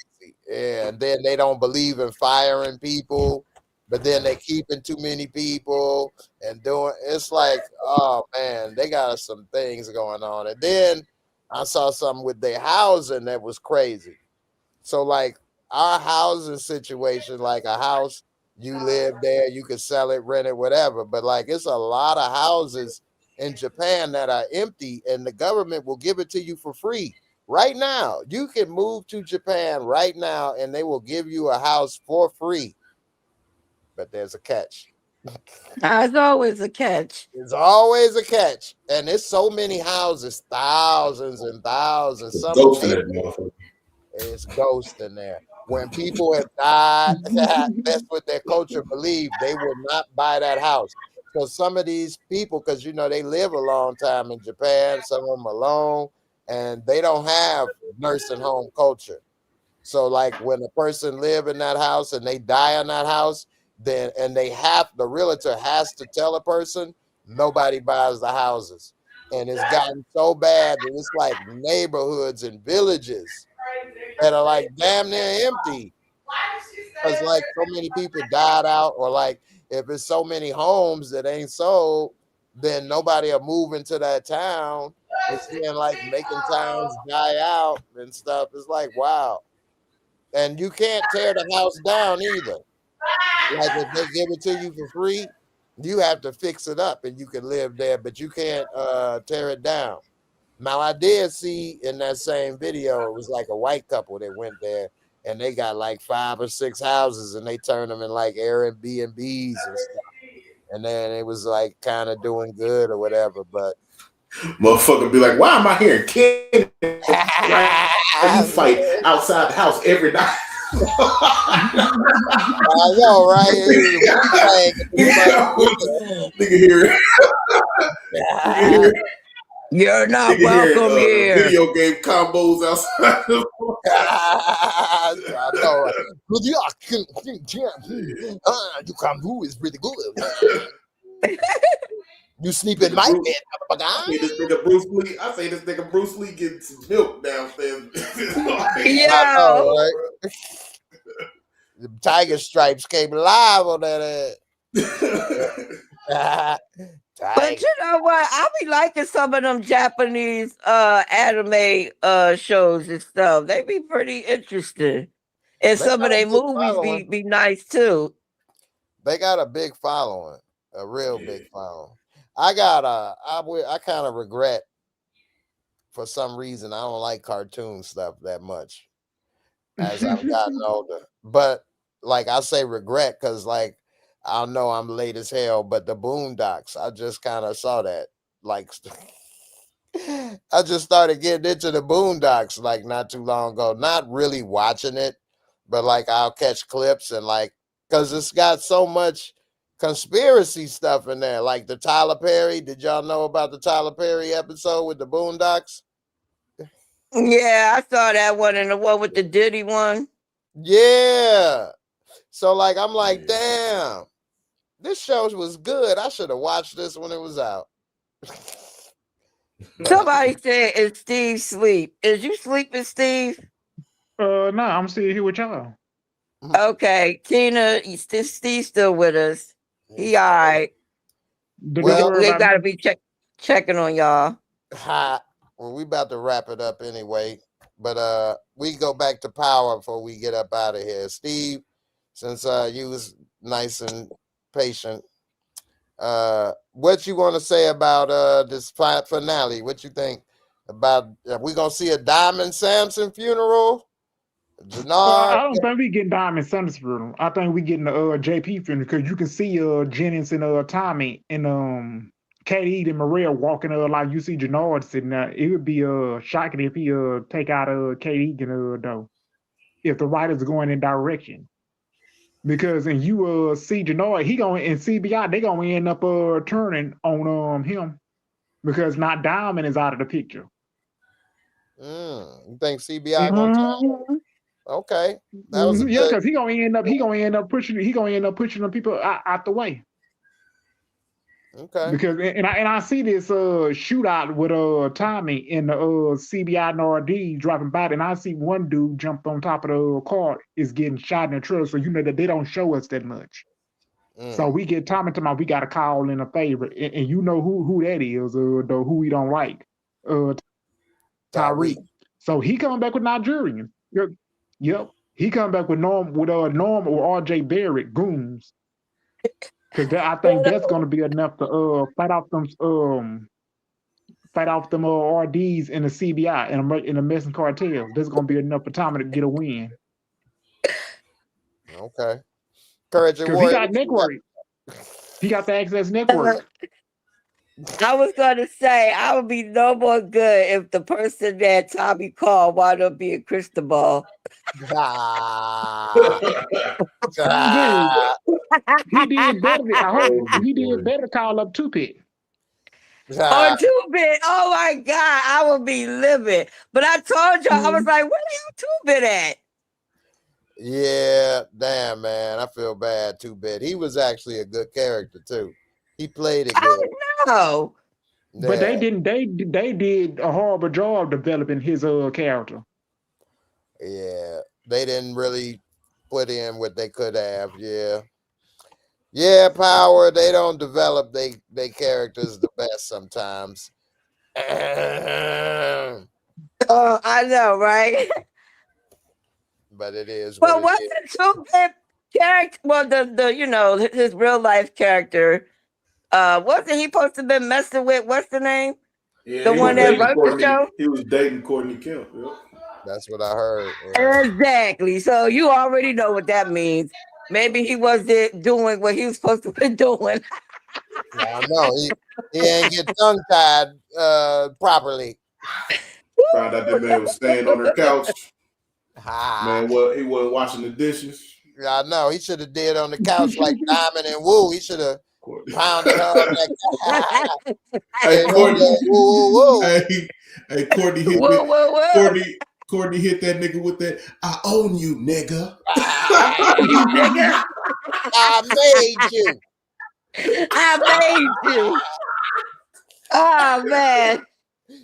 Yeah, and then they don't believe in firing people, but then they keeping too many people and doing. It's like, oh man, they got some things going on. And then I saw something with their housing that was crazy. So like our housing situation, like a house, you live there, you can sell it, rent it, whatever. But like it's a lot of houses in Japan that are empty, and the government will give it to you for free. Right now, you can move to Japan right now, and they will give you a house for free. But there's a catch. There's always a catch. There's always a catch. And there's so many houses, thousands and thousands. It's ghosts in there. When people have died, that's what their culture believes. They will not buy that house. So some of these people, because you know they live a long time in Japan, some of them alone, and they don't have nursing home culture. So like when a person live in that house and they die in that house, then and the realtor has to tell a person nobody buys the houses. And it's gotten so bad that it's like neighborhoods and villages that are like damn near empty. Because like so many people died out, or like if it's so many homes that ain't sold, then nobody will move into that town. It's then like making towns die out and stuff. It's like, wow. And you can't tear the house down either. Like if they give it to you for free, you have to fix it up and you can live there, but you can't tear it down. Now I did see in that same video, it was like a white couple that went there and they got like 5 or 6 houses and they turned them in like Airbnbs and stuff. And then it was like kind of doing good or whatever, but motherfucker be like, why am I here in Canada? You fight outside the house every night. I know, right? Nigga here. You're not welcome here. Video game combos outside. I know, right? You come who is pretty good. You sleep in my bed. I say this nigga Bruce Lee getting some milk downstairs. Yeah. I know, right? The tiger stripes came live on that ass. But you know what? I be liking some of them Japanese anime shows and stuff. They be pretty interesting. And some of their movies be nice too. They got a big following, a real big following. I kind of regret for some reason I don't like cartoon stuff that much as I've gotten older. But like I say regret because like I know I'm late as hell, but the Boondocks, I just kind of saw that. Like I just started getting into the Boondocks like not too long ago. Not really watching it, but like I'll catch clips and like because it's got so much conspiracy stuff in there, like the Tyler Perry. Did y'all know about the Tyler Perry episode with the Boondocks? Yeah, I saw that one and the one with the Diddy one. Yeah. So like I'm like, damn, this show was good. I should have watched this when it was out. Somebody said, "Is Steve sleep? Is you sleeping, Steve?" No, I'm still here with y'all. Okay, Tina, Steve's still with us. He all right. Well, we gotta be checking on y'all. Well, we about to wrap it up anyway, but we go back to power before we get up out of here. Steve, since you was nice and patient, what you want to say about this finale? What you think about? We gonna see a Diamond Sampson funeral? Jenard? I don't think we getting Diamond Sampson's funeral. I think we getting the JP funeral because you can see Jennings and Tommy and Katie and Maria walking like you see Jenard sitting there. It would be shocking if he take out Katie and though if the writers are going in direction. Because and you see Jenard, he going in CBI, they gonna end up turning on him because not Diamond is out of the picture. You think CBI gonna turn? Okay, that was yeah, because he gonna end up pushing the people out the way. Okay. Because and I see this shootout with Tommy in the CBI and RD dropping by, and I see one dude jumped on top of the car is getting shot in the truck. So you know that they don't show us that much. So we get Tommy to we got to call in a favor, and you know who that is, though who we don't like, Tyreek. So he coming back with Nigerians. Yep. He coming back with Norm or RJ Barrett goons. Because I think that's going to be enough to fight off them RDs in the CBI in the messing cartels. That's going to be enough for Tommy to get a win. Okay. Courage and Because he got network. He got the Access Network. I was going to say, I would be no more good if the person that Tommy called wound up being Cristobal. He did better. I hope he did better call up Two-Bit. Oh, Two-Bit. Oh, my God. I would be livid. But I told you, I was like, where the hell Two-Bit at? Yeah, damn, man. I feel bad, Two-Bit. He was actually a good character, too. He played it good. I know. Yeah. But they didn't. They did a horrible job developing his character. Yeah, they didn't really put in what they could have. Yeah, Power. They don't develop they characters the best sometimes. I know, right? But it is. Well, wasn't Two-Bit character? Well, the his real life character. Wasn't he supposed to have been messing with what's the name? Yeah, the one that wrote the show. He was dating Courtney Kemp. Yep. That's what I heard. Yeah. Exactly. So you already know what that means. Maybe he wasn't doing what he was supposed to be doing. I know he ain't get tongue tied properly. Found out that man was staying on her couch. Man, well, he wasn't washing the dishes. I know. He should have did on the couch like Diamond and Woo. He should have pounded her on that. Hey, Courtney. Woo. Hey, Courtney hit that. Courtney hit that nigga with that. I own you, nigga. I made you. I made you. Oh man.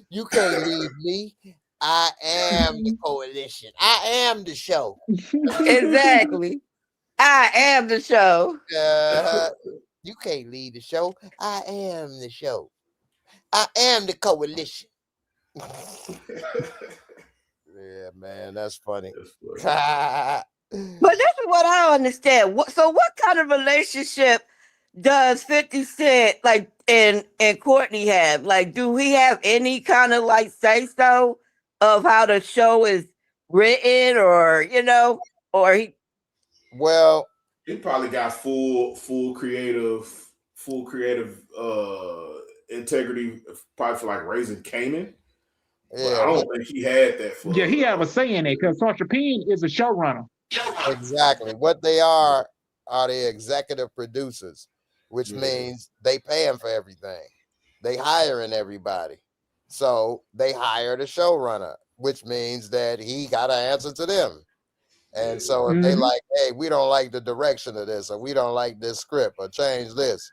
You can't leave me. I am the coalition. I am the show. Exactly. I am the show. You can't lead the show. I am the show. I am the coalition. Yeah, man, that's funny. But this is what I don't understand. So what kind of relationship does 50 Cent like and Courtney have? Like, do we have any kind of like say so of how the show is written, or or he? Well, he probably got full creative integrity, probably for like raising Kanan. Yeah, I don't think he had that. Yeah, he have a say in it because Sasha Penn is a showrunner. Exactly. What they are the executive producers, which means they pay him for everything. They hiring everybody. So they hired a showrunner, which means that he got to answer to them. And so if they like, hey, we don't like the direction of this, or we don't like this script, or change this,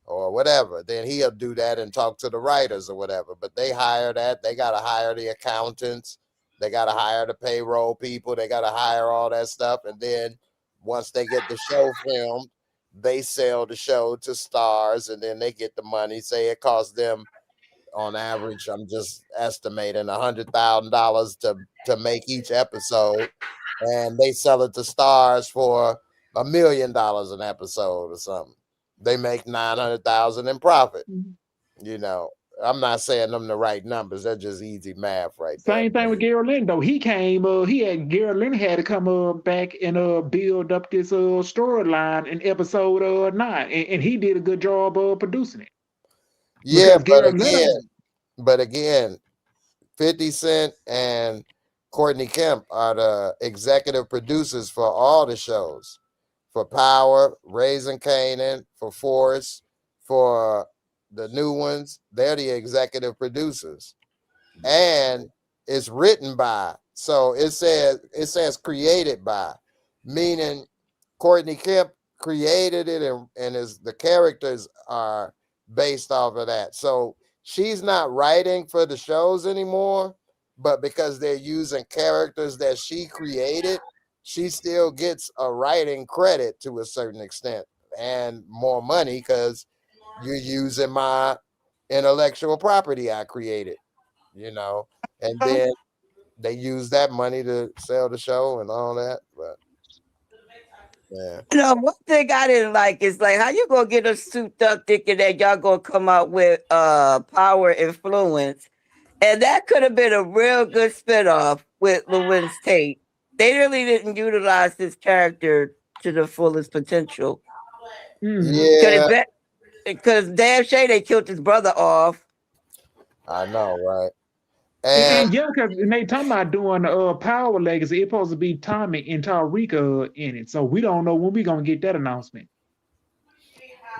or whatever, then he'll do that and talk to the writers or whatever. But they hire that. They got to hire the accountants. They got to hire the payroll people. They got to hire all that stuff. And then once they get the show filmed, they sell the show to stars, and then they get the money. Say it costs them, on average, I'm just estimating $100,000 to make each episode, and they sell it to stars for $1 million an episode or something. They make $900,000 in profit. I'm not saying them the right numbers. They're just easy math, right there. Same thing with Gary Lynn, though. Gary Lynn had to come back and build up this storyline in episode 9, and he did a good job producing it. Yeah, but again, 50 Cent and Courtney Kemp are the executive producers for all the shows. for Power, Raising Kanan, for Force, for the new ones. They're the executive producers. And it's written by. So it says created by, meaning Courtney Kemp created it, and the characters are based off of that. So she's not writing for the shows anymore, but because they're using characters that she created, she still gets a writing credit to a certain extent and more money because you're using my intellectual property I created, and then they use that money to sell the show and all that. But yeah. One thing I didn't like is like how you gonna get us souped up thinking that y'all gonna come out with Power Influence. And that could have been a real good spinoff with Lorenz Tate. They really didn't utilize this character to the fullest potential. Yeah. Because damn shame they killed his brother off. I know, right? And yeah, because they talking about doing Power Legacy. It's supposed to be Tommy and Tarika in it. So we don't know when we gonna get that announcement.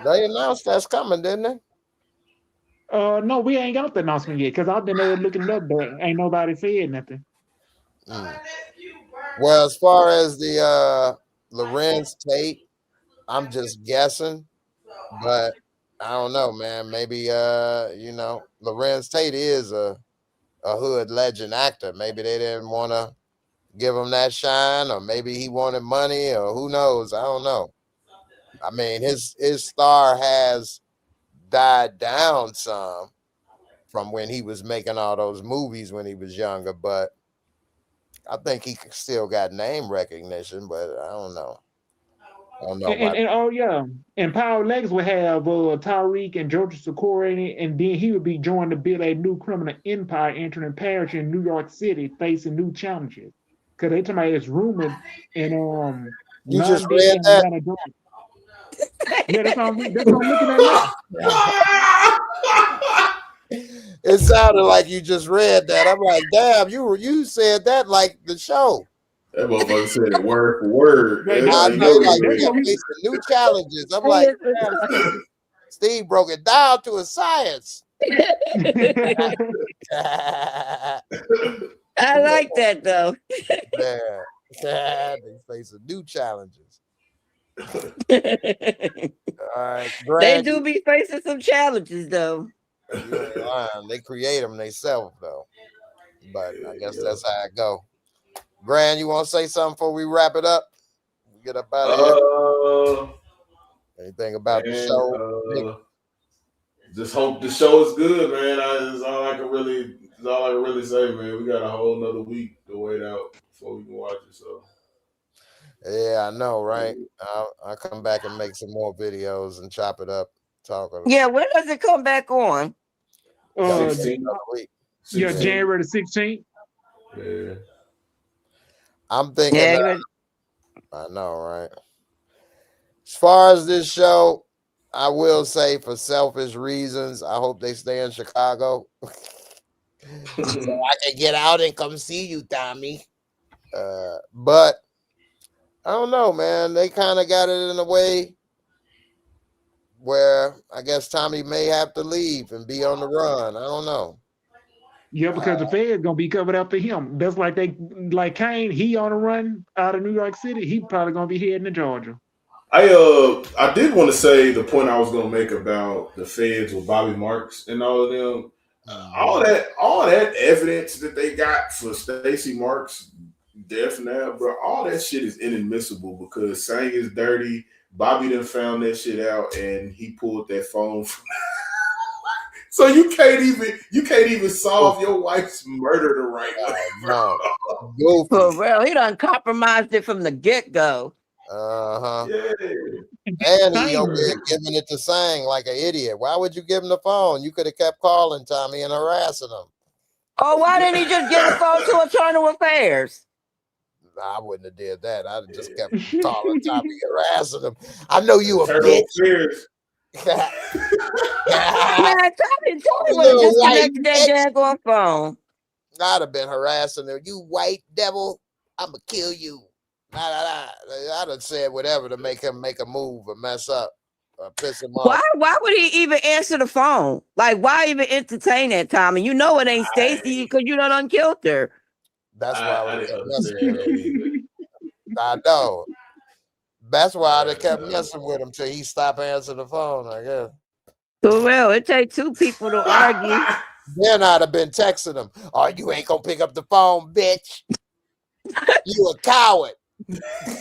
They announced that's coming, didn't they? No, we ain't got the announcement yet because I've been looking it up, but ain't nobody said nothing. Well, as far as the Lorenz Tate, I'm just guessing, but I don't know, man. Maybe Lorenz Tate is a hood legend actor. Maybe they didn't want to give him that shine, or maybe he wanted money, or who knows? I don't know. I mean, his star has died down some from when he was making all those movies when he was younger, but I think he still got name recognition, but I don't know. And Power Legacy would have Tariq and Georgia Secor in it, and then he would be joined to build a new criminal empire entering parish in New York City, facing new challenges. Because they talking about it's rumored in you just read that? Yeah, that's what I'm looking at now. It sounded like you just read that. I'm like, damn, you said that like the show. That motherfucker said it word for word. I know, like facing new challenges. I'm like, damn, Steve broke it down to a science. I like that though. Yeah, they facing new challenges. All right, they do be facing some challenges though. You ain't lying. They create them themselves though, but I guess that's how it go. Grand, you want to say something before we wrap it up? Get up out of here. Anything about the show? Just hope the show is good, man. That's all I can really say, man. We got a whole nother week to wait out before we can watch it. So yeah, I know, right? I'll come back and make some more videos and chop it up. Yeah, when does it come back on? 16th. Yeah, January the 16th. Yeah. I'm thinking. I know, right? As far as this show, I will say for selfish reasons, I hope they stay in Chicago. So I can get out and come see you, Tommy. But I don't know, man. They kind of got it in a way where I guess Tommy may have to leave and be on the run. I don't know. Yeah, because the Fed's gonna be covered after him. That's like Kane. He on the run out of New York City. He probably gonna be heading to Georgia. I did want to say the point I was gonna make about the Feds with Bobby Marks and all of them. All that evidence that they got for Stacey Marks' death now, bro. All that shit is inadmissible because saying is dirty. Bobby done found that shit out and he pulled that phone from so you can't even solve your wife's murder the right way. No. For real, he done compromised it from the get-go. Yeah. And he over here giving it to Sang like an idiot. Why would you give him the phone? You could have kept calling Tommy and harassing him. Oh, why didn't he just give the phone to Internal Affairs? I wouldn't have did that. I'd have just kept calling Tommy and harassing him. I know you a bitch. Man, Tommy would have disconnected that daggone phone. I'd have been harassing her. You white devil, I'ma kill you. I done said whatever to make him make a move or mess up or piss him off. Why would he even answer the phone? Like, why even entertain that, Tommy? You know it ain't Stacy because you done unkilled her. That's why I I didn't kept messing understand with that him. either. I know. That's why I kept messing with him till he stopped answering the phone, I guess. For real, it takes two people to argue. Then I'd have been texting him, "Oh, you ain't gonna pick up the phone, bitch. You a coward."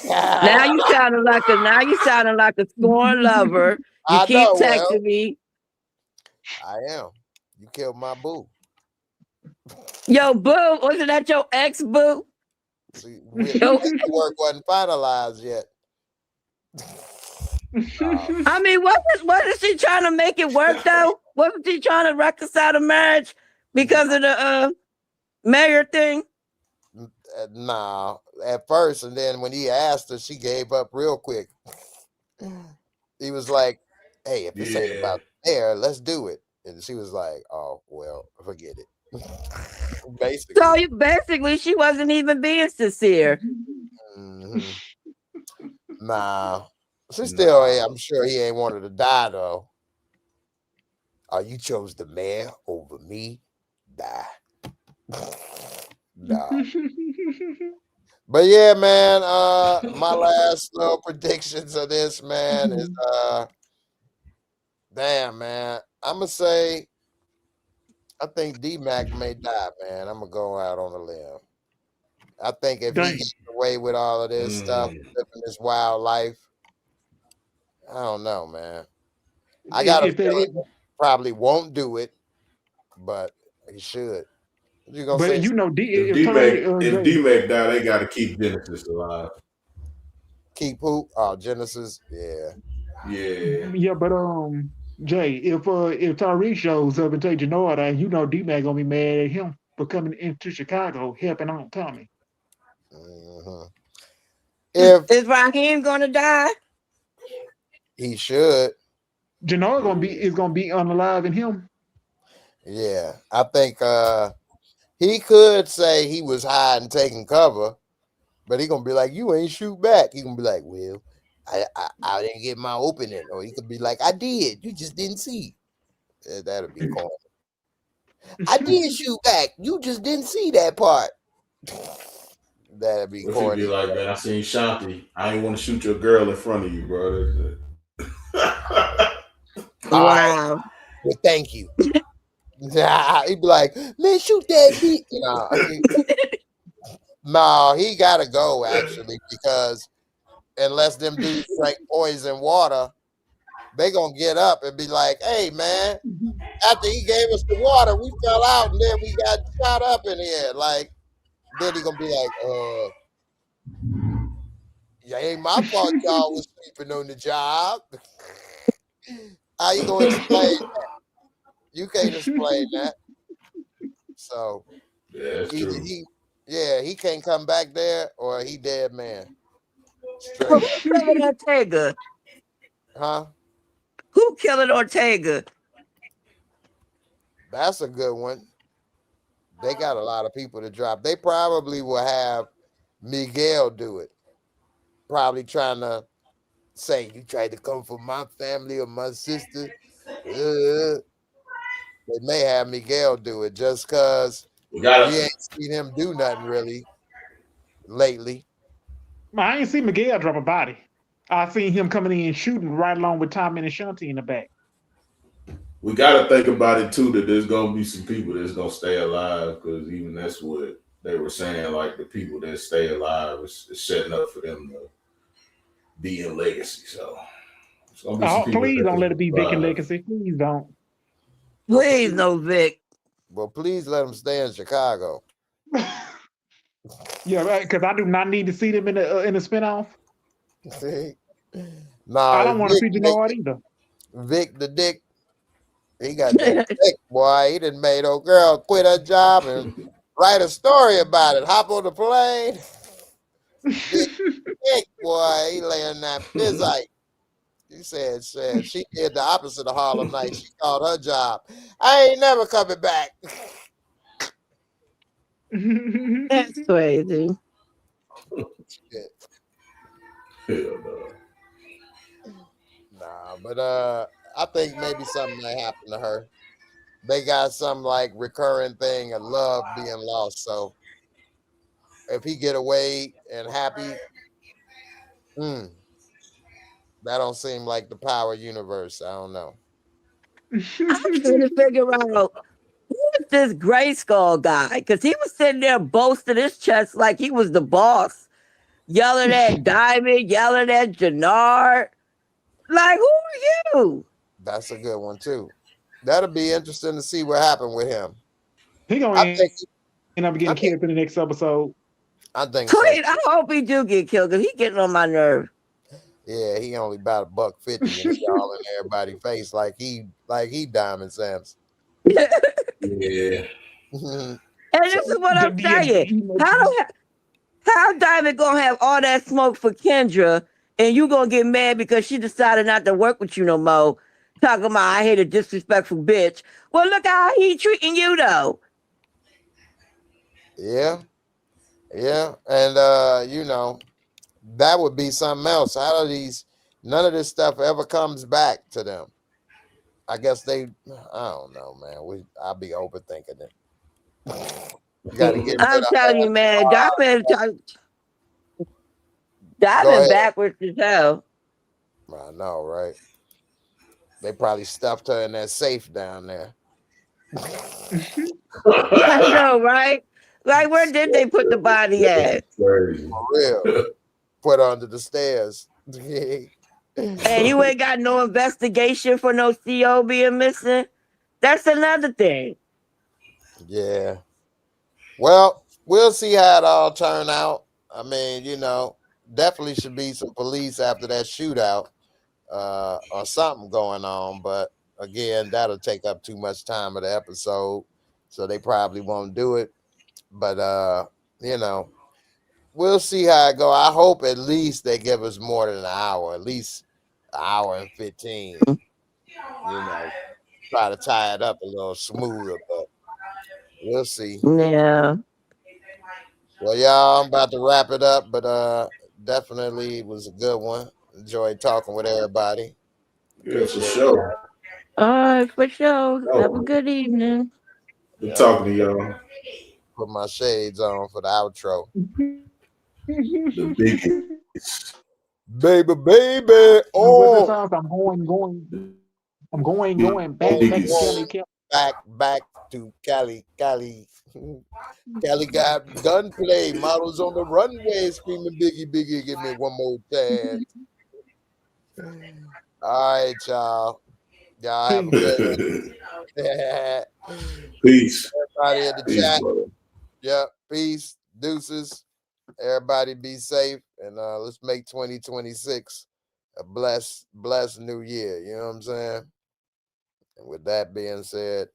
Now you sounding like a scorned lover. You I keep know, texting me. I am. You killed my boo. Yo, boo, wasn't that your ex boo? See, paperwork wasn't finalized yet. I mean, wasn't she trying to make it work though? Wasn't she trying to reconcile the marriage because of the mayor thing? Nah, at first, and then when he asked her, she gave up real quick. He was like, "Hey, if this ain't about the mayor, let's do it." And she was like, "Oh, well, forget it." Basically, she wasn't even being sincere. Mm-hmm. Nah, she still. I'm sure he ain't wanted to die though. Oh, you chose the mayor over me? Die. No. But yeah, man, my last little predictions of this, man, is damn, man. I'ma say I think D-Mac may die, man. I'm gonna go out on a limb. I think if he gets away with all of this stuff, living this wild life, I don't know, man. I got a feeling he probably won't do it, but he should. You gonna say? You know, if D-Mac die, they got to keep Genesis alive. Keep who? Oh, Genesis. Yeah. Yeah, but Jay, if Tariq shows up and take Jenard out, you know D-Mac gonna be mad at him for coming into Chicago helping on Tommy. Mm-hmm. If is Raheem gonna die? He should. Jenard is gonna be unaliving him. Yeah, I think he could say he was hiding, taking cover, but he gonna be like, "You ain't shoot back." He gonna be like, "Well, I didn't get my opening," or he could be like, "I did, you just didn't see." That'll be corny. I did shoot back, you just didn't see that part. That'd be corny. Be like, man, I seen Shanti. I ain't want to shoot your girl in front of you, bro. Wow. Well, thank you. He'd be like, "Man, shoot that beat." No, he gotta go actually, because unless them dudes drank poison water, they gonna get up and be like, "Hey, man, after he gave us the water, we fell out and then we got shot up in here." Like, then he gonna be like, "Yeah, ain't my fault y'all was sleeping on the job." How you gonna explain that? You can't explain that. So either he can't come back there or he dead man. Who killed Ortega? Huh? Who killed Ortega? That's a good one. They got a lot of people to drop. They probably will have Miguel do it. Probably trying to say, "You tried to come for my family or my sister." They may have Miguel do it just because we ain't seen him do nothing really lately. I ain't seen Miguel drop a body. I seen him coming in shooting right along with Tommy and Shanti in the back. We got to think about it too, that there's gonna be some people that's gonna stay alive, because even that's what they were saying. Like, the people that stay alive is setting up for them to be in legacy. So it's gonna be some people. Please don't let it be Vic and Legacy. Please don't. Please no Vic. Well, please let him stay in Chicago. Yeah, right. Because I do not need to see them in the spinoff. Nah, I don't want to see Jenard either. Vic the Dick, he got that dick, boy. He done made old girl quit her job and write a story about it. Hop on the plane. Dick, boy, he laying that physique. He said she did the opposite of Harlem Nights. She called her job, "I ain't never coming back." That's crazy. Nah, but I think maybe something might happen to her. They got some like recurring thing of love being lost. So if he get away and happy, that don't seem like the power universe. I don't know. I'm trying to figure out who's this Gray Skull guy, because he was sitting there boasting his chest like he was the boss, yelling at Diamond, yelling at Jenard. Like, who are you? That's a good one too. That'll be interesting to see what happened with him. He gonna end up getting killed in the next episode. I think Please, so. I hope he do get killed because he getting on my nerve. Yeah, he only about $1.50 and he all in everybody's face like he Diamond Sampson. Yeah. And this is what I'm saying. How Diamond gonna have all that smoke for Kendra and you gonna get mad because she decided not to work with you no more? Talking about I hate a disrespectful bitch. Well, look how he treating you though. Yeah. Yeah. And you know, that would be something else. None of this stuff ever comes back to them. I guess I don't know, man. I'll be overthinking it. You gotta get I'm telling you, man, Diamond backwards as hell. I know, right? They probably stuffed her in that safe down there. I know, right? Like, where did they put the body at? For real. Put under the stairs. And you ain't got no investigation for no CO being missing. That's another thing. Yeah. Well, we'll see how it all turn out. I mean, you know, definitely should be some police after that shootout or something going on. But again, that'll take up too much time of the episode. So they probably won't do it. But, you know, we'll see how it go. I hope at least they give us more than an hour, at least an hour and 15. You know, try to tie it up a little smoother, but we'll see. Yeah. Well, y'all, I'm about to wrap it up, but definitely it was a good one. Enjoyed talking with everybody. Yeah, for sure. All right, for sure. Have a good evening. Good talking to y'all. Put my shades on for the outro. The biggest. Baby. Oh, I'm going back to Cali. Cali got gunplay, models on the runway screaming Biggie, give me one more chance. All right, y'all. Y'all have a good one. Peace. Everybody in the Peace, chat. brother. Yeah, peace, deuces. Everybody be safe, and let's make 2026 a blessed new year. You know what I'm saying? And with that being said,